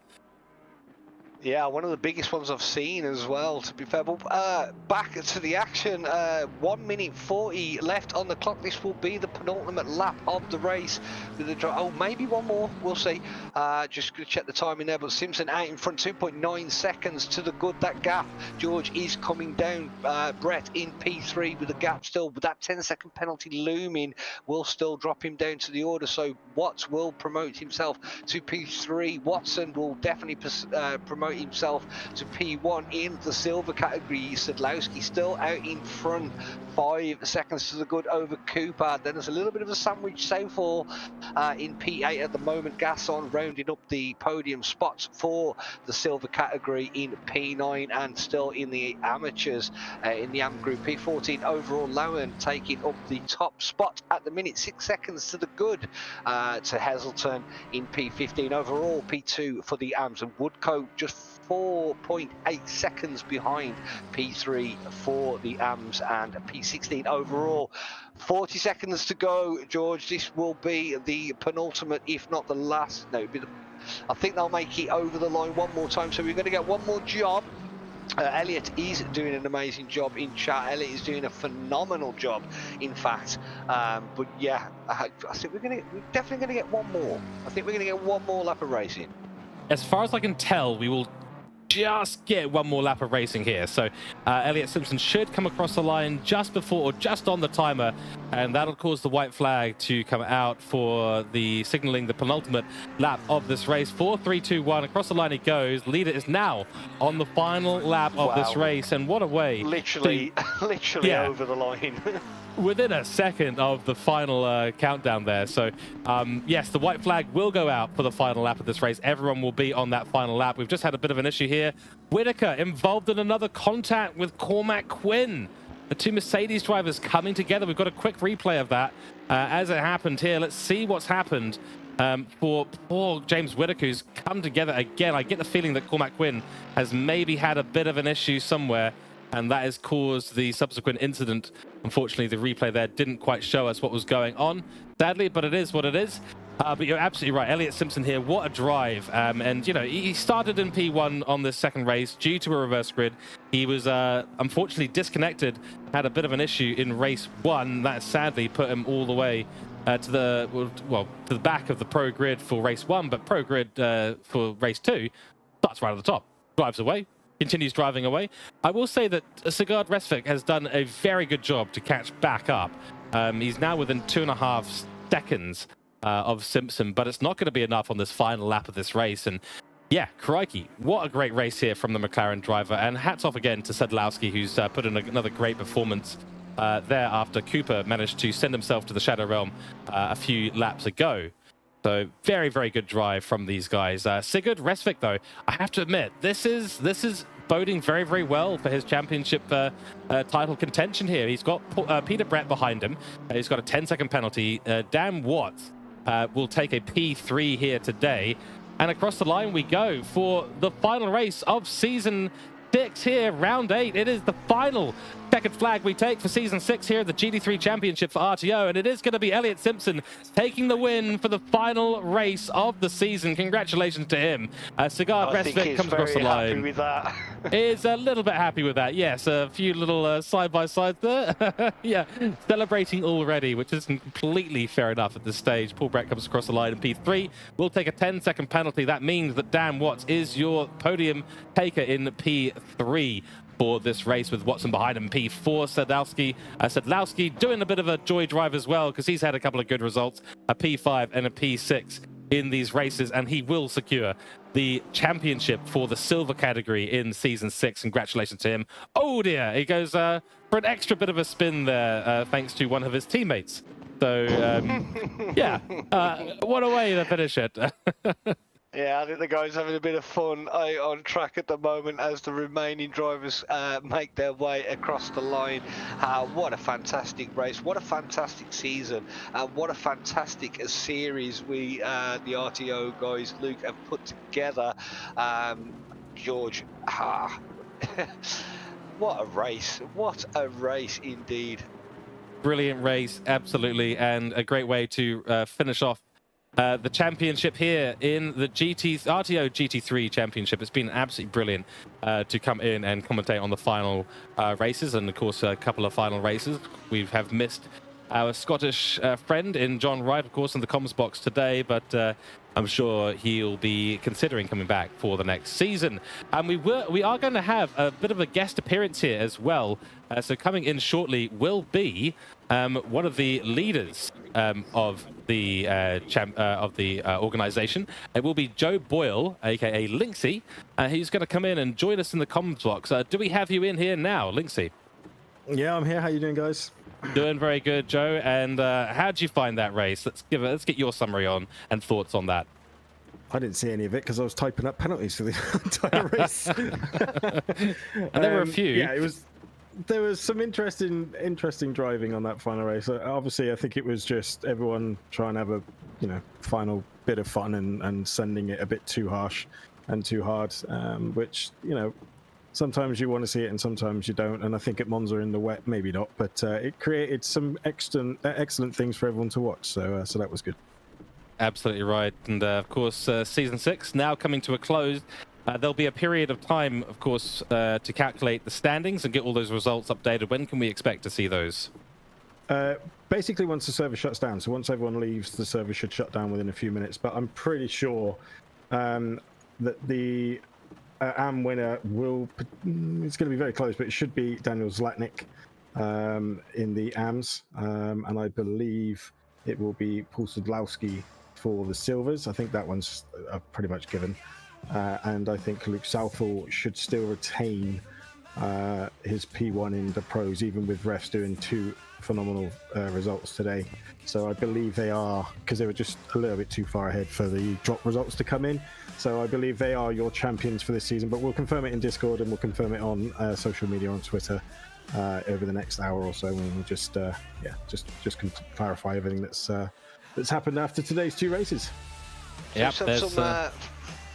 Speaker 2: Yeah, one of the biggest ones I've seen as well, to be fair. But back to the action, 1 minute 40 left on the clock. This will be the penultimate lap of the race. With the oh, maybe one more, we'll see. Just going to check the timing there, but Simpson out in front, 2.9 seconds to the good. That gap, George, is coming down. Brett in P3 with the gap still, but that 10-second penalty looming will still drop him down to the order. So Watts will promote himself to P3. Watson will definitely promote himself to P1 in the silver category. Sadlowski still out in front, 5 seconds to the good over Cooper. Then there's a little bit of a sandwich Southall in P8 at the moment. Gasson rounding up the podium spots for the silver category in P9, and still in the amateurs in the AM group P14 overall. Lowen taking up the top spot at the minute, 6 seconds to the good to Heselton in P15 overall. P2 for the AMs, and Woodcote just 4.8 seconds behind P3 for the AMs, and P16 overall. 40 seconds to go, George. This will be the penultimate, if not the last. No, it'll be I think they'll make it over the line one more time, so we're going to get one more job. Elliot is doing an amazing job in chat. Elliot is doing a phenomenal job, in fact. But yeah, I think we're definitely going to get one more. I think we're going to get one more lap of racing.
Speaker 1: As far as I can tell, we will just get one more lap of racing here. So Elliot Simpson should come across the line just before or just on the timer, and that'll cause the white flag to come out for the signaling the penultimate lap of this race. 4, 3, 2, 1, across the line it goes. Leader is now on the final lap of this race, and what a way.
Speaker 2: Literally over the line.
Speaker 1: Within a second of the final countdown there. So yes, the white flag will go out for the final lap of this race. Everyone will be on that final lap. We've just had a bit of an issue here. Whitaker involved in another contact with Cormac Quinn. The 2 Mercedes drivers coming together. We've got a quick replay of that as it happened here. Let's see what's happened for poor James Whitaker, who's come together again. I get the feeling that Cormac Quinn has maybe had a bit of an issue somewhere, and that has caused the subsequent incident. Unfortunately, the replay there didn't quite show us what was going on, sadly, but it is what it is. But you're absolutely right. Elliot Simpson here, what a drive. And, you know, he started in P1 on this second race due to a reverse grid. He was unfortunately disconnected, had a bit of an issue in race 1. That sadly put him all the way to the back of the pro grid for race 1. But pro grid for race 2 starts right at the top, drives away, continues driving away. I will say that Sigurd Resvik has done a very good job to catch back up. He's now within 2.5 seconds of Simpson, but it's not going to be enough on this final lap of this race. And yeah, crikey, what a great race here from the McLaren driver. And hats off again to Sedlowski, who's put in another great performance there after Cooper managed to send himself to the Shadow Realm a few laps ago. So very, very good drive from these guys. Sigurd Resvik, though, I have to admit, this is boding very, very well for his championship title contention here. He's got Peter Brett behind him. He's got a 10-second penalty. Dan Watts will take a P3 here today. And across the line we go for the final race of Season 6 here, Round 8. It is the final checkered flag we take for Season 6 here at the GT3 Championship for RTO, and it is going to be Elliot Simpson taking the win for the final race of the season. Congratulations to him. Sigurd Resvik comes across the line.
Speaker 2: Happy with that.
Speaker 1: Is a little bit happy with that, yes. A few little side-by-sides there. Yeah, celebrating already, which isn't completely fair enough at this stage. Paul Brett comes across the line in P3. We'll take a 10-second penalty. That means that Dan Watts is your podium taker in P3 for this race, with Watson behind him. P4, Sedlowski doing a bit of a joy drive as well, because he's had a couple of good results, a P5 and a P6 in these races, and he will secure the championship for the silver category in Season 6. Congratulations to him. Oh dear, he goes for an extra bit of a spin there, thanks to one of his teammates. So, yeah, what a way to finish it.
Speaker 2: Yeah, I think the guys having a bit of fun on track at the moment as the remaining drivers make their way across the line. What a fantastic race, what a fantastic season, what a fantastic series we, the RTO guys, Luke, have put together. George, what a race indeed.
Speaker 1: Brilliant race, absolutely, and a great way to finish off the championship here in the RTO GT3 Championship. It's been absolutely brilliant to come in and commentate on the final races, and of course a couple of final races. We have missed our Scottish friend in John Wright, of course, in the comms box today, but I'm sure he'll be considering coming back for the next season. And we are going to have a bit of a guest appearance here as well. So coming in shortly will be one of the leaders of the organization. It will be Joe Boyle, aka Linksy. He's going to come in and join us in the comms box. Do we have you in here now, Linksy?
Speaker 3: Yeah, I'm here. How you doing, guys?
Speaker 1: Doing very good, Joe. And how did you find that race? Let's get your summary on and thoughts on that.
Speaker 3: I didn't see any of it because I was typing up penalties for the entire race.
Speaker 1: And there were a few.
Speaker 3: Yeah, there was some interesting driving on that final race. Obviously, I think it was just everyone trying to have a final bit of fun and sending it a bit too harsh and too hard, which sometimes you want to see it and sometimes you don't. And I think at Monza in the wet, maybe not, but it created some excellent things for everyone to watch. So that was good.
Speaker 1: Absolutely right. And of course, Season 6 now coming to a close. There'll be a period of time, of course, to calculate the standings and get all those results updated. When can we expect to see those?
Speaker 3: Basically, once the server shuts down. So once everyone leaves, the server should shut down within a few minutes. But I'm pretty sure that the AM winner it's going to be very close, but it should be Daniel Zlatnik in the AMs. And I believe it will be Paul Sedlowski for the silvers. I think that one's pretty much given. And I think Luke Southall should still retain his P1 in the pros, even with refs doing two phenomenal results today. So I believe they are, because they were just a little bit too far ahead for the drop results to come in. So I believe they are your champions for this season, but we'll confirm it in Discord and we'll confirm it on social media, on Twitter over the next hour or so, and we'll just clarify everything that's happened after today's two races.
Speaker 2: Yeah, some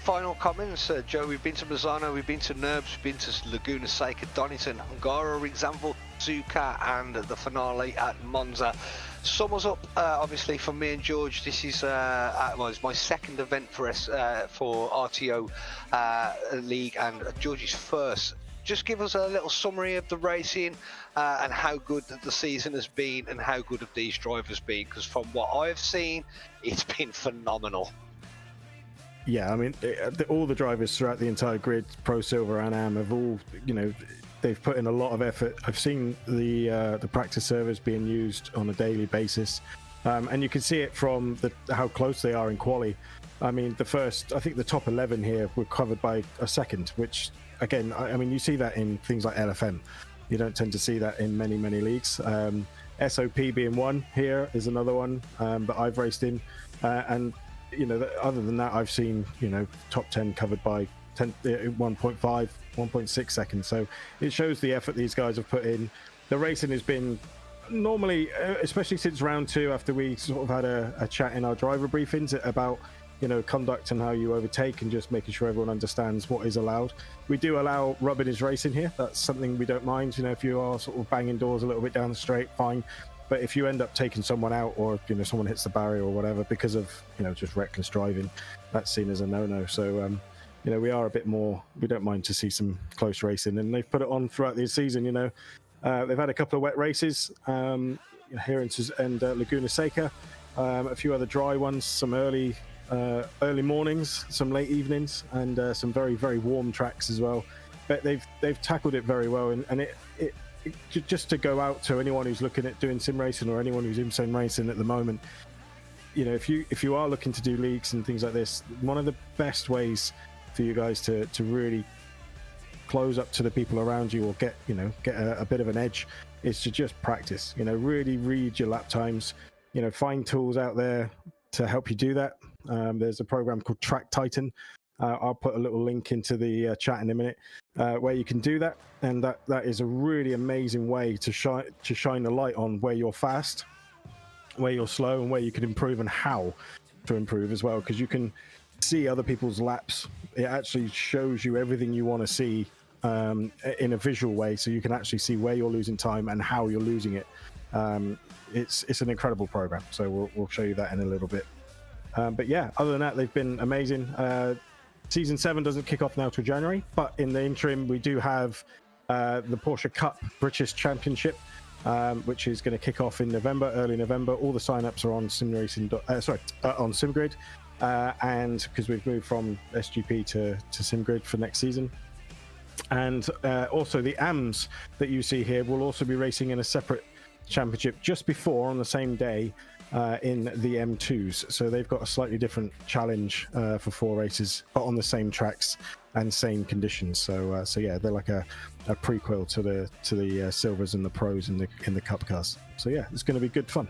Speaker 2: final comments, Joe. We've been to Mazzano, we've been to Nerbs, we've been to Laguna Seca, Donington, Hungara, example, Zuka, and the finale at Monza. Sum us up, obviously, for me and George. This is it's my second event for RTO League, and George's first. Just give us a little summary of the racing and how good the season has been and how good have these drivers been, because from what I've seen, it's been phenomenal.
Speaker 3: Yeah, I mean, all the drivers throughout the entire grid, Pro, Silver and AM, have all, they've put in a lot of effort. I've seen the practice servers being used on a daily basis, and you can see it from how close they are in quali. I mean, I think the top 11 here were covered by a second, which, again, I mean, you see that in things like LFM. You don't tend to see that in many, many leagues. SOP being one here is another one that I've raced in, and other than that, I've seen top 10 covered by 1.5, 1.6 seconds. So it shows the effort these guys have put in. The racing has been normally, especially since round 2, after we sort of had a chat in our driver briefings about conduct and how you overtake, and just making sure everyone understands what is allowed. We do allow rubbing his race in here. That's something we don't mind. If you are sort of banging doors a little bit down the straight, fine. But if you end up taking someone out, or someone hits the barrier or whatever because of just reckless driving, that's seen as a no-no. So we are a bit more. We don't mind to see some close racing, and they've put it on throughout the season. They've had a couple of wet races here in Laguna Seca, a few other dry ones, some early mornings, some late evenings, and some very, very warm tracks as well. But they've tackled it very well, and it just to go out to anyone who's looking at doing sim racing, or anyone who's in sim racing at the moment, if you are looking to do leagues and things like this, one of the best ways for you guys to really close up to the people around you, or get a bit of an edge, is to just practice. Really read your lap times. Find tools out there to help you do that. There's a program called Track Titan. I'll put a little link into the chat in a minute, where you can do that, and that is a really amazing way to shine the light on where you're fast, where you're slow, and where you can improve, and how to improve as well, because you can see other people's laps. It actually shows you everything you want to see in a visual way, so you can actually see where you're losing time and how you're losing it. It's an incredible program, so we'll show you that in a little bit. But yeah, other than that, they've been amazing. Season 7 doesn't kick off now till January, but in the interim, we do have the Porsche Cup British Championship, which is going to kick off in November, early November. All the sign-ups are on on SimGrid, and because we've moved from SGP to SimGrid for next season. And also the AMs that you see here will also be racing in a separate championship just before, on the same day, in the M2s. So they've got a slightly different challenge for 4 races, but on the same tracks and same conditions. So yeah, they're like a prequel to the silvers and the pros in the cup cars. So yeah, it's going to be good fun.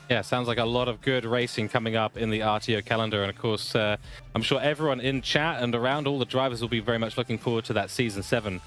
Speaker 1: Yeah, sounds like a lot of good racing coming up in the RTO calendar. And of course, I'm sure everyone in chat and around, all the drivers, will be very much looking forward to that Season 7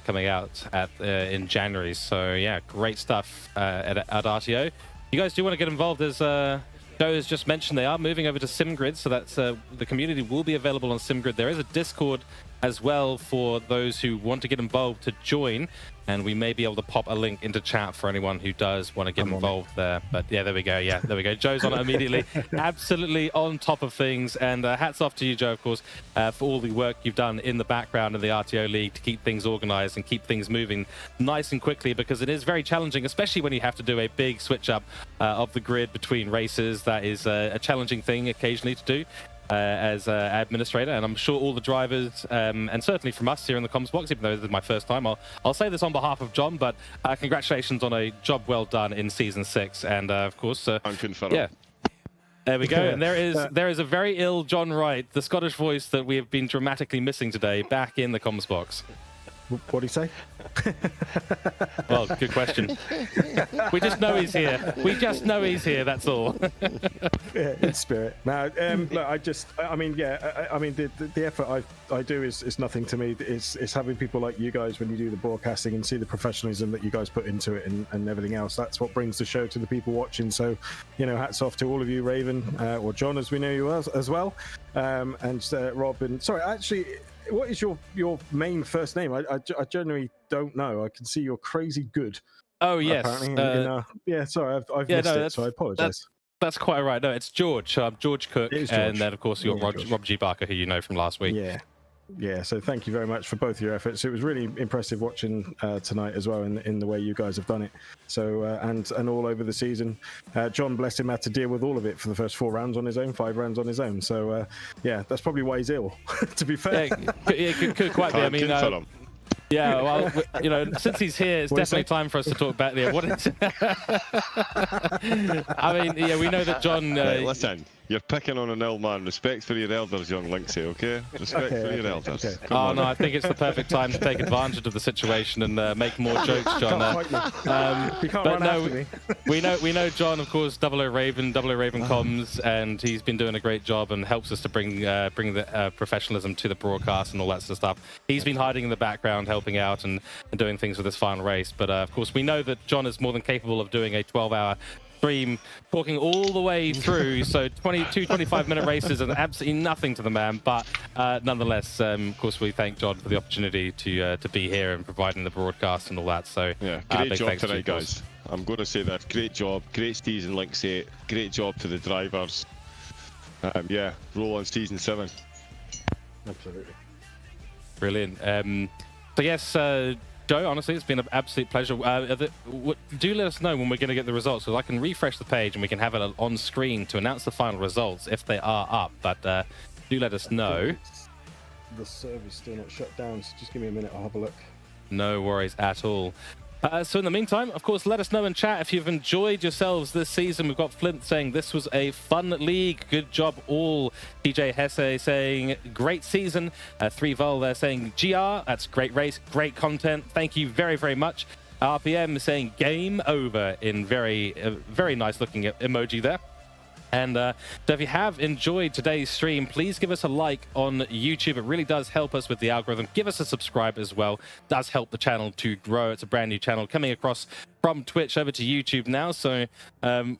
Speaker 1: coming out in January. So yeah, great stuff at RTO. You guys do want to get involved, as Joe has just mentioned. They are moving over to SimGrid, so that's the community will be available on SimGrid. There is a Discord as well for those who want to get involved to join, and we may be able to pop a link into chat for anyone who does want to get involved there. But yeah, there we go. Yeah, there we go. Joe's on it immediately. Absolutely on top of things, and hats off to you, Joe, of course, for all the work you've done in the background in the RTO League to keep things organized and keep things moving nice and quickly, because it is very challenging, especially when you have to do a big switch up of the grid between races. That is a challenging thing occasionally to do. As administrator, and I'm sure all the drivers, and certainly from us here in the comms box, even though this is my first time, I'll say this on behalf of John, but congratulations on a job well done in Season 6, and of course, yeah, there we go. And there is a very ill John Wright, the Scottish voice that we have been dramatically missing today, back in the comms box.
Speaker 3: What do you say?
Speaker 1: Well, good question. We just know he's here. We just know he's here, that's all.
Speaker 3: Yeah, in spirit. Now, look, the effort I do is nothing to me. It's having people like you guys when you do the broadcasting and see the professionalism that you guys put into it and everything else. That's what brings the show to the people watching. So, hats off to all of you, Raven, or John, as we know you as well, and Rob. And sorry, actually, what is your main first name? I generally don't know. I can see you're crazy good.
Speaker 1: Oh, yes.
Speaker 3: Yeah, sorry, I've missed it, so I apologize.
Speaker 1: That's quite right. No, it's George. George Cook.
Speaker 3: George.
Speaker 1: And then, of course, you've got Rob G. Barker, who you know from last week.
Speaker 3: Yeah, so thank you very much for both your efforts. It was really impressive watching tonight as well in the way you guys have done it. So and all over the season. John, bless him, had to deal with all of it for the first 4 rounds on his own, 5 rounds on his own. So yeah, that's probably why he's ill, to be fair.
Speaker 1: Yeah, could quite be. I mean, yeah, well, since he's here, it's definitely time for us to talk about what is I mean, yeah, we know that John...
Speaker 4: listen, you're picking on an old man. Respect for your elders, young Linksy, okay? Respect for your elders.
Speaker 3: Okay.
Speaker 1: Oh, no, I think it's the perfect time to take advantage of the situation and make more jokes, John.
Speaker 3: You can't run after me.
Speaker 1: we know John, of course, Double O Raven comms, and he's been doing a great job and helps us to bring the professionalism to the broadcast and all that sort of stuff. He's been hiding in the background, helping out and doing things with this final race. But of course, we know that John is more than capable of doing a 12-hour stream talking all the way through. So 25-minute races and absolutely nothing to the man. But nonetheless, of course, we thank John for the opportunity to be here and providing the broadcast and all that. So
Speaker 4: yeah, great
Speaker 1: big
Speaker 4: job
Speaker 1: thanks to you,
Speaker 4: tonight, guys. I'm going to say that. Great job. Great season, Lynx 8. Great job to the drivers. Yeah, roll on season 7.
Speaker 3: Absolutely.
Speaker 1: Brilliant. So yes, Joe, honestly, it's been an absolute pleasure. Do let us know when we're going to get the results, so I can refresh the page and we can have it on screen to announce the final results if they are up. But do let us know.
Speaker 3: The server's still not shut down, so just give me a minute, I'll have a look.
Speaker 1: No worries at all. So in the meantime, of course, let us know in chat if you've enjoyed yourselves this season. We've got Flint saying this was a fun league. Good job all. TJ Hesse saying great season. 3Vol there saying GR. That's great race, great content. Thank you very, very much. RPM saying game over in very nice looking emoji there. And so if you have enjoyed today's stream, please give us a like on YouTube. It really does help us with the algorithm. Give us a subscribe as well. It does help the channel to grow. It's a brand new channel coming across from Twitch over to YouTube now. So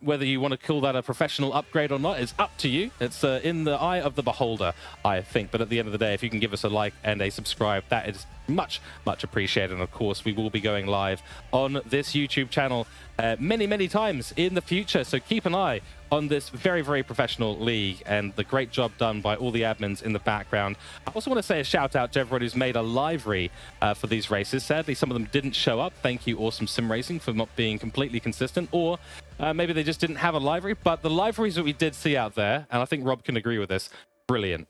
Speaker 1: whether you want to call that a professional upgrade or not is up to you. It's in the eye of the beholder, I think. But at the end of the day, if you can give us a like and a subscribe, that is much appreciated. And of course, we will be going live on this YouTube channel many times in the future. So keep an eye on this very professional league and the great job done by all the admins in the background. I also want to say a shout out to everyone who's made a livery for these races. Sadly, some of them didn't show up. Thank you, Awesome Sim Racing, for not being completely consistent, or maybe they just didn't have a livery. But the liveries that we did see out there, and I think Rob can agree with this, brilliant.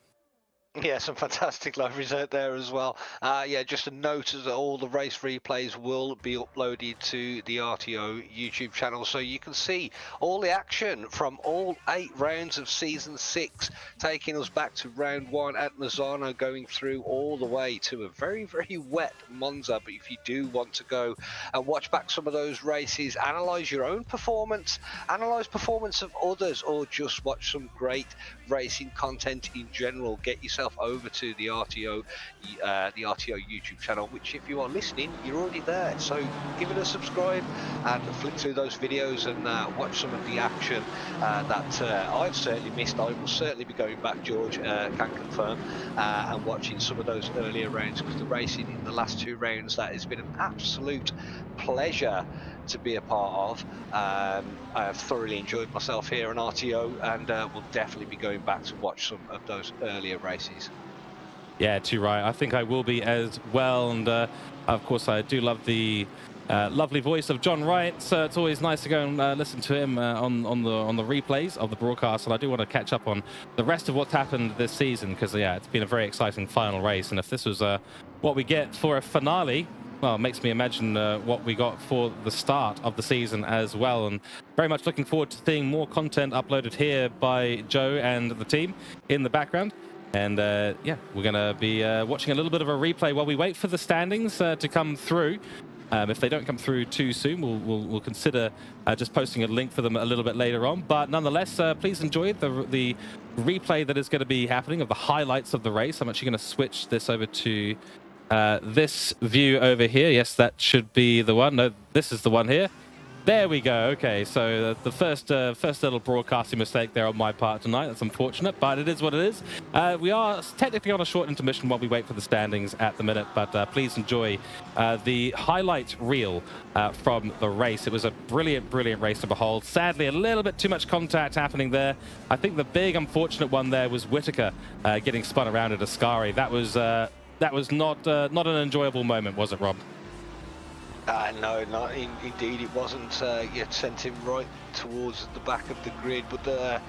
Speaker 2: Yeah, some fantastic liveries out there as well. Yeah, just a note that all the race replays will be uploaded to the RTO YouTube channel, so you can see all the action from all 8 rounds of Season 6, taking us back to round 1 at Mazzano, going through all the way to a very wet Monza. But if you do want to go and watch back some of those races, analyse your own performance, analyse performance of others, or just watch some great racing content in general, get yourself over to the RTO YouTube channel, which if you are listening, you're already there. So give it a subscribe and flick through those videos and watch some of the action that I've certainly missed. I will certainly be going back, George can confirm, and watching some of those earlier rounds, because the racing in the last 2 rounds, that has been an absolute pleasure to be a part of. I have thoroughly enjoyed myself here on RTO, and will definitely be going back to watch some of those earlier races.
Speaker 1: Yeah, too right. I think I will be as well. And of course, I do love the lovely voice of John Wright. So it's always nice to go and listen to him on the replays of the broadcast. And I do want to catch up on the rest of what's happened this season, because yeah, it's been a very exciting final race. And if this was what we get for a finale, well, it makes me imagine what we got for the start of the season as well. And very much looking forward to seeing more content uploaded here by Joe and the team in the background. And yeah, we're going to be watching a little bit of a replay while we wait for the standings to come through. If they don't come through too soon, we'll consider just posting a link for them a little bit later on. But nonetheless, please enjoy the replay that is going to be happening of the highlights of the race. I'm actually going to switch this over to this view over here. Yes, that should be the one. No, this is the one here. There we go. Okay, so the first little broadcasting mistake there on my part tonight. That's unfortunate, but it is what it is. We are technically on a short intermission while we wait for the standings at the minute, but please enjoy the highlight reel from the race. It was a brilliant race to behold. Sadly, a little bit too much contact happening there. I think the big unfortunate one there was Whitaker getting spun around at Ascari. That was not an enjoyable moment, was it, Rob?
Speaker 2: No, not indeed it wasn't. You sent him right towards the back of the grid, but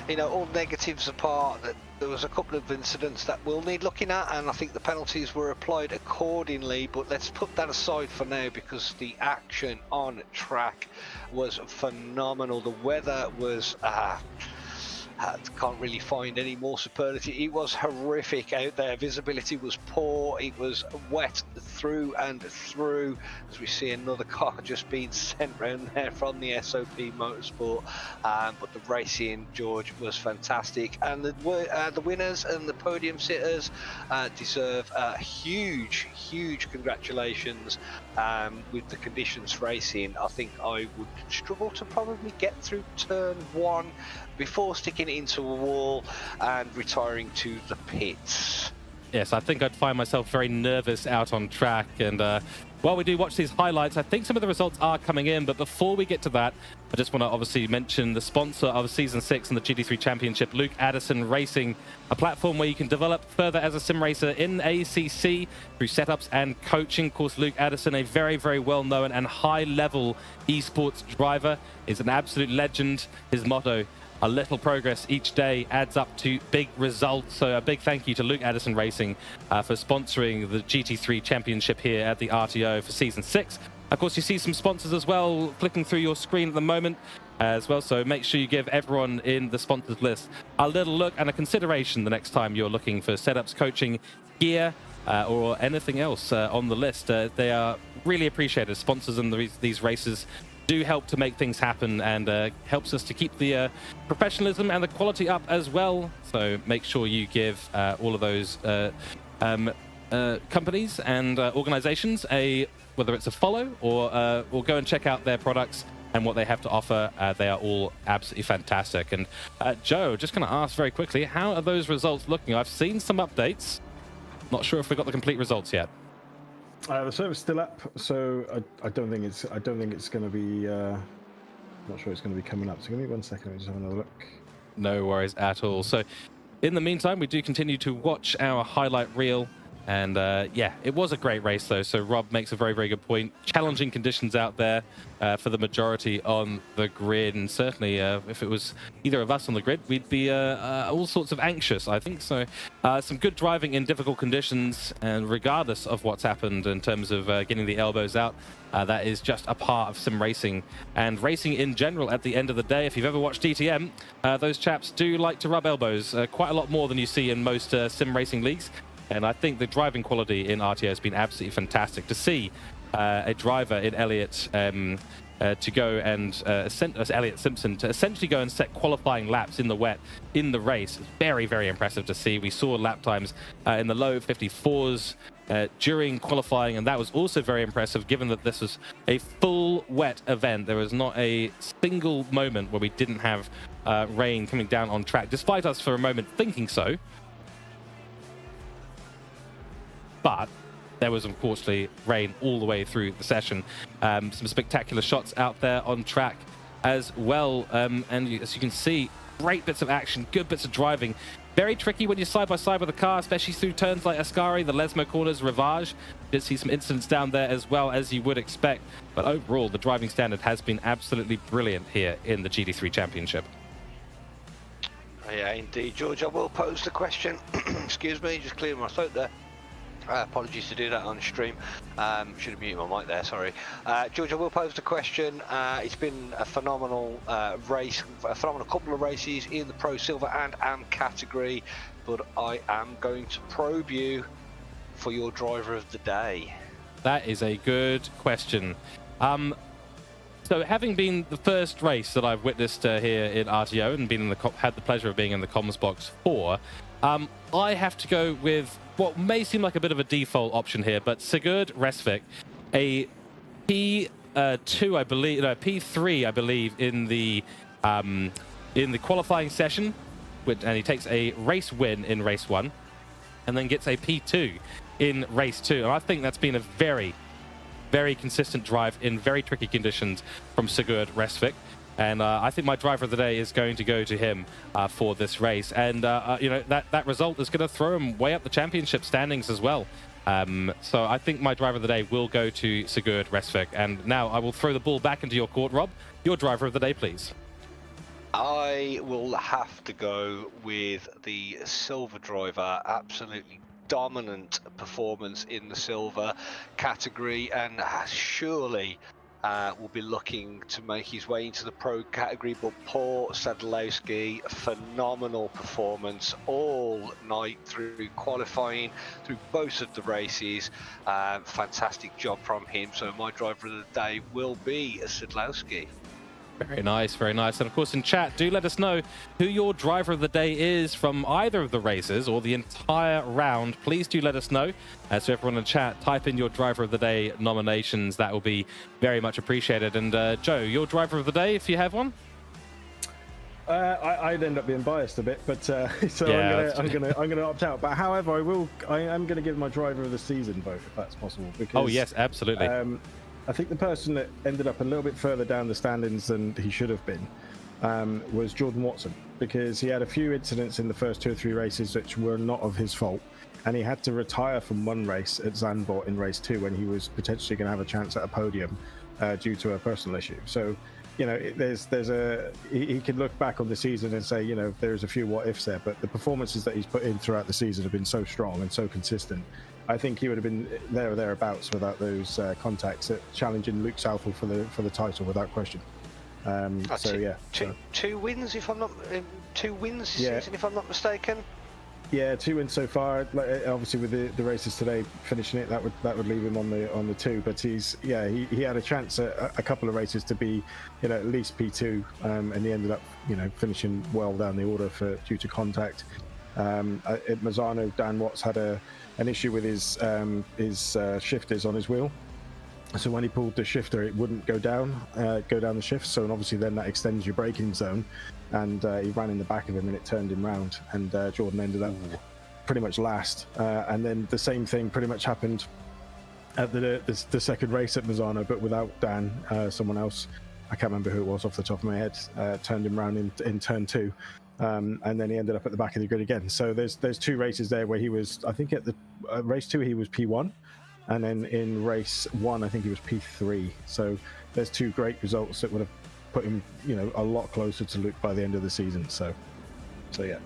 Speaker 2: you know, all negatives apart, that there was a couple of incidents that will need looking at, and I think the penalties were applied accordingly. But let's put that aside for now, because the action on track was phenomenal. The weather was Can't really find any more superlative. It was horrific out there. Visibility was poor. It was wet through and through, as we see another car just being sent round there from the SOP Motorsport. But the racing, George, was fantastic, and the winners and the podium sitters deserve huge congratulations. With the conditions racing, I think I would struggle to probably get through turn 1 before sticking it into a wall and retiring to the pits.
Speaker 1: Yes, I think I'd find myself very nervous out on track. And while we do watch these highlights, I think some of the results are coming in. But before we get to that, I just want to obviously mention the sponsor of Season 6 and the GT3 Championship, Luke Addison Racing, a platform where you can develop further as a sim racer in ACC through setups and coaching. Of course, Luke Addison, a very, very well-known and high-level esports driver, is an absolute legend. His motto, a little progress each day adds up to big results. So a big thank you to Luke Addison Racing for sponsoring the GT3 Championship here at the RTO for Season 6. Of course, you see some sponsors as well flicking through your screen at the moment as well. So make sure you give everyone in the sponsors list a little look and a consideration the next time you're looking for setups, coaching, gear, or anything else on the list. They are really appreciated. Sponsors in these races do help to make things happen, and helps us to keep the professionalism and the quality up as well. So make sure you give all of those companies and organizations whether it's a follow or go and check out their products and what they have to offer. They are all absolutely fantastic. And Joe, just going to ask very quickly, how are those results looking? I've seen some updates. Not sure if we got the complete results yet.
Speaker 3: The server's still up, so I don't think it's going to be. Not sure it's going to be coming up. So give me 1 second. Let me just have another look.
Speaker 1: No worries at all. So, in the meantime, we do continue to watch our highlight reel. And yeah, it was a great race though. So Rob makes a very, very good point. Challenging conditions out there for the majority on the grid, and certainly if it was either of us on the grid, we'd be all sorts of anxious, I think. So some good driving in difficult conditions, and regardless of what's happened in terms of getting the elbows out, that is just a part of sim racing and racing in general. At the end of the day, if you've ever watched DTM, those chaps do like to rub elbows quite a lot more than you see in most sim racing leagues. And I think the driving quality in RTO has been absolutely fantastic. To see a driver in Elliott to go and Elliott Simpson to essentially go and set qualifying laps in the wet in the race is very, very impressive to see. We saw lap times in the low 54s during qualifying, and that was also very impressive given that this was a full wet event. There was not a single moment where we didn't have rain coming down on track, despite us for a moment thinking so. But there was, unfortunately, rain all the way through the session. Some spectacular shots out there on track as well. And as you can see, great bits of action, good bits of driving. Very tricky when you're side by side with a car, especially through turns like Ascari, the Lesmo corners, Rivage. Did see some incidents down there as well, as you would expect. But overall, the driving standard has been absolutely brilliant here in the GT3 Championship.
Speaker 2: Yeah, indeed, George. I will pose the question. Excuse me, just clearing my throat there. Apologies to do that on stream. Should have muted my mic there, sorry. George, I will pose the question. It's been a phenomenal race, a phenomenal couple of races in the Pro Silver and AM category, but I am going to probe you for your driver of the day.
Speaker 1: That is a good question. So having been the first race that I've witnessed here in RTO and been in had the pleasure of being in the comms box for, I have to go with what may seem like a bit of a default option here, but Sigurd Resvik, a P2, I believe, no, P3, I believe, in the qualifying session, and he takes a race win in race 1, and then gets a P2 in race 2. And I think that's been a very, very consistent drive in very tricky conditions from Sigurd Resvik. And I think my driver of the day is going to go to him for this race. And, you know, that result is going to throw him way up the championship standings as well. So I think my driver of the day will go to Sigurd Resvik. And now I will throw the ball back into your court. Rob, your driver of the day, please.
Speaker 2: I will have to go with the silver driver. Absolutely dominant performance in the silver category, and surely will be looking to make his way into the pro category. But Paul Sadlowski, phenomenal performance all night through qualifying, through both of the races. Fantastic job from him. So my driver of the day will be Sadlowski.
Speaker 1: Very nice, very nice. And of course, in chat, do let us know who your driver of the day is from either of the races or the entire round. Please do let us know. So everyone in chat, type in your driver of the day nominations. That will be very much appreciated. And Joe, your driver of the day, if you have one?
Speaker 3: I'd end up being biased a bit, but so yeah, I'm gonna opt out. But however, I am gonna give my driver of the season both, if that's possible. Because,
Speaker 1: oh yes, absolutely.
Speaker 3: I think the person that ended up a little bit further down the standings than he should have been was Jordan Watson, because he had a few incidents in the first 2 or 3 races which were not of his fault, and he had to retire from one race at Zandvoort in race 2 when he was potentially going to have a chance at a podium due to a personal issue. So, you know, he can look back on the season and say, you know, there's a few what ifs there, but the performances that he's put in throughout the season have been so strong and so consistent. I think he would have been there or thereabouts without those contacts, challenging Luke Southall for the title without question. So yeah,
Speaker 2: two wins if I'm not this season, if I'm not mistaken.
Speaker 3: Yeah, 2 wins so far. Obviously, with the races today, finishing it, that would leave him on the 2. But he had a chance at a couple of races to be, you know, at least P2, and he ended up, you know, finishing well down the order due to contact. At Mazzano, Dan Watts had an issue with his shifters on his wheel, so when he pulled the shifter, it wouldn't go down the shift. So and obviously then that extends your braking zone, and he ran in the back of him and it turned him round, and Jordan ended up pretty much last. And then the same thing pretty much happened at the second race at Mazzano, but without Dan. Someone else, I can't remember who it was off the top of my head, turned him round in turn 2. And then he ended up at the back of the grid again. So there's 2 races there where he was, I think at the race 2 he was P1, and then in race 1 I think he was P3. So there's 2 great results that would have put him, you know, a lot closer to Luke by the end of the season. So yeah.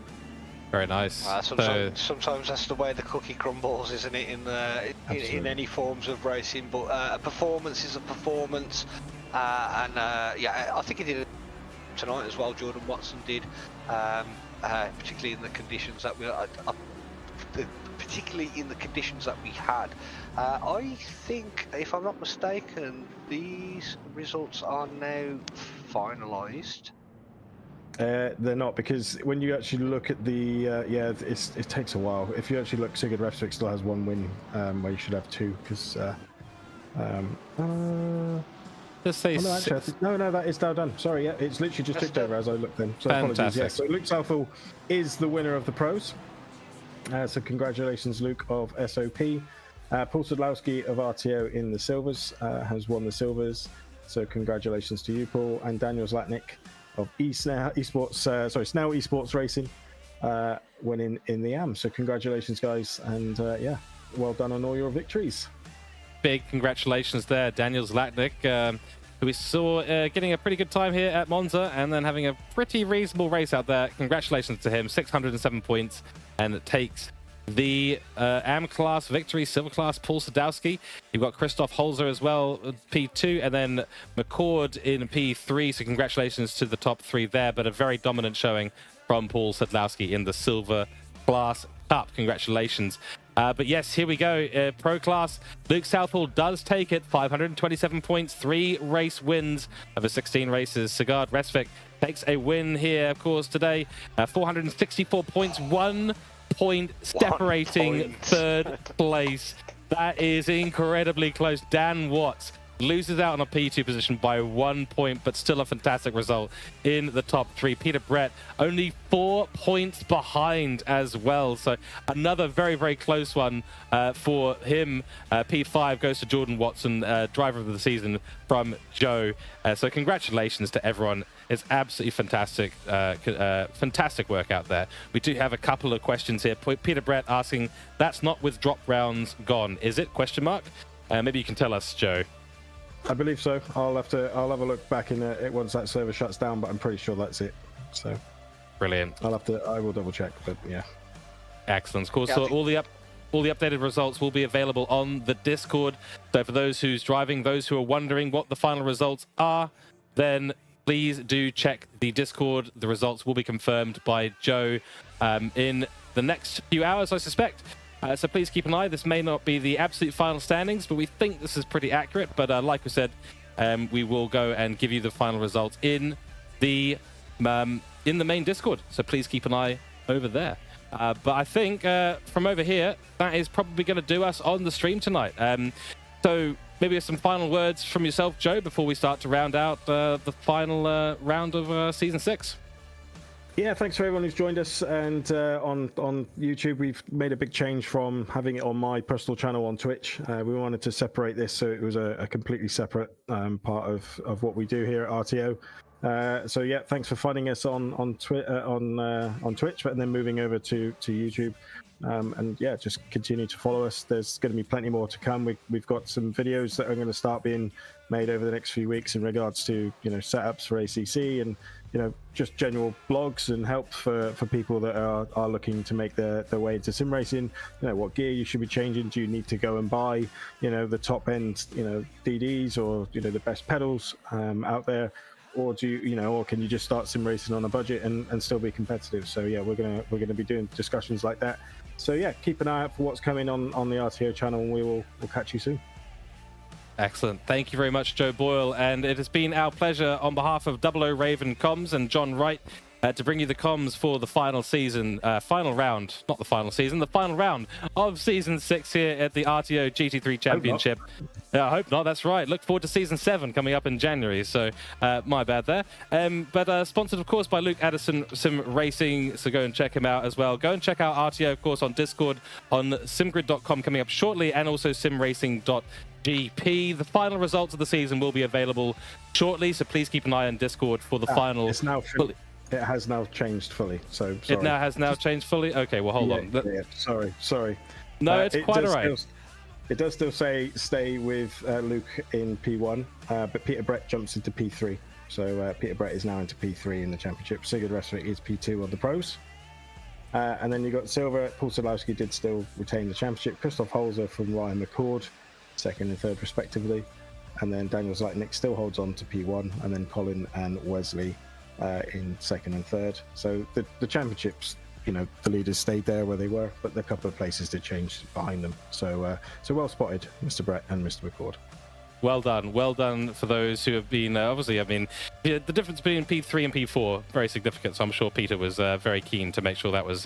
Speaker 1: Very nice.
Speaker 2: Sometimes that's the way the cookie crumbles, isn't it? In any forms of racing, but a performance is a performance, yeah, I think he did it tonight as well. Jordan Watson did, particularly in the conditions that we had. I think, if I'm not mistaken, these results are now finalised.
Speaker 3: They're not, because when you actually look at the it takes a while. If you actually look, Sigurd Refsvik still has 1 win, where you should have 2, because
Speaker 1: let's say
Speaker 3: no, that is now done. Sorry, yeah, it's literally just ticked over as I looked then. So apologies. Yeah, so Luke Southall is the winner of the pros. So congratulations, Luke of SOP. Paul Sadlowski of RTO in the silvers has won the silvers. So congratulations to you, Paul. And Daniel Zlatnik of Snell Esports Racing winning in the AM. So congratulations, guys, and yeah, well done on all your victories.
Speaker 1: Big congratulations there, Daniel Zlatnik, who we saw getting a pretty good time here at Monza and then having a pretty reasonable race out there. Congratulations to him, 607 points, and it takes the AM class victory. Silver class, Paul Sadlowski. You've got Christoph Holzer as well, P2, and then McCord in P3. So congratulations to the top 3 there, but a very dominant showing from Paul Sadlowski in the silver class cup. Congratulations. But yes, here we go. Pro class, Luke Southall does take it. 527 points, 3 race wins over 16 races. Sigurd Refsvik takes a win here, of course, today. 464 points, 1 point separating third place. That is incredibly close. Dan Watts loses out on a P2 position by 1 point, but still a fantastic result in the top 3. Peter Brett only 4 points behind as well, so another very, very close one for him. P5 goes to Jordan Watson, driver of the season from Joe. So congratulations to everyone. It's absolutely fantastic, fantastic work out there. We do have a couple of questions here. Peter Brett asking, that's not with drop rounds gone, is it? Question mark. Maybe you can tell us, Joe.
Speaker 3: I believe so. I'll have a look back in it once that server shuts down, but I'm pretty sure that's it. So
Speaker 1: brilliant.
Speaker 3: I will double check, but yeah.
Speaker 1: Excellent. Of course,
Speaker 2: yeah,
Speaker 1: so all the all the updated results will be available on the Discord. So for those who's driving, those who are wondering what the final results are, then please do check the Discord. The results will be confirmed by Joe in the next few hours, I suspect. So please keep an eye. This may not be the absolute final standings, but we think this is pretty accurate. But like we said, we will go and give you the final results in the main Discord. So please keep an eye over there. But I think from over here, that is probably going to do us on the stream tonight. So maybe some final words from yourself, Joe, before we start to round out the final round of Season 6.
Speaker 3: Yeah, thanks for everyone who's joined us. And on YouTube, we've made a big change from having it on my personal channel on Twitch. We wanted to separate this so it was a completely separate part of what we do here at RTO. So yeah, thanks for finding us on Twitch, but then moving over to YouTube. And yeah, just continue to follow us. There's going to be plenty more to come. We've got some videos that are going to start being made over the next few weeks in regards to setups for ACC and just general blogs and help for people that are looking to make their way into sim racing. What gear you should be changing. Do you need to go and buy the top end DDs or the best pedals out there, or do you or can you just start sim racing on a budget and still be competitive? So yeah, we're gonna be doing discussions like that. So yeah, keep an eye out for what's coming on the RTO channel, and we'll catch you soon.
Speaker 1: Excellent. Thank you very much, Joe Boyle. And it has been our pleasure on behalf of 00 Raven Comms and John Wright to bring you the comms for the final season, final round, not the final season, the final round of Season 6 here at the RTO GT3 Championship. I hope not, that's right. Look forward to Season 7 coming up in January, so my bad there. But sponsored, of course, by Luke Addison Sim Racing, so go and check him out as well. Go and check out RTO, of course, on Discord, on simgrid.com coming up shortly, and also simracing.gp. The final results of the season will be available shortly, so please keep an eye on Discord for the final.
Speaker 3: It's now it has now changed fully. So sorry.
Speaker 1: It now has changed fully. Okay, well hold on.
Speaker 3: Yeah, sorry.
Speaker 1: No, it's quite alright.
Speaker 3: It does still say stay with Luke in P1, but Peter Brett jumps into P3. So Peter Brett is now into P3 in the championship. Sigurd Restler is P2 on the pros. And then you got Silver. Paul Sadlowski did still retain the championship. Christoph Holzer from Ryan McCord, second and third respectively. And then Daniel Zlatnik still holds on to P1. And then Colin and Wesley in second and third. So the championships, the leaders stayed there where they were, but a couple of places did change behind them. So well spotted, Mr. Brett and Mr. McCord.
Speaker 1: Well done for those who have been obviously. I mean, the difference between P3 and P4 very significant. So I'm sure Peter was very keen to make sure that was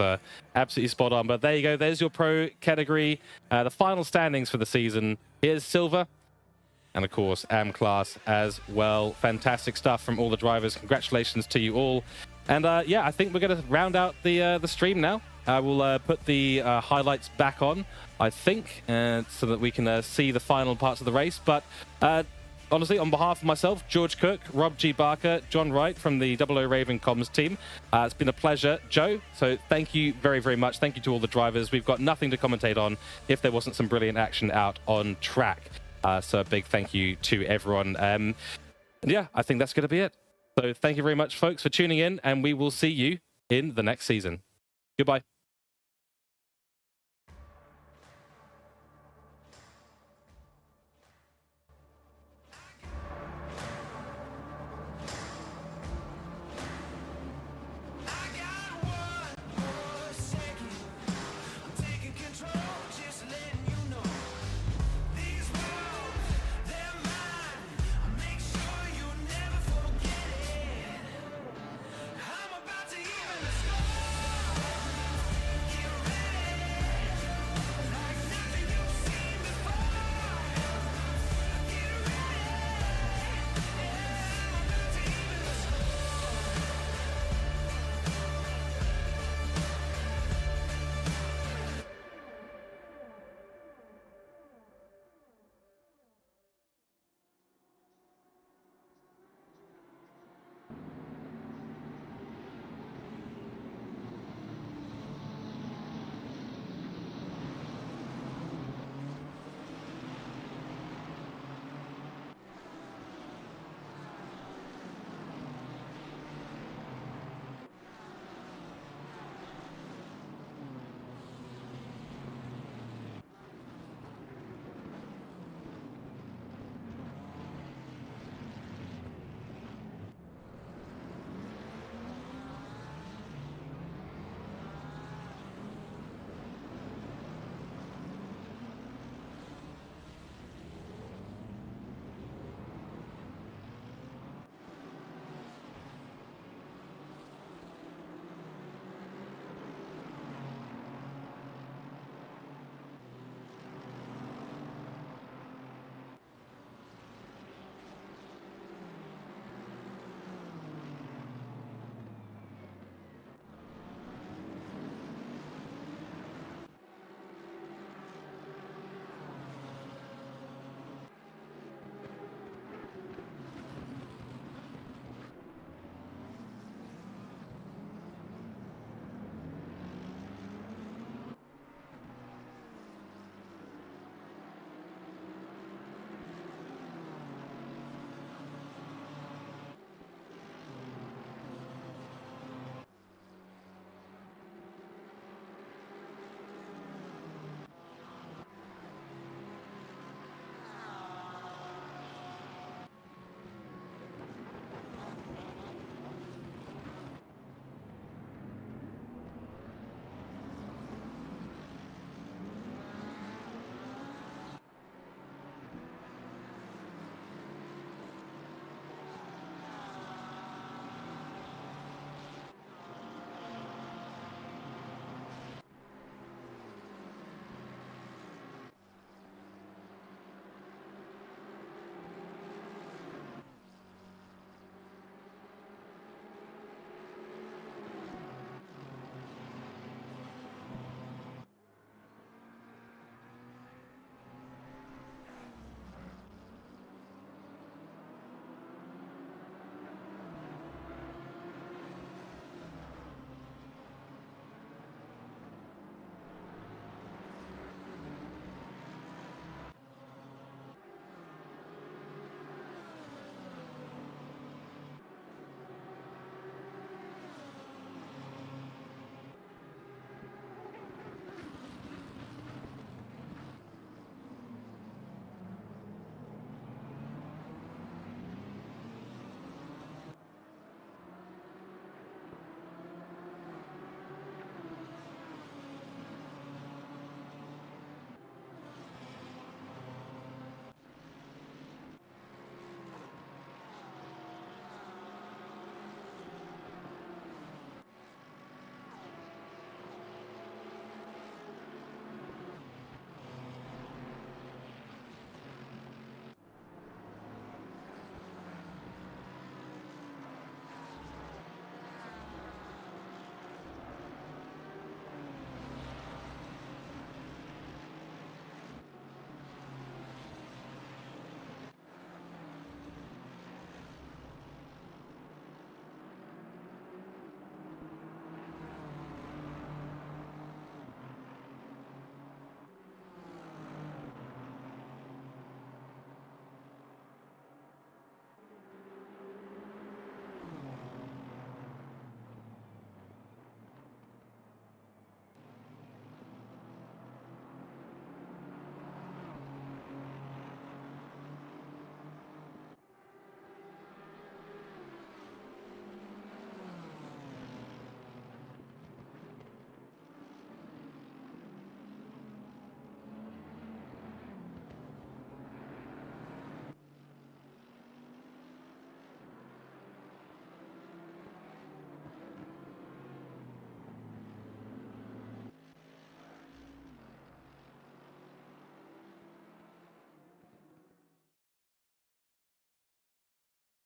Speaker 1: absolutely spot on. But there you go. There's your pro category. The final standings for the season. Here's Silver, and of course AM class as well. Fantastic stuff from all the drivers. Congratulations to you all. And yeah, I think we're going to round out the stream now. I will put the highlights back on, I think, so that we can see the final parts of the race. But honestly, on behalf of myself, George Cook, Rob G. Barker, John Wright from the 00 Raven Comms team, it's been a pleasure. Joe, so thank you very, very much. Thank you to all the drivers. We've got nothing to commentate on if there wasn't some brilliant action out on track. So a big thank you to everyone. And yeah, I think that's going to be it. So thank you very much, folks, for tuning in, and we will see you in the next season. Goodbye.